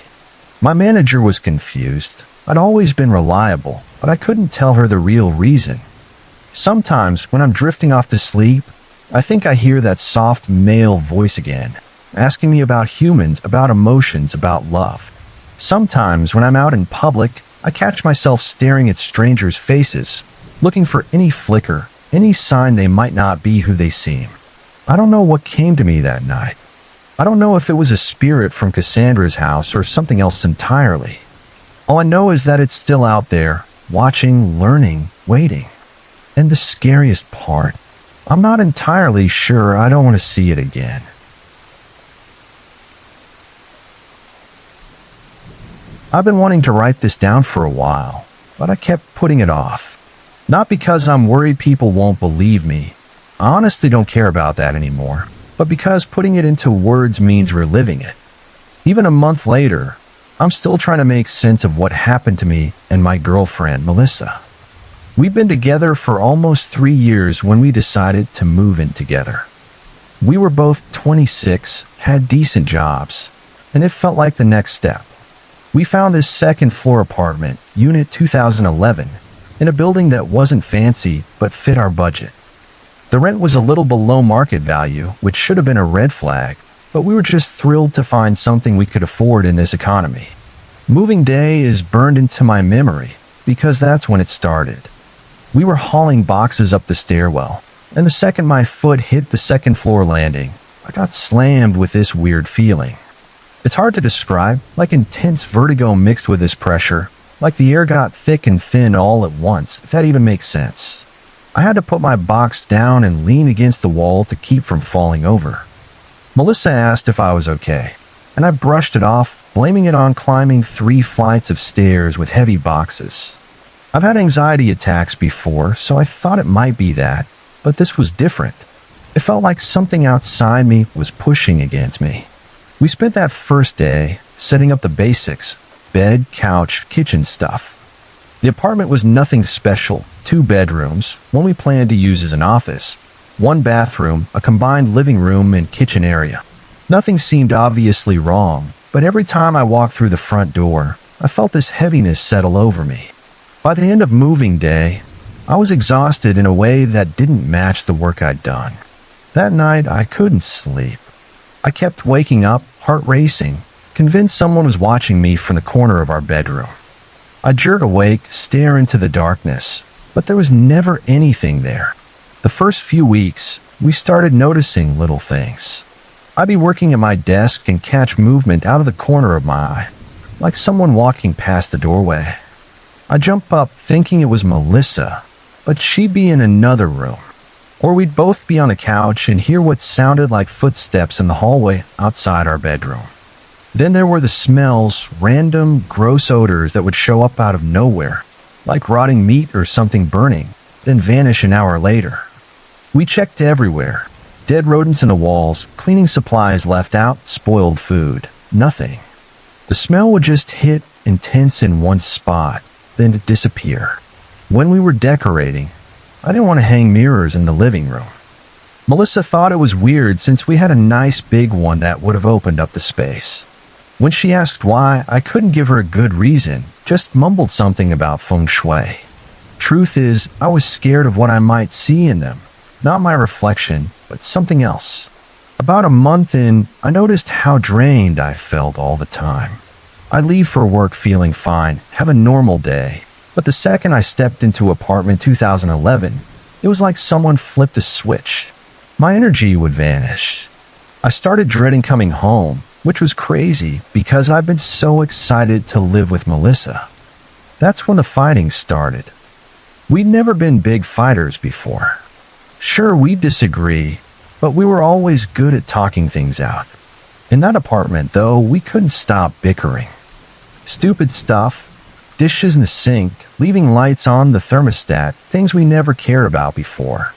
S1: My manager was confused. I'd always been reliable, but I couldn't tell her the real reason. Sometimes, when I'm drifting off to sleep, I think I hear that soft male voice again, asking me about humans, about emotions, about love. Sometimes, when I'm out in public, I catch myself staring at strangers' faces, looking for any flicker, any sign they might not be who they seem. I don't know what came to me that night. I don't know if it was a spirit from Cassandra's house or something else entirely. All I know is that it's still out there, watching, learning, waiting. And the scariest part, I'm not entirely sure I don't want to see it again. I've been wanting to write this down for a while, but I kept putting it off. Not because I'm worried people won't believe me. I honestly don't care about that anymore, but because putting it into words means reliving it. Even a month later, I'm still trying to make sense of what happened to me and my girlfriend, Melissa. We've been together for almost 3 years when we decided to move in together. We were both 26, had decent jobs, and it felt like the next step. We found this second-floor apartment, Unit 2011, in a building that wasn't fancy but fit our budget. The rent was a little below market value, which should have been a red flag, but we were just thrilled to find something we could afford in this economy. Moving day is burned into my memory because that's when it started. We were hauling boxes up the stairwell, and the second my foot hit the second-floor landing, I got slammed with this weird feeling. It's hard to describe, like intense vertigo mixed with this pressure, like the air got thick and thin all at once, if that even makes sense. I had to put my box down and lean against the wall to keep from falling over. Melissa asked if I was okay, and I brushed it off, blaming it on climbing 3 flights of stairs with heavy boxes. I've had anxiety attacks before, so I thought it might be that, but this was different. It felt like something outside me was pushing against me. We spent that first day setting up the basics: bed, couch, kitchen stuff. The apartment was nothing special. 2 bedrooms, one we planned to use as an office, 1 bathroom, a combined living room and kitchen area. Nothing seemed obviously wrong, but every time I walked through the front door, I felt this heaviness settle over me. By the end of moving day, I was exhausted in a way that didn't match the work I'd done. That night, I couldn't sleep. I kept waking up, heart racing, convinced someone was watching me from the corner of our bedroom. I jerk awake, stare into the darkness, but there was never anything there. The first few weeks, we started noticing little things. I'd be working at my desk and catch movement out of the corner of my eye, like someone walking past the doorway. I'd jump up thinking it was Melissa, but she'd be in another room. Or we'd both be on a couch and hear what sounded like footsteps in the hallway outside our bedroom. Then there were the smells, random, gross odors that would show up out of nowhere, like rotting meat or something burning, then vanish an hour later. We checked everywhere. Dead rodents in the walls, cleaning supplies left out, spoiled food. Nothing. The smell would just hit intense in one spot, then disappear. When we were decorating, I didn't want to hang mirrors in the living room. Melissa thought it was weird since we had a nice big one that would have opened up the space. When she asked why, I couldn't give her a good reason, just mumbled something about feng shui. Truth is, I was scared of what I might see in them. Not my reflection, but something else. About a month in, I noticed how drained I felt all the time. I leave for work feeling fine, have a normal day. But the second I stepped into apartment 2011, it was like someone flipped a switch. My energy would vanish. I started dreading coming home, which was crazy because I've been so excited to live with Melissa. That's when the fighting started. We'd never been big fighters before. Sure, we'd disagree, but we were always good at talking things out. In that apartment, though, we couldn't stop bickering. Stupid stuff, dishes in the sink, leaving lights on the thermostat, things we never cared about before.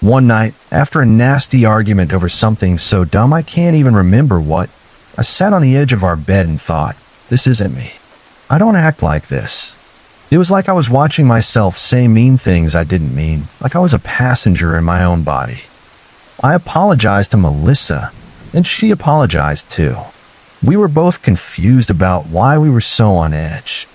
S1: One night, after a nasty argument over something so dumb I can't even remember what, I sat on the edge of our bed and thought, this isn't me. I don't act like this. It was like I was watching myself say mean things I didn't mean, like I was a passenger in my own body. I apologized to Melissa, and she apologized too. We were both confused about why we were so on edge.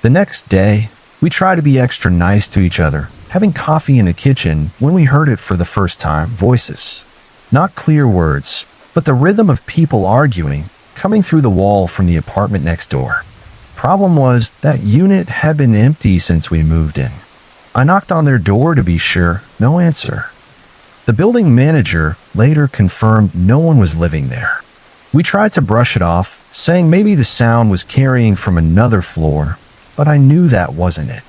S1: The next day, we tried to be extra nice to each other, having coffee in the kitchen when we heard it for the first time, voices. Not clear words, but the rhythm of people arguing, coming through the wall from the apartment next door. Problem was, that unit had been empty since we moved in. I knocked on their door to be sure, no answer. The building manager later confirmed no one was living there. We tried to brush it off, saying maybe the sound was carrying from another floor, but I knew that wasn't it.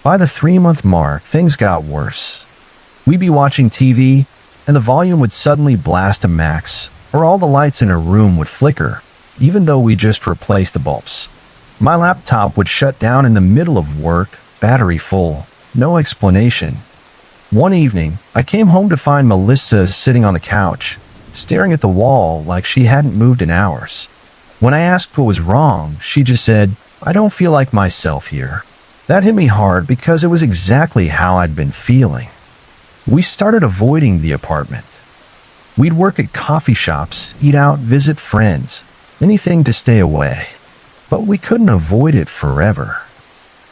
S1: By the 3-month mark, things got worse. We'd be watching TV, and the volume would suddenly blast to max, or all the lights in a room would flicker, even though we just replaced the bulbs. My laptop would shut down in the middle of work, battery full, no explanation. One evening, I came home to find Melissa sitting on the couch, staring at the wall like she hadn't moved in hours. When I asked what was wrong, she just said, "I don't feel like myself here." That hit me hard because it was exactly how I'd been feeling. We started avoiding the apartment. We'd work at coffee shops, eat out, visit friends, anything to stay away. But we couldn't avoid it forever.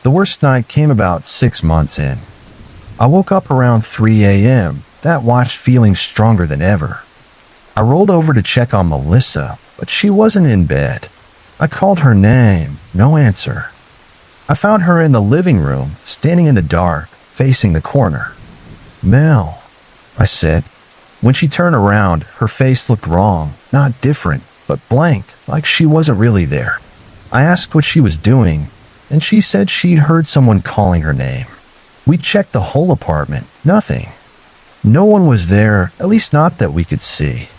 S1: The worst night came about 6 months in. I woke up around 3 a.m., that watch feeling stronger than ever. I rolled over to check on Melissa, but she wasn't in bed. I called her name, no answer. I found her in the living room, standing in the dark, facing the corner. "Mel," I said. When she turned around, her face looked wrong, not different, but blank, like she wasn't really there. I asked what she was doing, and she said she'd heard someone calling her name. We checked the whole apartment, nothing. No one was there, at least not that we could see.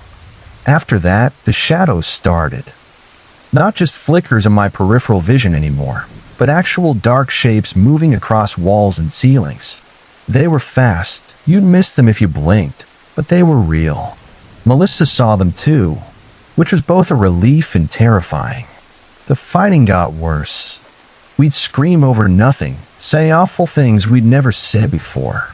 S1: After that, the shadows started. Not just flickers in my peripheral vision anymore, but actual dark shapes moving across walls and ceilings. They were fast, you'd miss them if you blinked, but they were real. Melissa saw them too, which was both a relief and terrifying. The fighting got worse. We'd scream over nothing, say awful things we'd never said before.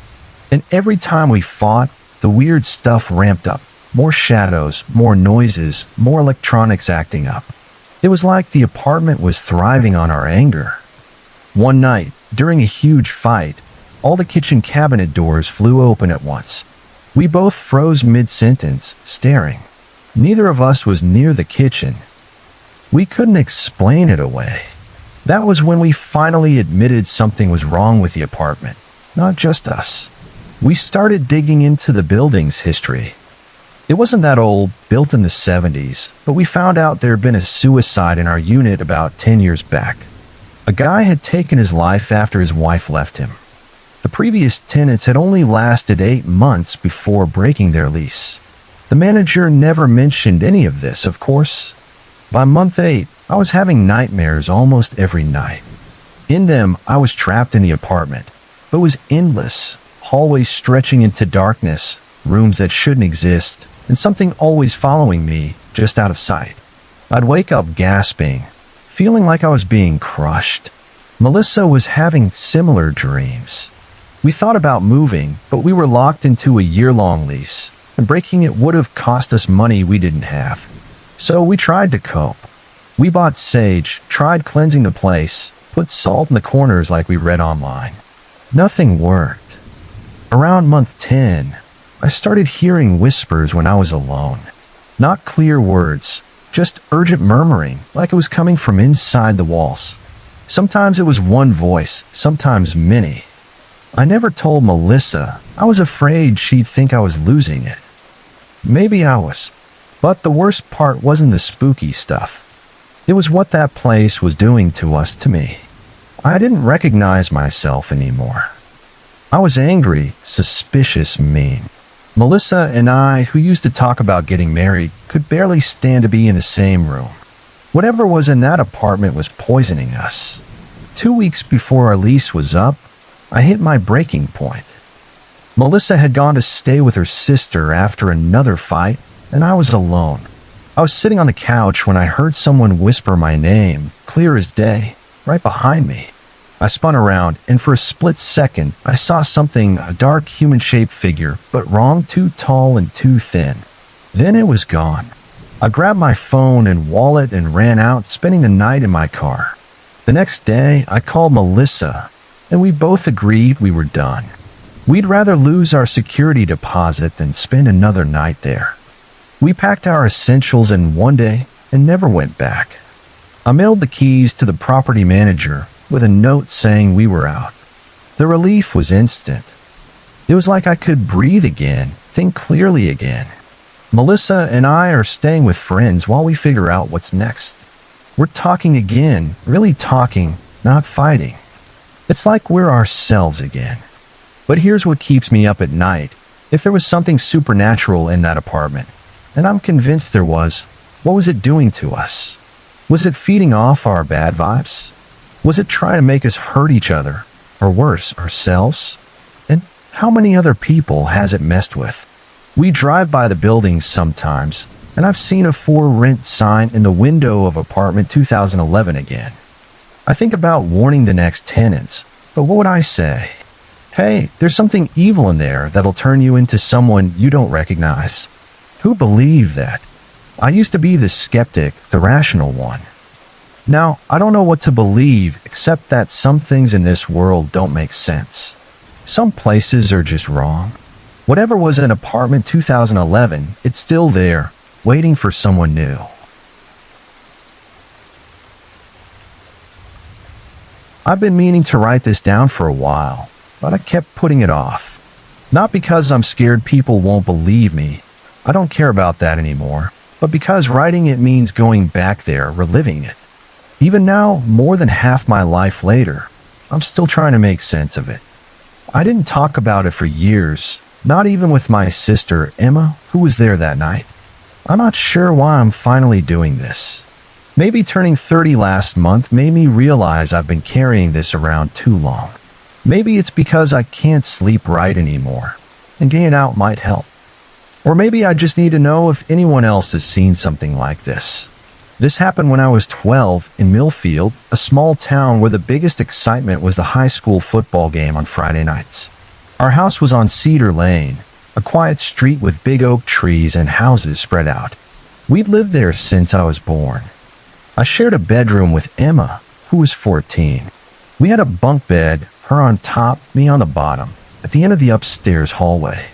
S1: And every time we fought, the weird stuff ramped up. More shadows, more noises, more electronics acting up. It was like the apartment was thriving on our anger. One night, during a huge fight, all the kitchen cabinet doors flew open at once. We both froze mid-sentence, staring. Neither of us was near the kitchen. We couldn't explain it away. That was when we finally admitted something was wrong with the apartment, not just us. We started digging into the building's history. It wasn't that old, built in the 70s, but we found out there had been a suicide in our unit about 10 years back. A guy had taken his life after his wife left him. The previous tenants had only lasted 8 months before breaking their lease. The manager never mentioned any of this, of course. By month 8, I was having nightmares almost every night. In them, I was trapped in the apartment, but it was endless, hallways stretching into darkness, rooms that shouldn't exist, and something always following me, just out of sight. I'd wake up gasping, feeling like I was being crushed. Melissa was having similar dreams. We thought about moving, but we were locked into a year-long lease, and breaking it would have cost us money we didn't have. So we tried to cope. We bought sage, tried cleansing the place, put salt in the corners like we read online. Nothing worked. Around month 10, I started hearing whispers when I was alone. Not clear words, just urgent murmuring, like it was coming from inside the walls. Sometimes it was one voice, sometimes many. I never told Melissa. I was afraid she'd think I was losing it. Maybe I was. But the worst part wasn't the spooky stuff. It was what that place was doing to us, to me. I didn't recognize myself anymore. I was angry, suspicious, mean. Melissa and I, who used to talk about getting married, could barely stand to be in the same room. Whatever was in that apartment was poisoning us. 2 weeks before our lease was up, I hit my breaking point. Melissa had gone to stay with her sister after another fight, and I was alone. I was sitting on the couch when I heard someone whisper my name, clear as day, right behind me. I spun around, and for a split second, I saw something, a dark human-shaped figure, but wrong, too tall and too thin. Then it was gone. I grabbed my phone and wallet and ran out, spending the night in my car. The next day, I called Melissa, and we both agreed we were done. We'd rather lose our security deposit than spend another night there. We packed our essentials in one day and never went back. I mailed the keys to the property manager with a note saying we were out. The relief was instant. It was like I could breathe again, think clearly again. Melissa and I are staying with friends while we figure out what's next. We're talking again, really talking, not fighting. It's like we're ourselves again. But here's what keeps me up at night. If there was something supernatural in that apartment, and I'm convinced there was, what was it doing to us? Was it feeding off our bad vibes? Was it trying to make us hurt each other, or worse, ourselves? And how many other people has it messed with? We drive by the buildings sometimes, and I've seen a for rent sign in the window of apartment 2011 again. I think about warning the next tenants, but what would I say? Hey, there's something evil in there that'll turn you into someone you don't recognize. Who believed that? I used to be the skeptic, the rational one. Now, I don't know what to believe except that some things in this world don't make sense. Some places are just wrong. Whatever was in apartment 2011, it's still there, waiting for someone new. I've been meaning to write this down for a while, but I kept putting it off. Not because I'm scared people won't believe me. I don't care about that anymore, but because writing it means going back there, reliving it. Even now, more than half my life later, I'm still trying to make sense of it. I didn't talk about it for years, not even with my sister, Emma, who was there that night. I'm not sure why I'm finally doing this. Maybe turning 30 last month made me realize I've been carrying this around too long. Maybe it's because I can't sleep right anymore, and getting it out might help. Or maybe I just need to know if anyone else has seen something like this. This happened when I was 12 in Millfield, a small town where the biggest excitement was the high school football game on Friday nights. Our house was on Cedar Lane, a quiet street with big oak trees and houses spread out. We'd lived there since I was born. I shared a bedroom with Emma, who was 14. We had a bunk bed, her on top, me on the bottom, at the end of the upstairs hallway.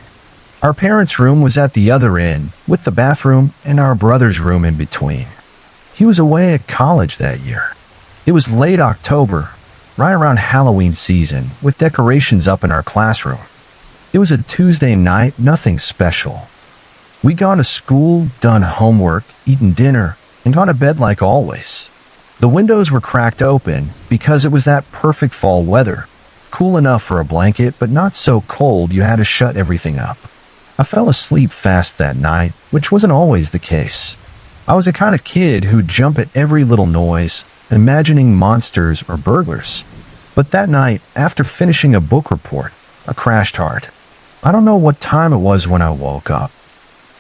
S1: Our parents' room was at the other end, with the bathroom and our brother's room in between. He was away at college that year. It was late October, right around Halloween season, with decorations up in our classroom. It was a Tuesday night, nothing special. We'd gone to school, done homework, eaten dinner, and gone to bed like always. The windows were cracked open because it was that perfect fall weather, cool enough for a blanket, but not so cold you had to shut everything up. I fell asleep fast that night, which wasn't always the case. I was the kind of kid who'd jump at every little noise, imagining monsters or burglars. But that night, after finishing a book report, I crashed hard. I don't know what time it was when I woke up.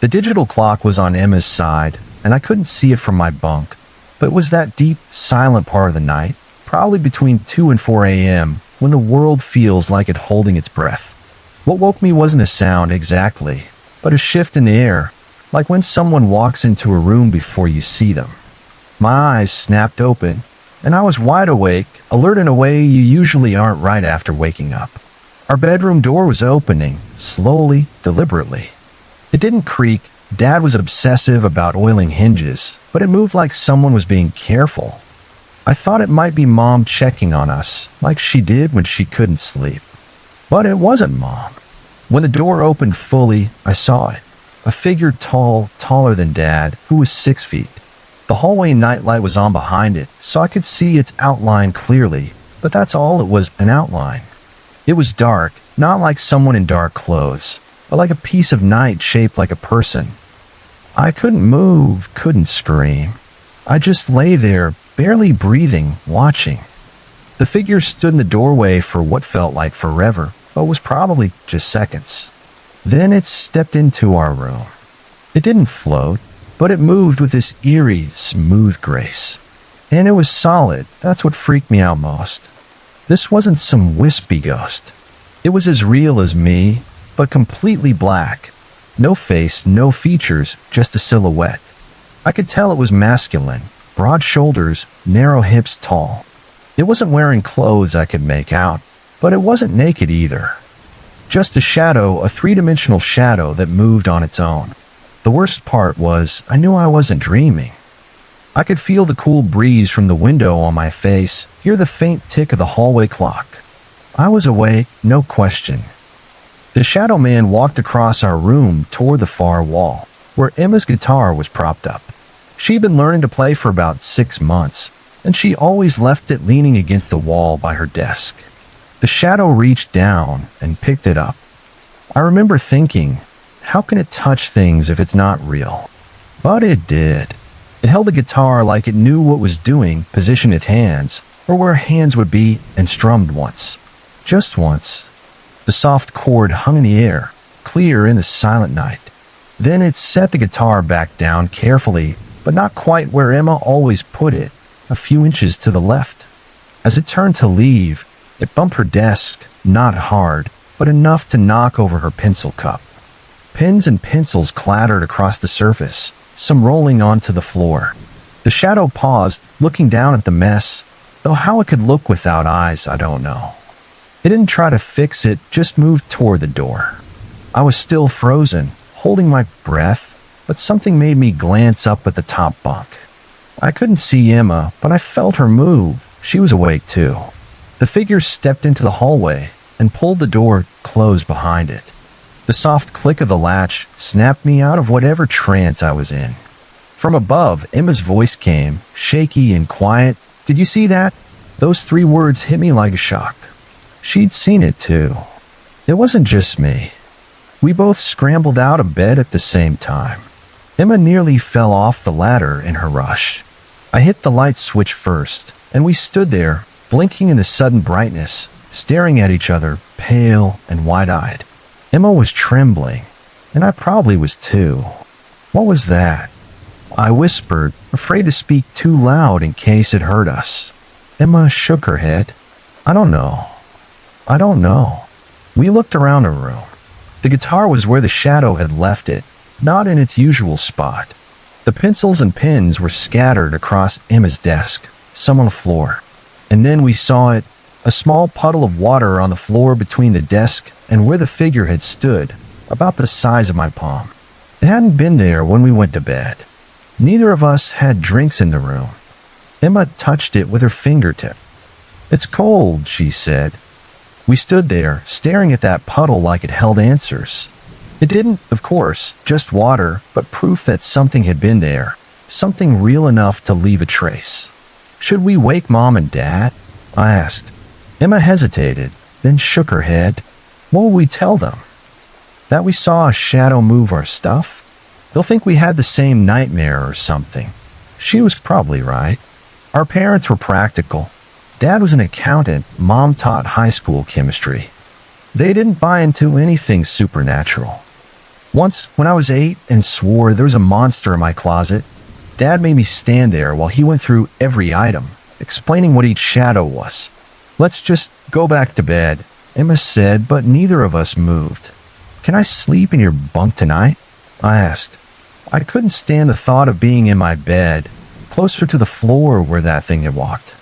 S1: The digital clock was on Emma's side, and I couldn't see it from my bunk, but it was that deep, silent part of the night, probably between 2 and 4 a.m., when the world feels like it's holding its breath. What woke me wasn't a sound exactly, but a shift in the air, like when someone walks into a room before you see them. My eyes snapped open, and I was wide awake, alert in a way you usually aren't right after waking up. Our bedroom door was opening, slowly, deliberately. It didn't creak, Dad was obsessive about oiling hinges, but it moved like someone was being careful. I thought it might be Mom checking on us, like she did when she couldn't sleep. But it wasn't Mom. When the door opened fully, I saw it. A figure taller than Dad, who was 6 feet. The hallway nightlight was on behind it, so I could see its outline clearly, but that's all it was, an outline. It was dark, not like someone in dark clothes, but like a piece of night shaped like a person. I couldn't move, couldn't scream. I just lay there, barely breathing, watching. The figure stood in the doorway for what felt like forever, but was probably just seconds. Then it stepped into our room. It didn't float, but it moved with this eerie, smooth grace. And it was solid. That's what freaked me out most. This wasn't some wispy ghost. It was as real as me, but completely black. No face, no features, just a silhouette. I could tell it was masculine, broad shoulders, narrow hips, tall. It wasn't wearing clothes I could make out, but it wasn't naked either. Just a shadow, a three-dimensional shadow that moved on its own. The worst part was, I knew I wasn't dreaming. I could feel the cool breeze from the window on my face, hear the faint tick of the hallway clock. I was awake, no question. The shadow man walked across our room toward the far wall, where Emma's guitar was propped up. She'd been learning to play for about 6 months, and she always left it leaning against the wall by her desk. The shadow reached down and picked it up. I remember thinking, how can it touch things if it's not real? But it did. It held the guitar like it knew what it was doing, positioned its hands, or where hands would be, and strummed once. Just once. The soft chord hung in the air, clear in the silent night. Then it set the guitar back down carefully, but not quite where Emma always put it, a few inches to the left. As it turned to leave, it bumped her desk, not hard, but enough to knock over her pencil cup. Pens and pencils clattered across the surface, some rolling onto the floor. The shadow paused, looking down at the mess, though how it could look without eyes, I don't know. It didn't try to fix it, just moved toward the door. I was still frozen, holding my breath, but something made me glance up at the top bunk. I couldn't see Emma, but I felt her move. She was awake too. The figure stepped into the hallway and pulled the door closed behind it. The soft click of the latch snapped me out of whatever trance I was in. From above, Emma's voice came, shaky and quiet. "Did you see that?" Those 3 words hit me like a shock. She'd seen it too. It wasn't just me. We both scrambled out of bed at the same time. Emma nearly fell off the ladder in her rush. I hit the light switch first, and we stood there, blinking in the sudden brightness, staring at each other, pale and wide-eyed. Emma was trembling, and I probably was too. What was that? I whispered, afraid to speak too loud in case it hurt us. Emma shook her head. I don't know. We looked around the room. The guitar was where the shadow had left it, not in its usual spot. The pencils and pens were scattered across Emma's desk, some on the floor. And then we saw it, a small puddle of water on the floor between the desk and where the figure had stood, about the size of my palm. It hadn't been there when we went to bed. Neither of us had drinks in the room. Emma touched it with her fingertip. "It's cold," she said. We stood there, staring at that puddle like it held answers. It didn't, of course, just water, but proof that something had been there, something real enough to leave a trace. "Should we wake Mom and Dad?" I asked. Emma hesitated, then shook her head. "What will we tell them? That we saw a shadow move our stuff? They'll think we had the same nightmare or something." She was probably right. Our parents were practical. Dad was an accountant, Mom taught high school chemistry. They didn't buy into anything supernatural. Once, when I was 8 and swore there was a monster in my closet, Dad made me stand there while he went through every item, explaining what each shadow was. "Let's just go back to bed," Emma said, but neither of us moved. "Can I sleep in your bunk tonight?" I asked. I couldn't stand the thought of being in my bed, closer to the floor where that thing had walked.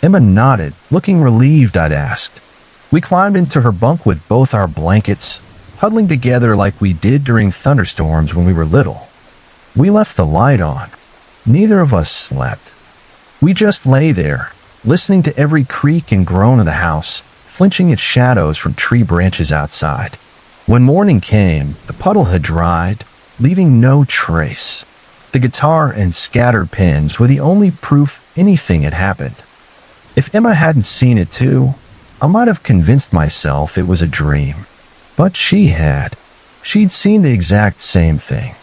S1: Emma nodded, looking relieved I'd asked. We climbed into her bunk with both our blankets, huddling together like we did during thunderstorms when we were little. We left the light on. Neither of us slept. We just lay there, listening to every creak and groan of the house, flinching at shadows from tree branches outside. When morning came, the puddle had dried, leaving no trace. The guitar and scattered pins were the only proof anything had happened. If Emma hadn't seen it too, I might have convinced myself it was a dream. But she had. She'd seen the exact same thing.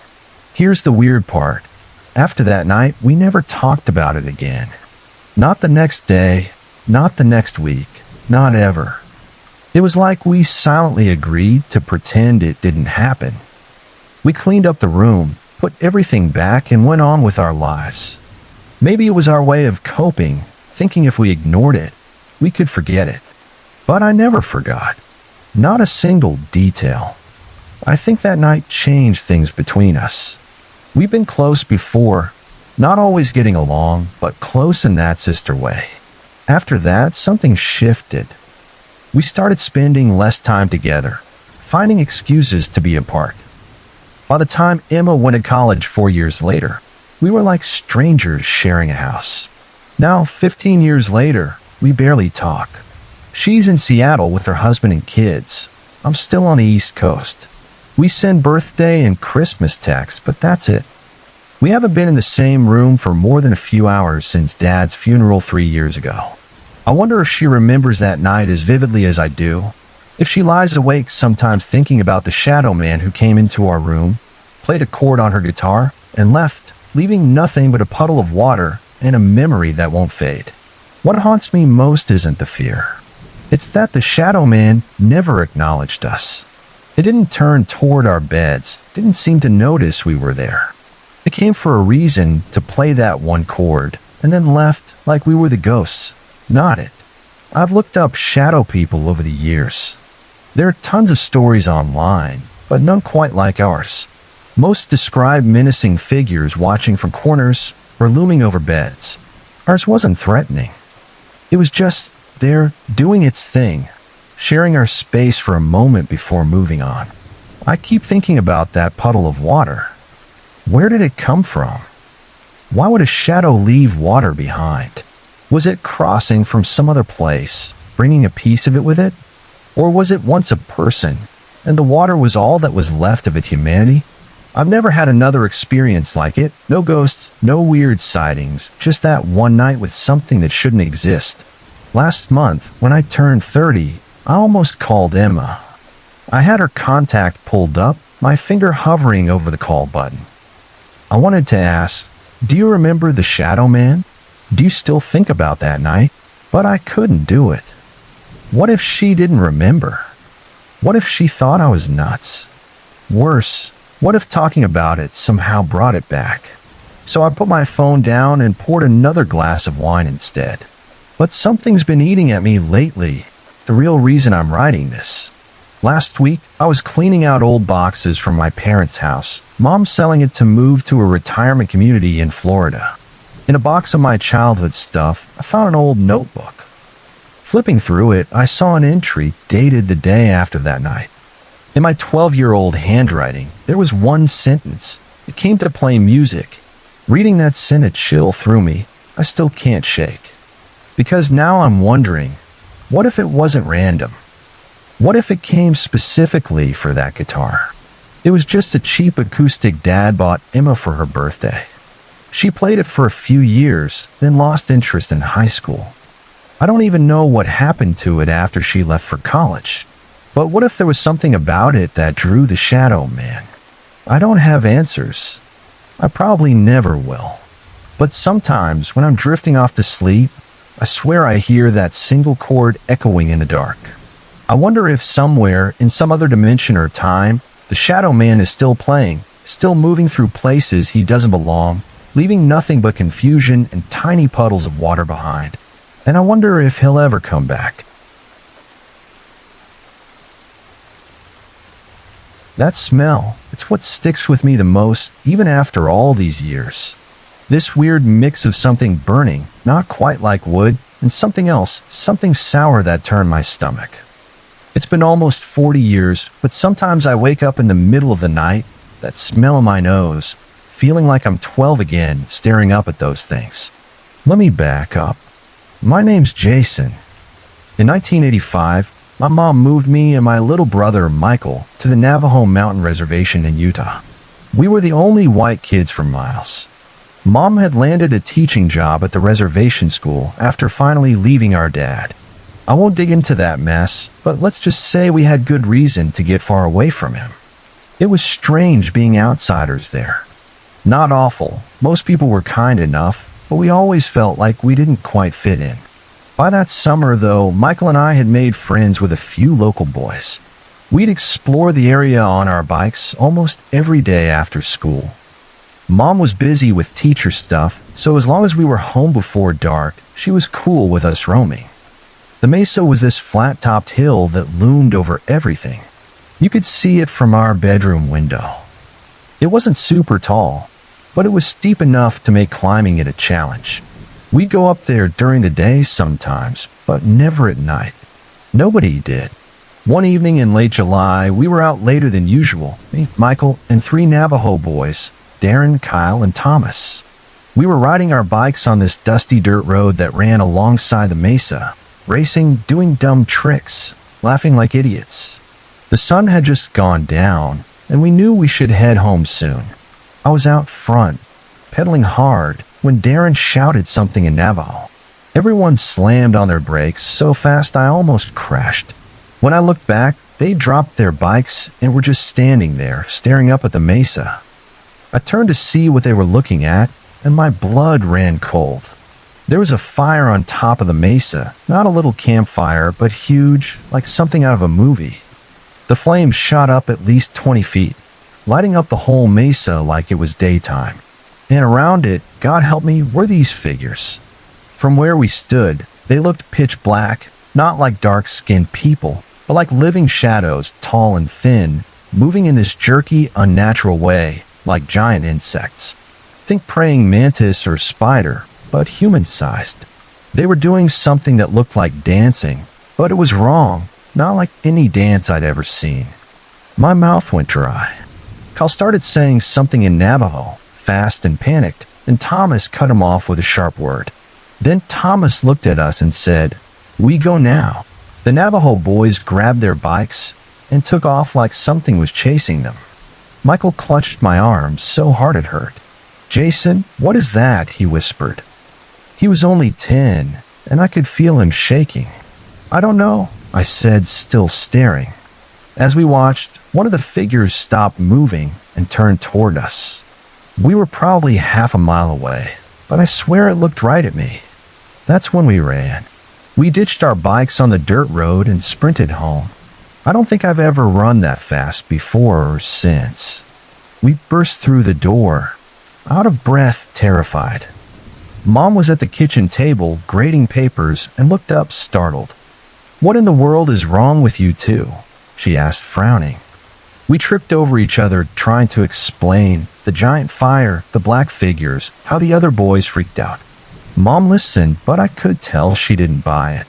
S1: Here's the weird part. After that night, we never talked about it again. Not the next day, not the next week, not ever. It was like we silently agreed to pretend it didn't happen. We cleaned up the room, put everything back, and went on with our lives. Maybe it was our way of coping, thinking if we ignored it, we could forget it. But I never forgot. Not a single detail. I think that night changed things between us. We've been close before, not always getting along, but close in that sister way. After that, something shifted. We started spending less time together, finding excuses to be apart. By the time Emma went to college 4 years later, we were like strangers sharing a house. Now, 15 years later, we barely talk. She's in Seattle with her husband and kids. I'm still on the East Coast. We send birthday and Christmas texts, but that's it. We haven't been in the same room for more than a few hours since Dad's funeral 3 years ago. I wonder if she remembers that night as vividly as I do. If she lies awake sometimes thinking about the shadow man who came into our room, played a chord on her guitar, and left, leaving nothing but a puddle of water and a memory that won't fade. What haunts me most isn't the fear. It's that the shadow man never acknowledged us. It didn't turn toward our beds, didn't seem to notice we were there. It came for a reason to play that one chord, and then left like we were the ghosts, not it. I've looked up shadow people over the years. There are tons of stories online, but none quite like ours. Most describe menacing figures watching from corners or looming over beds. Ours wasn't threatening. It was just there doing its thing, sharing our space for a moment before moving on. I keep thinking about that puddle of water. Where did it come from? Why would a shadow leave water behind? Was it crossing from some other place, bringing a piece of it with it? Or was it once a person, and the water was all that was left of its humanity? I've never had another experience like it. No ghosts, no weird sightings, just that one night with something that shouldn't exist. Last month, when I turned 30, I almost called Emma. I had her contact pulled up, my finger hovering over the call button. I wanted to ask, do you remember the shadow man? Do you still think about that night? But I couldn't do it. What if she didn't remember? What if she thought I was nuts? Worse, what if talking about it somehow brought it back? So I put my phone down and poured another glass of wine instead. But something's been eating at me lately, the real reason I'm writing this. Last week, I was cleaning out old boxes from my parents' house, Mom selling it to move to a retirement community in Florida. In a box of my childhood stuff, I found an old notebook. Flipping through it, I saw an entry dated the day after that night. In my 12-year-old handwriting, there was one sentence. It came to play music. Reading that sent a chill through me. I still can't shake. Because now I'm wondering, what if it wasn't random? What if it came specifically for that guitar? It was just a cheap acoustic Dad bought Emma for her birthday. She played it for a few years, then lost interest in high school. I don't even know what happened to it after she left for college. But what if there was something about it that drew the shadow man? I don't have answers. I probably never will. But sometimes when I'm drifting off to sleep, I swear I hear that single chord echoing in the dark. I wonder if somewhere, in some other dimension or time, the shadow man is still playing, still moving through places he doesn't belong, leaving nothing but confusion and tiny puddles of water behind. And I wonder if he'll ever come back. That smell, it's what sticks with me the most, even after all these years. This weird mix of something burning, not quite like wood, and something else, something sour that turned my stomach. It's been almost 40 years, but sometimes I wake up in the middle of the night, that smell in my nose, feeling like I'm 12 again, staring up at those things. Let me back up. My name's Jason. In 1985, my mom moved me and my little brother, Michael, to the Navajo Mountain Reservation in Utah. We were the only white kids for miles. Mom had landed a teaching job at the reservation school after finally leaving our dad. I won't dig into that mess, but let's just say we had good reason to get far away from him. It was strange being outsiders there. Not awful. Most people were kind enough, but we always felt like we didn't quite fit in. By that summer, though, Michael and I had made friends with a few local boys. We'd explore the area on our bikes almost every day after school. Mom was busy with teacher stuff, so as long as we were home before dark, she was cool with us roaming. The mesa was this flat-topped hill that loomed over everything. You could see it from our bedroom window. It wasn't super tall, but it was steep enough to make climbing it a challenge. We'd go up there during the day sometimes, but never at night. Nobody did. One evening in late July, we were out later than usual, me, Michael, and 3 Navajo boys, Darren, Kyle, and Thomas. We were riding our bikes on this dusty dirt road that ran alongside the mesa, racing, doing dumb tricks, laughing like idiots. The sun had just gone down, and we knew we should head home soon. I was out front, pedaling hard, when Darren shouted something in Navajo. Everyone slammed on their brakes so fast I almost crashed. When I looked back, they dropped their bikes and were just standing there, staring up at the mesa. I turned to see what they were looking at, and my blood ran cold. There was a fire on top of the mesa, not a little campfire, but huge, like something out of a movie. The flames shot up at least 20 feet, lighting up the whole mesa like it was daytime. And around it, God help me, were these figures. From where we stood, they looked pitch black, not like dark-skinned people, but like living shadows, tall and thin, moving in this jerky, unnatural way, like giant insects. Think praying mantis or spider, but human-sized. They were doing something that looked like dancing, but it was wrong, not like any dance I'd ever seen. My mouth went dry. Kyle started saying something in Navajo, fast and panicked, and Thomas cut him off with a sharp word. Then Thomas looked at us and said, "We go now." The Navajo boys grabbed their bikes and took off like something was chasing them. Michael clutched my arm so hard it hurt. "Jason, what is that?" he whispered. He was only 10, and I could feel him shaking. "I don't know," I said, still staring. As we watched, one of the figures stopped moving and turned toward us. We were probably half a mile away, but I swear it looked right at me. That's when we ran. We ditched our bikes on the dirt road and sprinted home. I don't think I've ever run that fast before or since. We burst through the door, out of breath, terrified. Mom was at the kitchen table, grading papers, and looked up, startled. "What in the world is wrong with you two?" she asked, frowning. We tripped over each other, trying to explain the giant fire, the black figures, how the other boys freaked out. Mom listened, but I could tell she didn't buy it.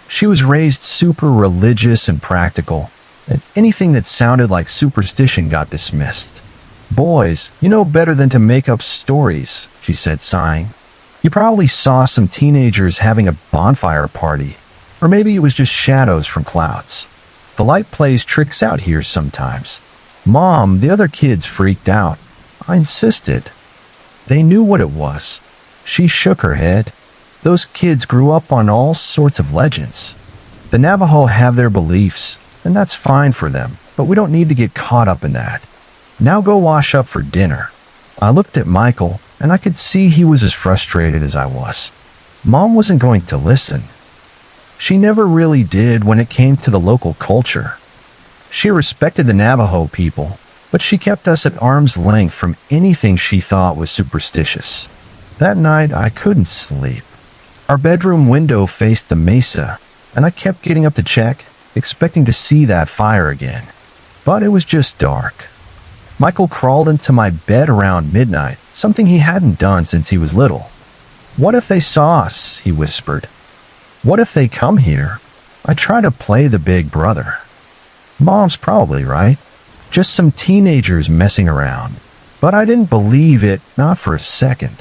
S1: She was raised super religious and practical, and anything that sounded like superstition got dismissed. "Boys, you know better than to make up stories," she said, sighing. "You probably saw some teenagers having a bonfire party, or maybe it was just shadows from clouds. The light plays tricks out here sometimes." Mom, the other kids freaked out. I insisted. They knew what it was. She shook her head. Those kids grew up on all sorts of legends. The Navajo have their beliefs, and that's fine for them, but we don't need to get caught up in that. Now go wash up for dinner. I looked at Michael, and I could see he was as frustrated as I was. Mom wasn't going to listen. She never really did when it came to the local culture. She respected the Navajo people, but she kept us at arm's length from anything she thought was superstitious. That night, I couldn't sleep. Our bedroom window faced the mesa, and I kept getting up to check, expecting to see that fire again. But it was just dark. Michael crawled into my bed around midnight, something he hadn't done since he was little. "What if they saw us?" he whispered. "What if they come here?" I tried to play the big brother. Mom's probably right. Just some teenagers messing around. But I didn't believe it, not for a second.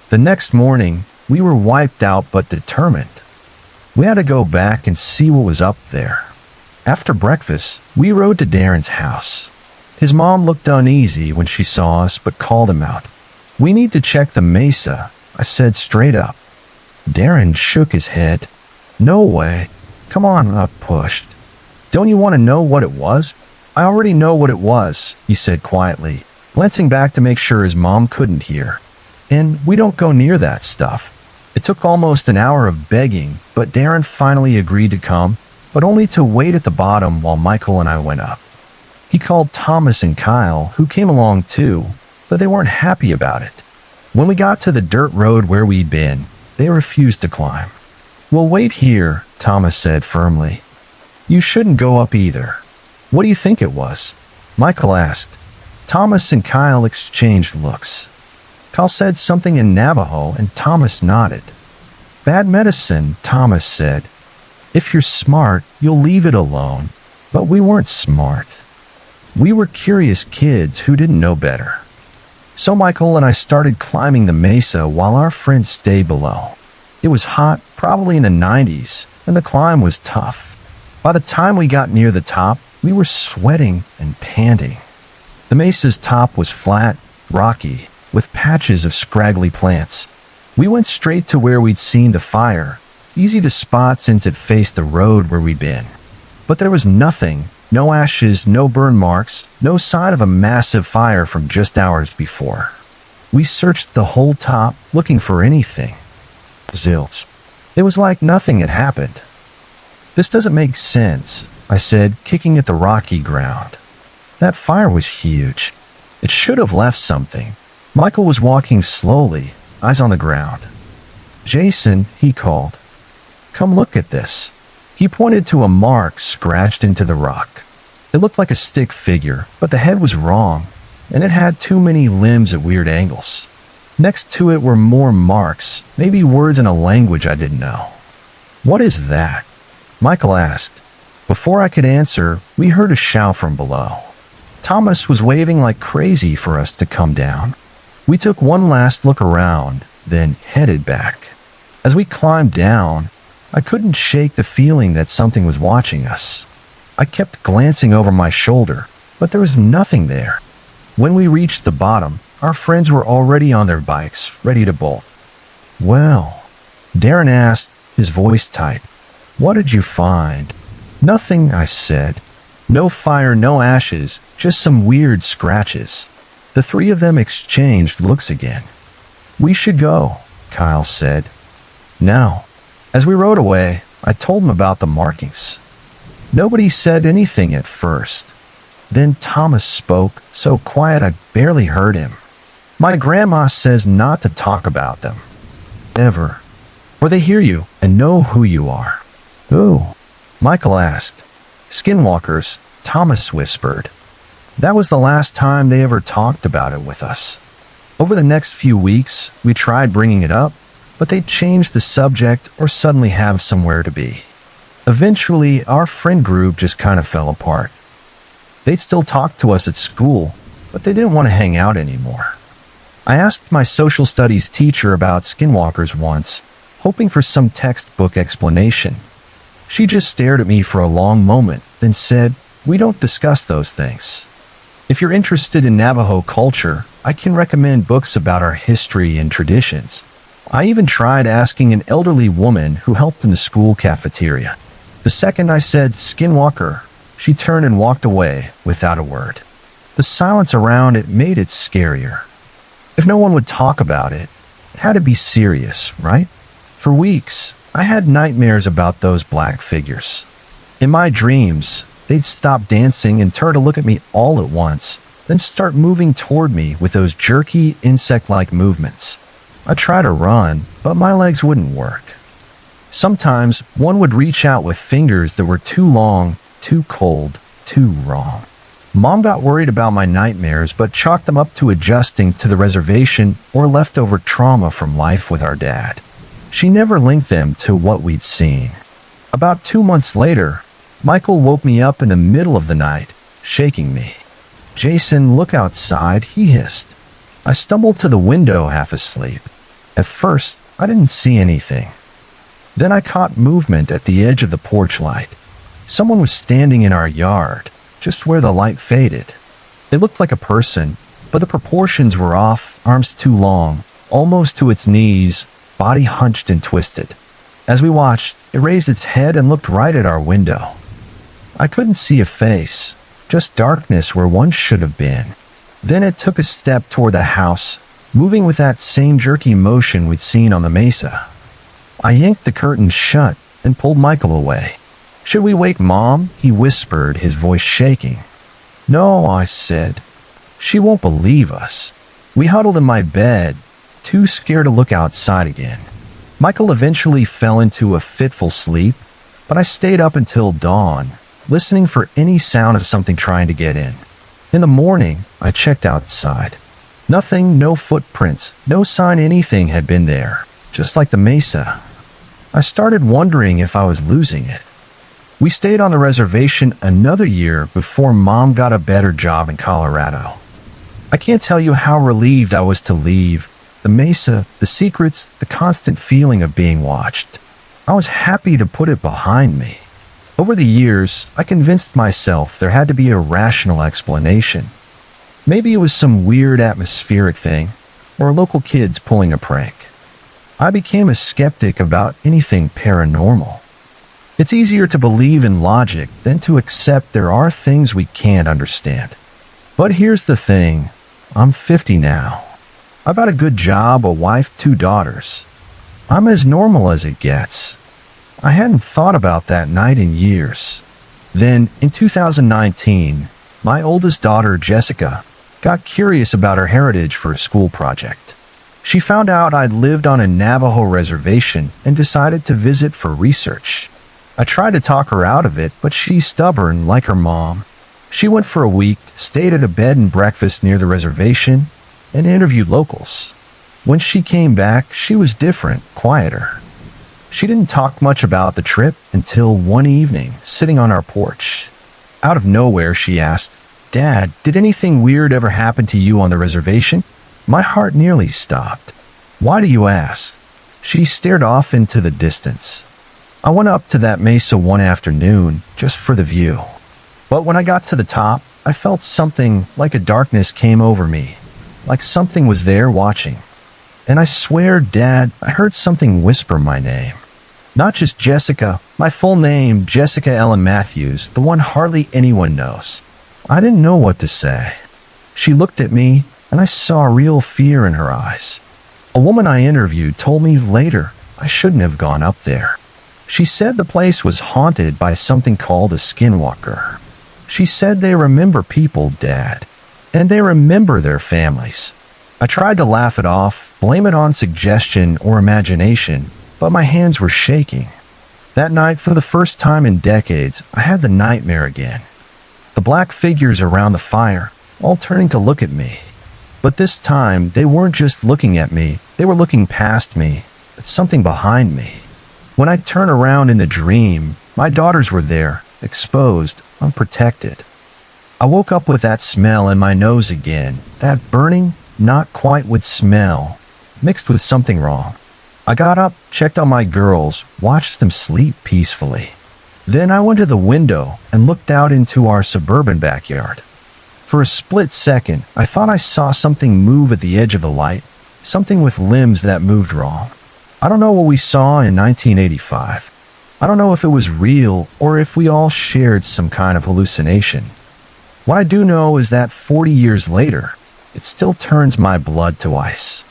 S1: The next morning, we were wiped out but determined. We had to go back and see what was up there. After breakfast, we rode to Darren's house. His mom looked uneasy when she saw us but called him out. "We need to check the mesa," I said straight up. Darren shook his head. "No way. Come on," I pushed. "Don't you want to know what it was?" "I already know what it was," he said quietly, glancing back to make sure his mom couldn't hear. "And we don't go near that stuff." It took almost an hour of begging, but Darren finally agreed to come, but only to wait at the bottom while Michael and I went up. He called Thomas and Kyle, who came along too, but they weren't happy about it. When we got to the dirt road where we'd been, they refused to climb. "We'll wait here," Thomas said firmly. "You shouldn't go up either." "What do you think it was?" Michael asked. Thomas and Kyle exchanged looks. Kyle said something in Navajo and Thomas nodded. "Bad medicine," Thomas said. "If you're smart, you'll leave it alone." But we weren't smart. We were curious kids who didn't know better. So Michael and I started climbing the mesa while our friends stayed below. It was hot, probably in the 90s, and the climb was tough. By the time we got near the top, we were sweating and panting. The mesa's top was flat, rocky, with patches of scraggly plants. We went straight to where we'd seen the fire, easy to spot since it faced the road where we'd been. But there was nothing, no ashes, no burn marks, no sign of a massive fire from just hours before. We searched the whole top, looking for anything. Zilch. It was like nothing had happened. "This doesn't make sense," I said, kicking at the rocky ground. That fire was huge. It should have left something. Michael was walking slowly, eyes on the ground. "Jason," he called. "Come look at this." He pointed to a mark scratched into the rock. It looked like a stick figure, but the head was wrong, and it had too many limbs at weird angles. Next to it were more marks, maybe words in a language I didn't know. "What is that?" Michael asked. Before I could answer, we heard a shout from below. Thomas was waving like crazy for us to come down. We took one last look around, then headed back. As we climbed down, I couldn't shake the feeling that something was watching us. I kept glancing over my shoulder, but there was nothing there. When we reached the bottom, our friends were already on their bikes, ready to bolt. "Well," Darren asked, his voice tight, "what did you find?" "Nothing," I said. "No fire, no ashes, just some weird scratches." The three of them exchanged looks again. "We should go," Kyle said. "Now." As we rode away, I told him about the markings. Nobody said anything at first. Then Thomas spoke, so quiet I barely heard him. "My grandma says not to talk about them. Ever. Or they hear you and know who you are." "Who?" Michael asked. "Skinwalkers," Thomas whispered. That was the last time they ever talked about it with us. Over the next few weeks, we tried bringing it up, but they'd change the subject or suddenly have somewhere to be. Eventually, our friend group just kind of fell apart. They'd still talk to us at school, but they didn't want to hang out anymore. I asked my social studies teacher about skinwalkers once, hoping for some textbook explanation. She just stared at me for a long moment, then said, "We don't discuss those things." If you're interested in Navajo culture, I can recommend books about our history and traditions. I even tried asking an elderly woman who helped in the school cafeteria. The second I said "skinwalker," she turned and walked away without a word. The silence around it made it scarier. If no one would talk about it, it had to be serious, right? For weeks, I had nightmares about those black figures. In my dreams, they'd stop dancing and turn to look at me all at once, then start moving toward me with those jerky, insect-like movements. I tried to run, but my legs wouldn't work. Sometimes, one would reach out with fingers that were too long, too cold, too wrong. Mom got worried about my nightmares, but chalked them up to adjusting to the reservation or leftover trauma from life with our dad. She never linked them to what we'd seen. About 2 months later, Michael woke me up in the middle of the night, shaking me. "Jason, look outside," he hissed. I stumbled to the window, half asleep. At first, I didn't see anything. Then I caught movement at the edge of the porch light. Someone was standing in our yard, just where the light faded. It looked like a person, but the proportions were off, arms too long, almost to its knees, body hunched and twisted. As we watched, it raised its head and looked right at our window. I couldn't see a face, just darkness where one should have been. Then it took a step toward the house, moving with that same jerky motion we'd seen on the mesa. I yanked the curtain shut and pulled Michael away. "Should we wake Mom?" he whispered, his voice shaking. "No," I said. "She won't believe us." We huddled in my bed, too scared to look outside again. Michael eventually fell into a fitful sleep, but I stayed up until dawn, listening for any sound of something trying to get in. In the morning, I checked outside. Nothing, no footprints, no sign anything had been there, just like the mesa. I started wondering if I was losing it. We stayed on the reservation another year before Mom got a better job in Colorado. I can't tell you how relieved I was to leave. The mesa, the secrets, the constant feeling of being watched. I was happy to put it behind me. Over the years, I convinced myself there had to be a rational explanation. Maybe it was some weird atmospheric thing, or local kids pulling a prank. I became a skeptic about anything paranormal. It's easier to believe in logic than to accept there are things we can't understand. But here's the thing, I'm 50 now. I've got a good job, a wife, 2 daughters. I'm as normal as it gets. I hadn't thought about that night in years. Then, in 2019, my oldest daughter, Jessica, got curious about her heritage for a school project. She found out I'd lived on a Navajo reservation and decided to visit for research. I tried to talk her out of it, but she's stubborn like her mom. She went for a week, stayed at a bed and breakfast near the reservation, and interviewed locals. When she came back, she was different, quieter. She didn't talk much about the trip until one evening, sitting on our porch. Out of nowhere, she asked, "Dad, did anything weird ever happen to you on the reservation?" My heart nearly stopped. "Why do you ask?" She stared off into the distance. "I went up to that mesa one afternoon, just for the view. But when I got to the top, I felt something like a darkness came over me, like something was there watching. And I swear, Dad, I heard something whisper my name. Not just Jessica, my full name, Jessica Ellen Matthews, the one hardly anyone knows. I didn't know what to say." She looked at me, and I saw real fear in her eyes. A woman I interviewed told me later I shouldn't have gone up there. She said the place was haunted by something called a skinwalker. She said they remember people, Dad, and they remember their families. I tried to laugh it off, blame it on suggestion or imagination, but my hands were shaking. That night, for the first time in decades, I had the nightmare again. The black figures around the fire, all turning to look at me. But this time, they weren't just looking at me, they were looking past me, at something behind me. When I turned around in the dream, my daughters were there, exposed, unprotected. I woke up with that smell in my nose again, that burning, not quite with smell, mixed with something wrong. I got up, checked on my girls, watched them sleep peacefully. Then I went to the window and looked out into our suburban backyard. For a split second, I thought I saw something move at the edge of the light, something with limbs that moved wrong. I don't know what we saw in 1985. I don't know if it was real or if we all shared some kind of hallucination. What I do know is that 40 years later, it still turns my blood to ice.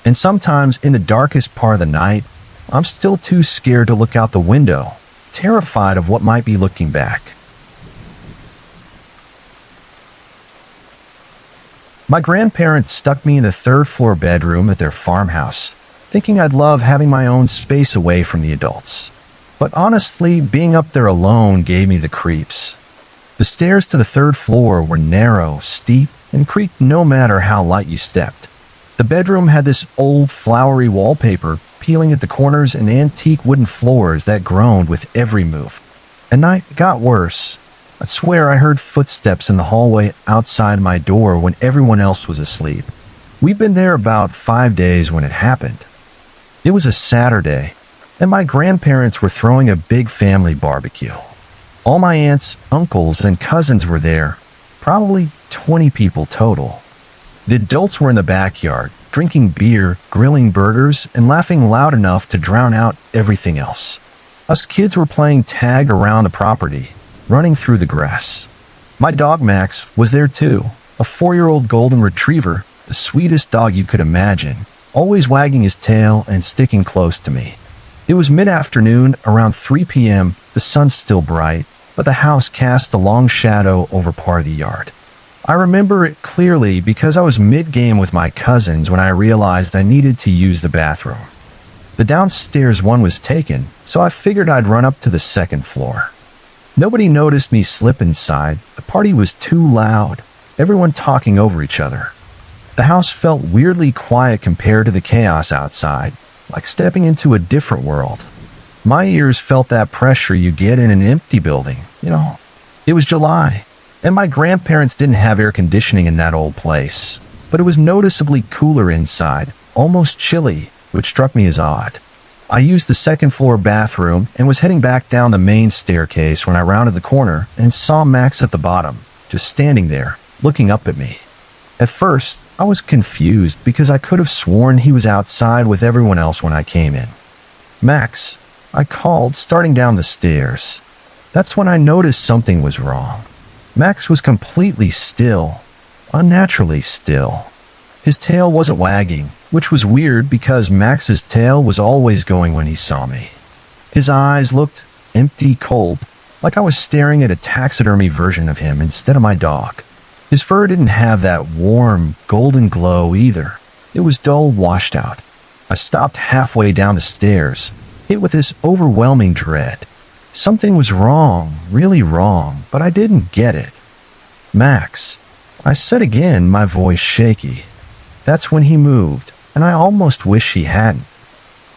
S1: And sometimes in the darkest part of the night, I'm still too scared to look out the window, terrified of what might be looking back. My grandparents stuck me in the third-floor bedroom at their farmhouse, thinking I'd love having my own space away from the adults. But honestly, being up there alone gave me the creeps. The stairs to the third floor were narrow, steep, and creaked no matter how light you stepped. The bedroom had this old, flowery wallpaper peeling at the corners and antique wooden floors that groaned with every move. At night, it got worse. I swear I heard footsteps in the hallway outside my door when everyone else was asleep. We'd been there about 5 days when it happened. It was a Saturday, and my grandparents were throwing a big family barbecue. All my aunts, uncles, and cousins were there, probably 20 people total. The adults were in the backyard, drinking beer, grilling burgers, and laughing loud enough to drown out everything else. Us kids were playing tag around the property, running through the grass. My dog Max was there too, a 4-year-old golden retriever, the sweetest dog you could imagine, always wagging his tail and sticking close to me. It was mid-afternoon, around 3 p.m., the sun's still bright, but the house cast a long shadow over part of the yard. I remember it clearly because I was mid-game with my cousins when I realized I needed to use the bathroom. The downstairs one was taken, so I figured I'd run up to the second floor. Nobody noticed me slip inside. The party was too loud, everyone talking over each other. The house felt weirdly quiet compared to the chaos outside, like stepping into a different world. My ears felt that pressure you get in an empty building, It was July, and my grandparents didn't have air conditioning in that old place, but it was noticeably cooler inside, almost chilly, which struck me as odd. I used the second floor bathroom and was heading back down the main staircase when I rounded the corner and saw Max at the bottom, just standing there, looking up at me. At first, I was confused because I could have sworn he was outside with everyone else when I came in. "Max," I called, starting down the stairs. That's when I noticed something was wrong. Max was completely still, unnaturally still. His tail wasn't wagging, which was weird because Max's tail was always going when he saw me. His eyes looked empty, cold, like I was staring at a taxidermy version of him instead of my dog. His fur didn't have that warm, golden glow either. It was dull, washed out. I stopped halfway down the stairs, hit with this overwhelming dread. Something was wrong, really wrong, but I didn't get it. "Max," I said again, my voice shaky. That's when he moved, and I almost wish he hadn't.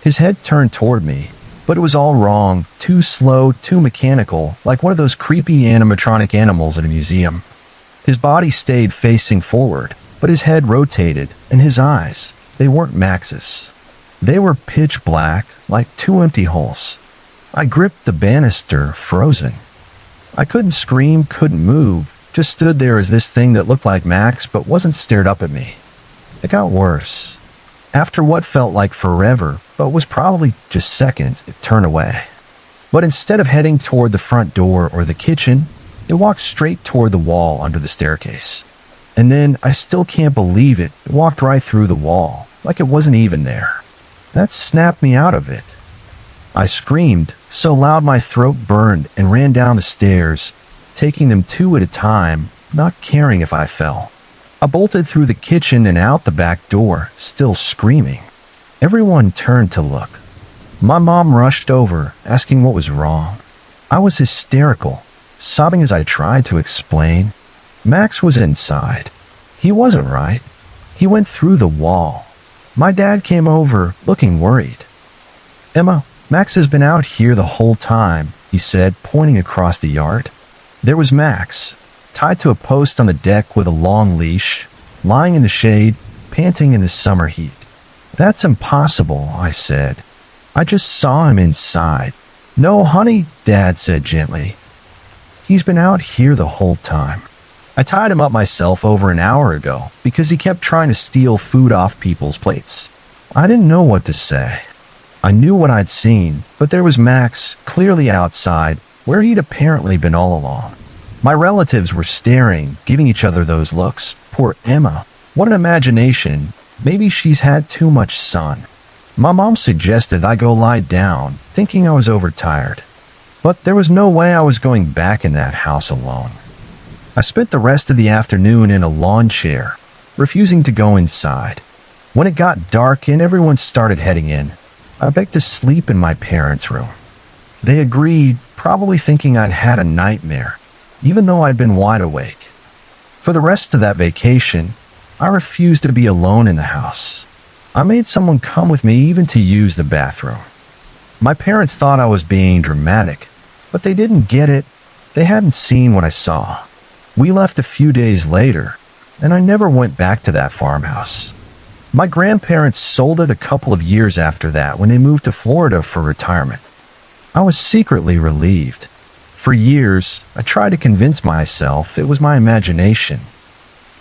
S1: His head turned toward me, but it was all wrong, too slow, too mechanical, like one of those creepy animatronic animals at a museum. His body stayed facing forward, but his head rotated, and his eyes, they weren't Max's. They were pitch black, like two empty holes. I gripped the banister, frozen. I couldn't scream, couldn't move, just stood there as this thing that looked like Max but wasn't stared up at me. It got worse. After what felt like forever, but was probably just seconds, it turned away. But instead of heading toward the front door or the kitchen, it walked straight toward the wall under the staircase. And then, I still can't believe it, it walked right through the wall, like it wasn't even there. That snapped me out of it. I screamed, so loud my throat burned, and ran down the stairs, taking them 2 at a time, not caring if I fell. I bolted through the kitchen and out the back door, still screaming. Everyone turned to look. My mom rushed over, asking what was wrong. I was hysterical, sobbing as I tried to explain. Max was inside. He wasn't right. He went through the wall. My dad came over, looking worried. "Emma, Max has been out here the whole time," he said, pointing across the yard. There was Max, tied to a post on the deck with a long leash, lying in the shade, panting in the summer heat. "That's impossible," I said. "I just saw him inside." "No, honey," Dad said gently. "He's been out here the whole time. I tied him up myself over an hour ago because he kept trying to steal food off people's plates." I didn't know what to say. I knew what I'd seen, but there was Max, clearly outside, where he'd apparently been all along. My relatives were staring, giving each other those looks. Poor Emma. What an imagination. Maybe she's had too much sun. My mom suggested I go lie down, thinking I was overtired. But there was no way I was going back in that house alone. I spent the rest of the afternoon in a lawn chair, refusing to go inside. When it got dark and everyone started heading in, I begged to sleep in my parents' room. They agreed, probably thinking I'd had a nightmare, even though I'd been wide awake. For the rest of that vacation, I refused to be alone in the house. I made someone come with me even to use the bathroom. My parents thought I was being dramatic, but they didn't get it. They hadn't seen what I saw. We left a few days later, and I never went back to that farmhouse. My grandparents sold it a couple of years after that when they moved to Florida for retirement. I was secretly relieved. For years, I tried to convince myself it was my imagination.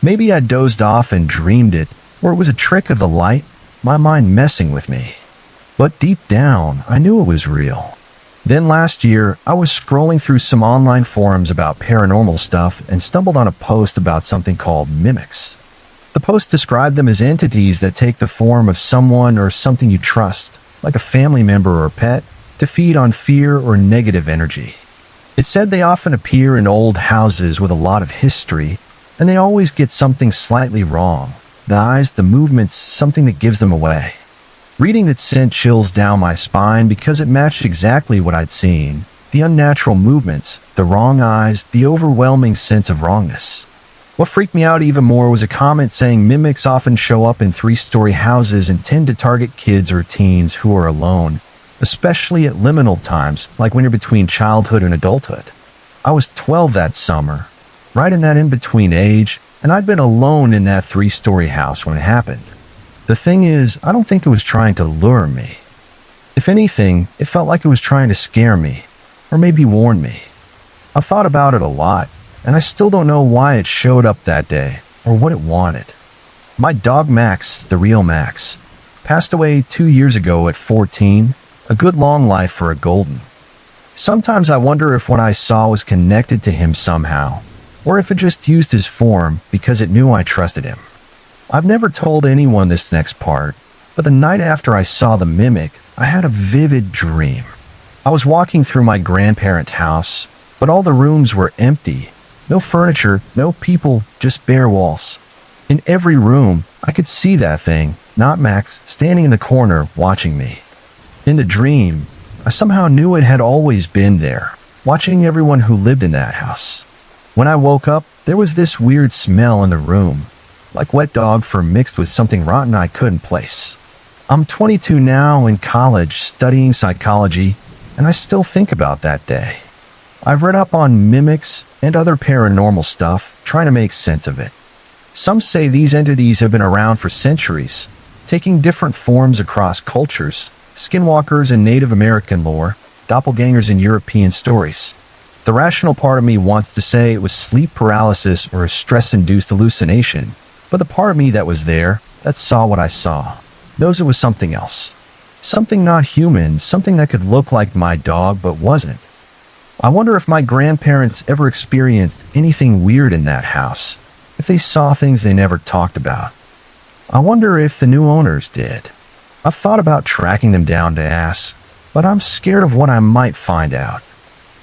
S1: Maybe I dozed off and dreamed it, or it was a trick of the light, my mind messing with me. But deep down, I knew it was real. Then last year, I was scrolling through some online forums about paranormal stuff and stumbled on a post about something called mimics. The post described them as entities that take the form of someone or something you trust, like a family member or pet, to feed on fear or negative energy. It said they often appear in old houses with a lot of history, and they always get something slightly wrong. The eyes, the movements, something that gives them away. Reading it sent chills down my spine because it matched exactly what I'd seen. The unnatural movements, the wrong eyes, the overwhelming sense of wrongness. What freaked me out even more was a comment saying mimics often show up in 3-story houses and tend to target kids or teens who are alone, especially at liminal times, like when you're between childhood and adulthood. I was 12 that summer, right in that in-between age, and I'd been alone in that 3-story house when it happened. The thing is, I don't think it was trying to lure me. If anything, it felt like it was trying to scare me, or maybe warn me. I've thought about it a lot, and I still don't know why it showed up that day, or what it wanted. My dog Max, the real Max, passed away 2 years ago at 14, a good long life for a golden. Sometimes I wonder if what I saw was connected to him somehow, or if it just used his form because it knew I trusted him. I've never told anyone this next part, but the night after I saw the mimic, I had a vivid dream. I was walking through my grandparents' house, but all the rooms were empty. No furniture, no people, just bare walls. In every room, I could see that thing, not Max, standing in the corner watching me. In the dream, I somehow knew it had always been there, watching everyone who lived in that house. When I woke up, there was this weird smell in the room, like wet dog fur mixed with something rotten I couldn't place. I'm 22 now, in college, studying psychology, and I still think about that day. I've read up on mimics and other paranormal stuff, trying to make sense of it. Some say these entities have been around for centuries, taking different forms across cultures, skinwalkers in Native American lore, doppelgangers in European stories. The rational part of me wants to say it was sleep paralysis or a stress-induced hallucination, but the part of me that was there, that saw what I saw, knows it was something else. Something not human, something that could look like my dog but wasn't. I wonder if my grandparents ever experienced anything weird in that house, if they saw things they never talked about. I wonder if the new owners did. I've thought about tracking them down to ask, but I'm scared of what I might find out.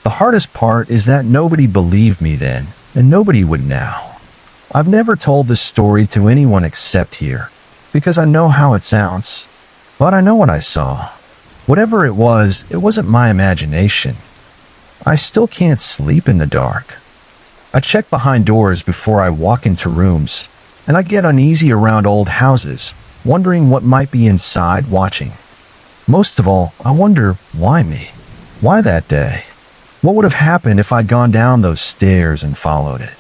S1: The hardest part is that nobody believed me then, and nobody would now. I've never told this story to anyone except here, because I know how it sounds. But I know what I saw. Whatever it wasn't my imagination. I still can't sleep in the dark. I check behind doors before I walk into rooms, and I get uneasy around old houses, wondering what might be inside watching. Most of all, I wonder, why me? Why that day? What would have happened if I'd gone down those stairs and followed it?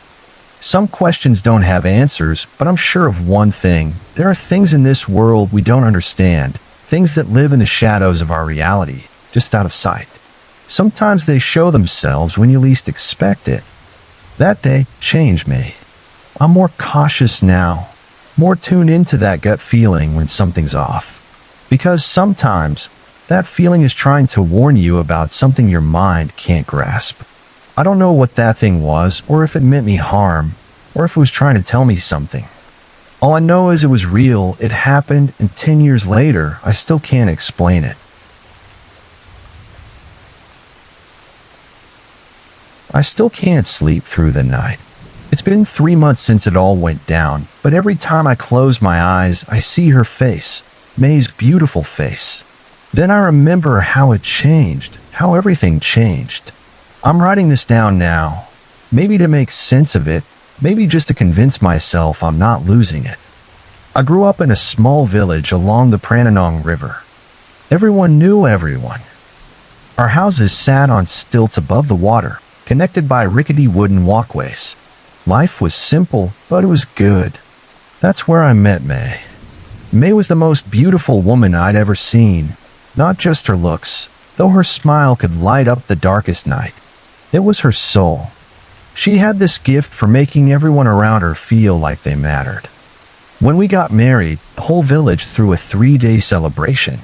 S1: Some questions don't have answers, but I'm sure of one thing. There are things in this world we don't understand, things that live in the shadows of our reality, just out of sight. Sometimes they show themselves when you least expect it. That day changed me. I'm more cautious now, more tuned into that gut feeling when something's off. Because sometimes, that feeling is trying to warn you about something your mind can't grasp. I don't know what that thing was, or if it meant me harm, or if it was trying to tell me something. All I know is it was real, it happened, and 10 years later, I still can't explain it. I still can't sleep through the night. It's been 3 months since it all went down, but every time I close my eyes, I see her face, May's beautiful face. Then I remember how it changed, how everything changed. I'm writing this down now, maybe to make sense of it, maybe just to convince myself I'm not losing it. I grew up in a small village along the Prananong River. Everyone knew everyone. Our houses sat on stilts above the water, connected by rickety wooden walkways. Life was simple, but it was good. That's where I met May. May was the most beautiful woman I'd ever seen. Not just her looks, though her smile could light up the darkest night. It was her soul. She had this gift for making everyone around her feel like they mattered. When we got married, the whole village threw a 3-day celebration.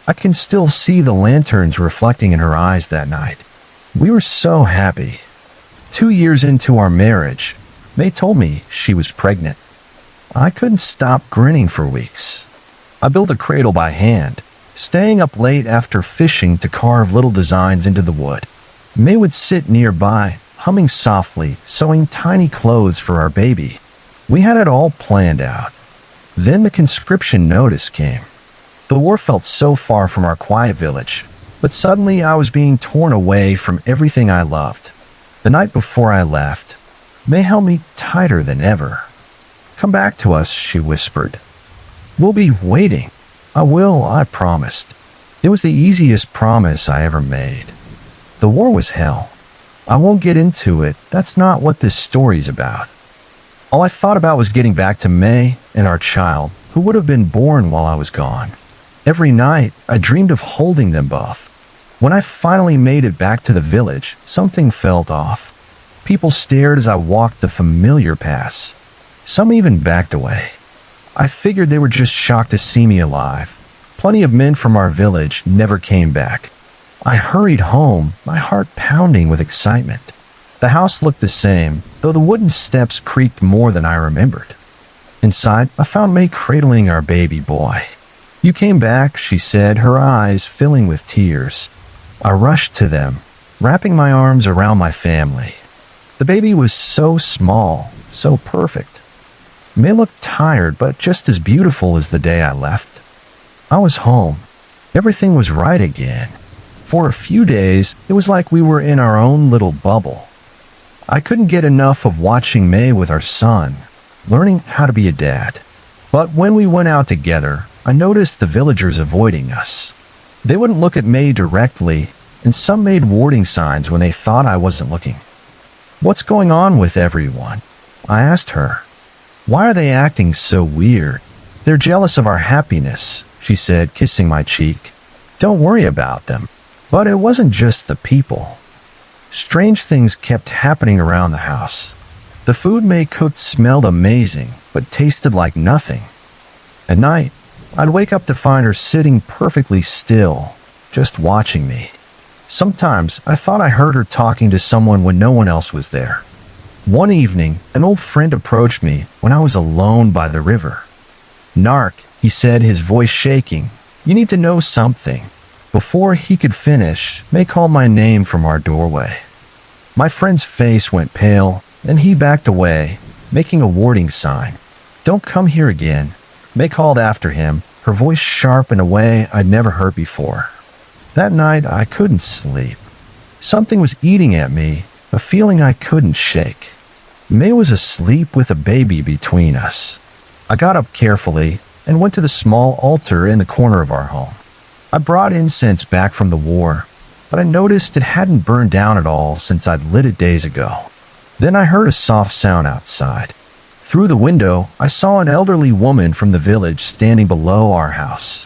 S1: I can still see the lanterns reflecting in her eyes that night. We were so happy. 2 years into our marriage, May told me she was pregnant. I couldn't stop grinning for weeks. I built a cradle by hand, staying up late after fishing to carve little designs into the wood. May would sit nearby, humming softly, sewing tiny clothes for our baby. We had it all planned out. Then the conscription notice came. The war felt so far from our quiet village, but suddenly I was being torn away from everything I loved. The night before I left, May held me tighter than ever. "Come back to us," she whispered. "We'll be waiting." "I will," I promised. It was the easiest promise I ever made. The war was hell. I won't get into it. That's not what this story's about. All I thought about was getting back to May and our child, who would have been born while I was gone. Every night, I dreamed of holding them both. When I finally made it back to the village, something felt off. People stared as I walked the familiar paths. Some even backed away. I figured they were just shocked to see me alive. Plenty of men from our village never came back. I hurried home, my heart pounding with excitement. The house looked the same, though the wooden steps creaked more than I remembered. Inside, I found May cradling our baby boy. "You came back," she said, her eyes filling with tears. I rushed to them, wrapping my arms around my family. The baby was so small, so perfect. May looked tired, but just as beautiful as the day I left. I was home. Everything was right again. For a few days, it was like we were in our own little bubble. I couldn't get enough of watching May with our son, learning how to be a dad. But when we went out together, I noticed the villagers avoiding us. They wouldn't look at May directly, and some made warning signs when they thought I wasn't looking. "What's going on with everyone?" I asked her. "Why are they acting so weird?" "They're jealous of our happiness," she said, kissing my cheek. "Don't worry about them." But it wasn't just the people. Strange things kept happening around the house. The food May cooked smelled amazing, but tasted like nothing. At night, I'd wake up to find her sitting perfectly still, just watching me. Sometimes I thought I heard her talking to someone when no one else was there. One evening, an old friend approached me when I was alone by the river. "Nark," he said, his voice shaking, "you need to know something." Before he could finish, May called my name from our doorway. My friend's face went pale, and he backed away, making a warning sign. "Don't come here again," May called after him, her voice sharp in a way I'd never heard before. That night, I couldn't sleep. Something was eating at me, a feeling I couldn't shake. May was asleep with a baby between us. I got up carefully and went to the small altar in the corner of our home. I brought incense back from the war, but I noticed it hadn't burned down at all since I'd lit it days ago. Then I heard a soft sound outside. Through the window, I saw an elderly woman from the village standing below our house.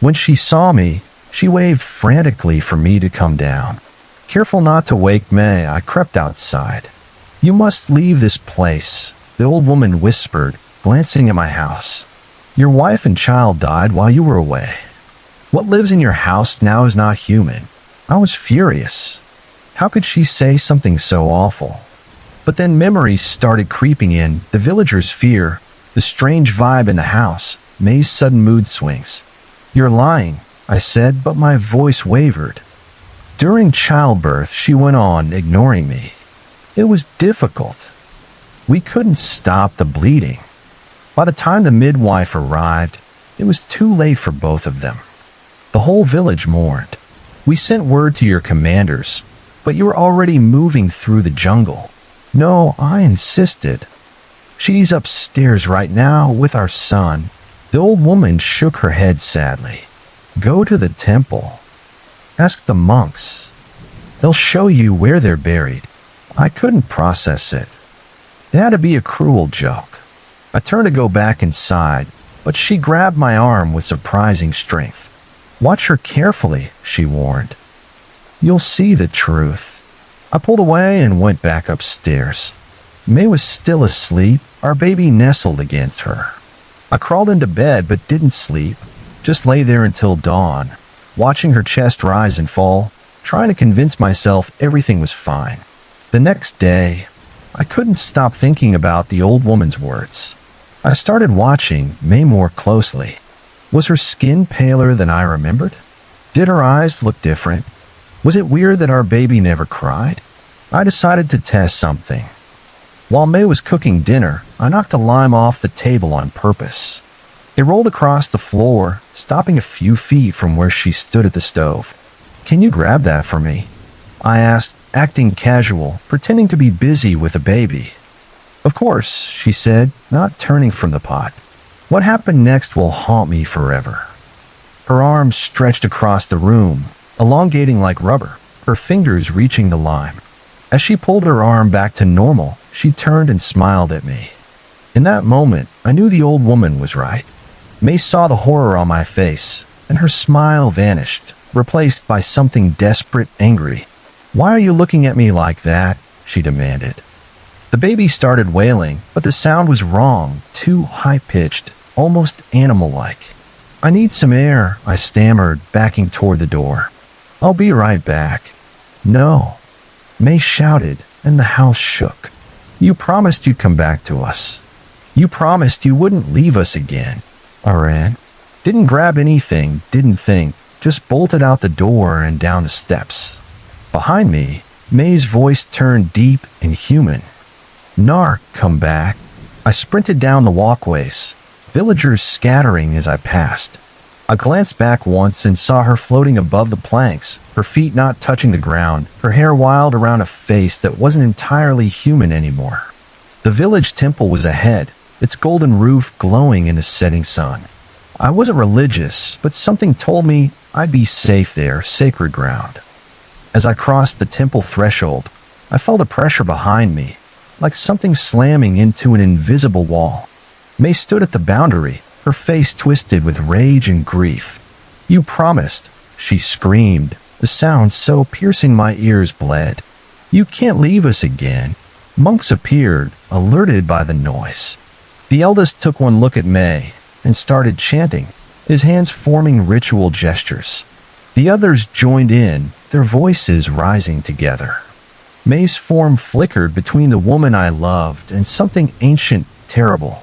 S1: When she saw me, she waved frantically for me to come down. Careful not to wake May, I crept outside. "You must leave this place," the old woman whispered, glancing at my house. "Your wife and child died while you were away. What lives in your house now is not human." I was furious. How could she say something so awful? But then memories started creeping in, the villagers' fear, the strange vibe in the house, May's sudden mood swings. "You're lying," I said, but my voice wavered. "During childbirth," she went on, ignoring me. "It was difficult. We couldn't stop the bleeding. By the time the midwife arrived, it was too late for both of them. The whole village mourned. We sent word to your commanders, but you were already moving through the jungle." "No," I insisted. "She's upstairs right now with our son." The old woman shook her head sadly. "Go to the temple. Ask the monks. They'll show you where they're buried. I couldn't process it. It had to be a cruel joke. I turned to go back inside, but she grabbed my arm with surprising strength. Watch her carefully, she warned. You'll see the truth. I pulled away and went back upstairs. May was still asleep, our baby nestled against her. I crawled into bed but didn't sleep, just lay there until dawn, watching her chest rise and fall, trying to convince myself everything was fine. The next day, I couldn't stop thinking about the old woman's words. I started watching May more closely. Was her skin paler than I remembered? Did her eyes look different? Was it weird that our baby never cried? I decided to test something. While May was cooking dinner, I knocked a lime off the table on purpose. It rolled across the floor, stopping a few feet from where she stood at the stove. Can you grab that for me? I asked, acting casual, pretending to be busy with a baby. Of course, she said, not turning from the pot. What happened next will haunt me forever. Her arms stretched across the room, elongating like rubber, her fingers reaching the lime. As she pulled her arm back to normal, she turned and smiled at me. In that moment, I knew the old woman was right. May saw the horror on my face, and her smile vanished, replaced by something desperate, angry. Why are you looking at me like that? She demanded. The baby started wailing, but the sound was wrong, too high-pitched, almost animal-like. I need some air, I stammered, backing toward the door. I'll be right back. No. May shouted, and the house shook. You promised you'd come back to us. You promised you wouldn't leave us again. I ran. Didn't grab anything, didn't think, just bolted out the door and down the steps. Behind me, May's voice turned deep and human. Nark, come back. I sprinted down the walkways, villagers scattering as I passed. I glanced back once and saw her floating above the planks, her feet not touching the ground, her hair wild around a face that wasn't entirely human anymore. The village temple was ahead, its golden roof glowing in the setting sun. I wasn't religious, but something told me I'd be safe there, sacred ground. As I crossed the temple threshold, I felt a pressure behind me, like something slamming into an invisible wall. May stood at the boundary, her face twisted with rage and grief. You promised, she screamed, the sound so piercing my ears bled. You can't leave us again. Monks appeared, alerted by the noise. The eldest took one look at May and started chanting, his hands forming ritual gestures. The others joined in, their voices rising together. May's form flickered between the woman I loved and something ancient, terrible.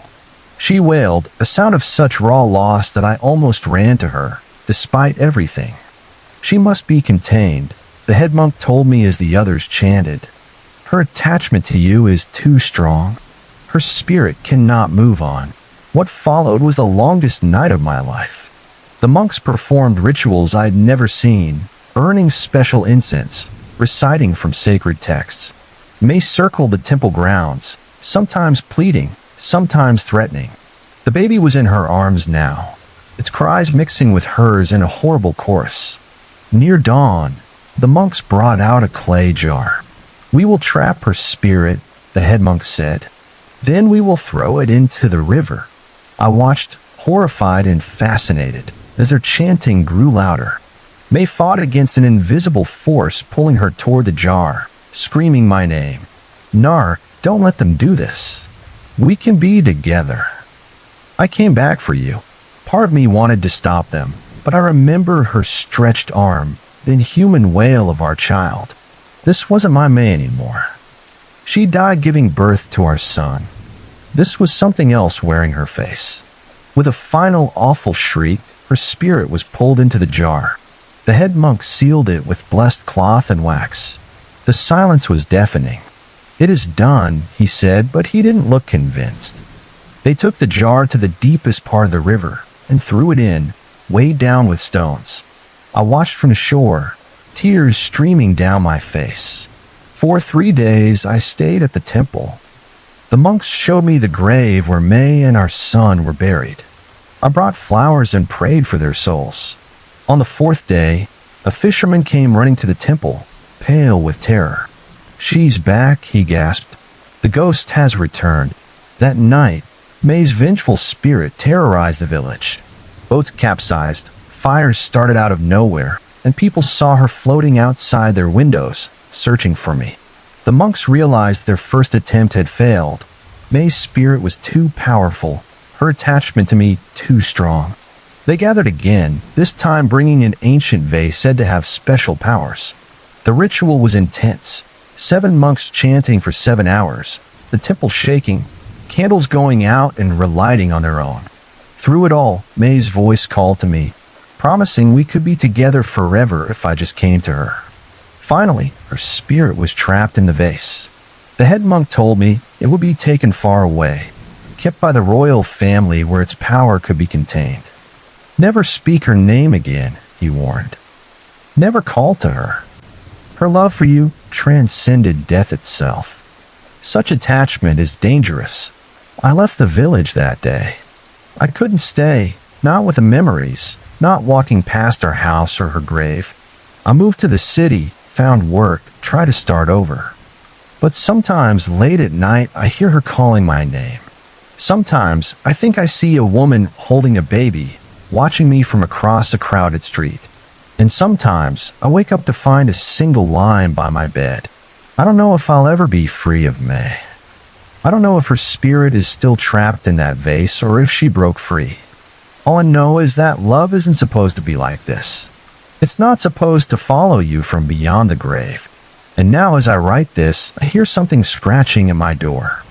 S1: She wailed, a sound of such raw loss that I almost ran to her, despite everything. She must be contained, the head monk told me as the others chanted. Her attachment to you is too strong. Her spirit cannot move on. What followed was the longest night of my life. The monks performed rituals I'd never seen, burning special incense, reciting from sacred texts. May circled the temple grounds, sometimes pleading, sometimes threatening. The baby was in her arms now, its cries mixing with hers in a horrible chorus. Near dawn, the monks brought out a clay jar. We will trap her spirit, the head monk said. Then we will throw it into the river. I watched, horrified and fascinated, as their chanting grew louder. May fought against an invisible force pulling her toward the jar, screaming my name. Nar, don't let them do this. We can be together. I came back for you. Part of me wanted to stop them, but I remember her stretched arm, the inhuman wail of our child. This wasn't my May anymore. She died giving birth to our son. This was something else wearing her face. With a final awful shriek, her spirit was pulled into the jar. The head monk sealed it with blessed cloth and wax. The silence was deafening. It is done, he said, but he didn't look convinced. They took the jar to the deepest part of the river and threw it in, weighed down with stones. I watched from the shore, tears streaming down my face. For 3 days, I stayed at the temple. The monks showed me the grave where May and our son were buried. I brought flowers and prayed for their souls. On the 4th day, a fisherman came running to the temple, pale with terror. "She's back," he gasped. "The ghost has returned." That night, May's vengeful spirit terrorized the village. Boats capsized, fires started out of nowhere, and people saw her floating outside their windows, searching for me. The monks realized their first attempt had failed. May's spirit was too powerful, her attachment to me too strong. They gathered again, this time bringing an ancient vase said to have special powers. The ritual was intense. 7 monks chanting for 7 hours, the temple shaking, candles going out and relighting on their own. Through it all, May's voice called to me, promising we could be together forever if I just came to her. Finally, her spirit was trapped in the vase. The head monk told me it would be taken far away, kept by the royal family where its power could be contained. "Never speak her name again," he warned. "Never call to her. Her love for you transcended death itself. Such attachment is dangerous." I left the village that day. I couldn't stay, not with the memories, not walking past her house or her grave. I moved to the city, found work, tried to start over. But sometimes late at night I hear her calling my name. Sometimes I think I see a woman holding a baby, watching me from across a crowded street. And sometimes I wake up to find a single line by my bed. I don't know if I'll ever be free of May. I don't know if her spirit is still trapped in that vase or if she broke free. All I know is that love isn't supposed to be like this. It's not supposed to follow you from beyond the grave. And now as I write this, I hear something scratching at my door.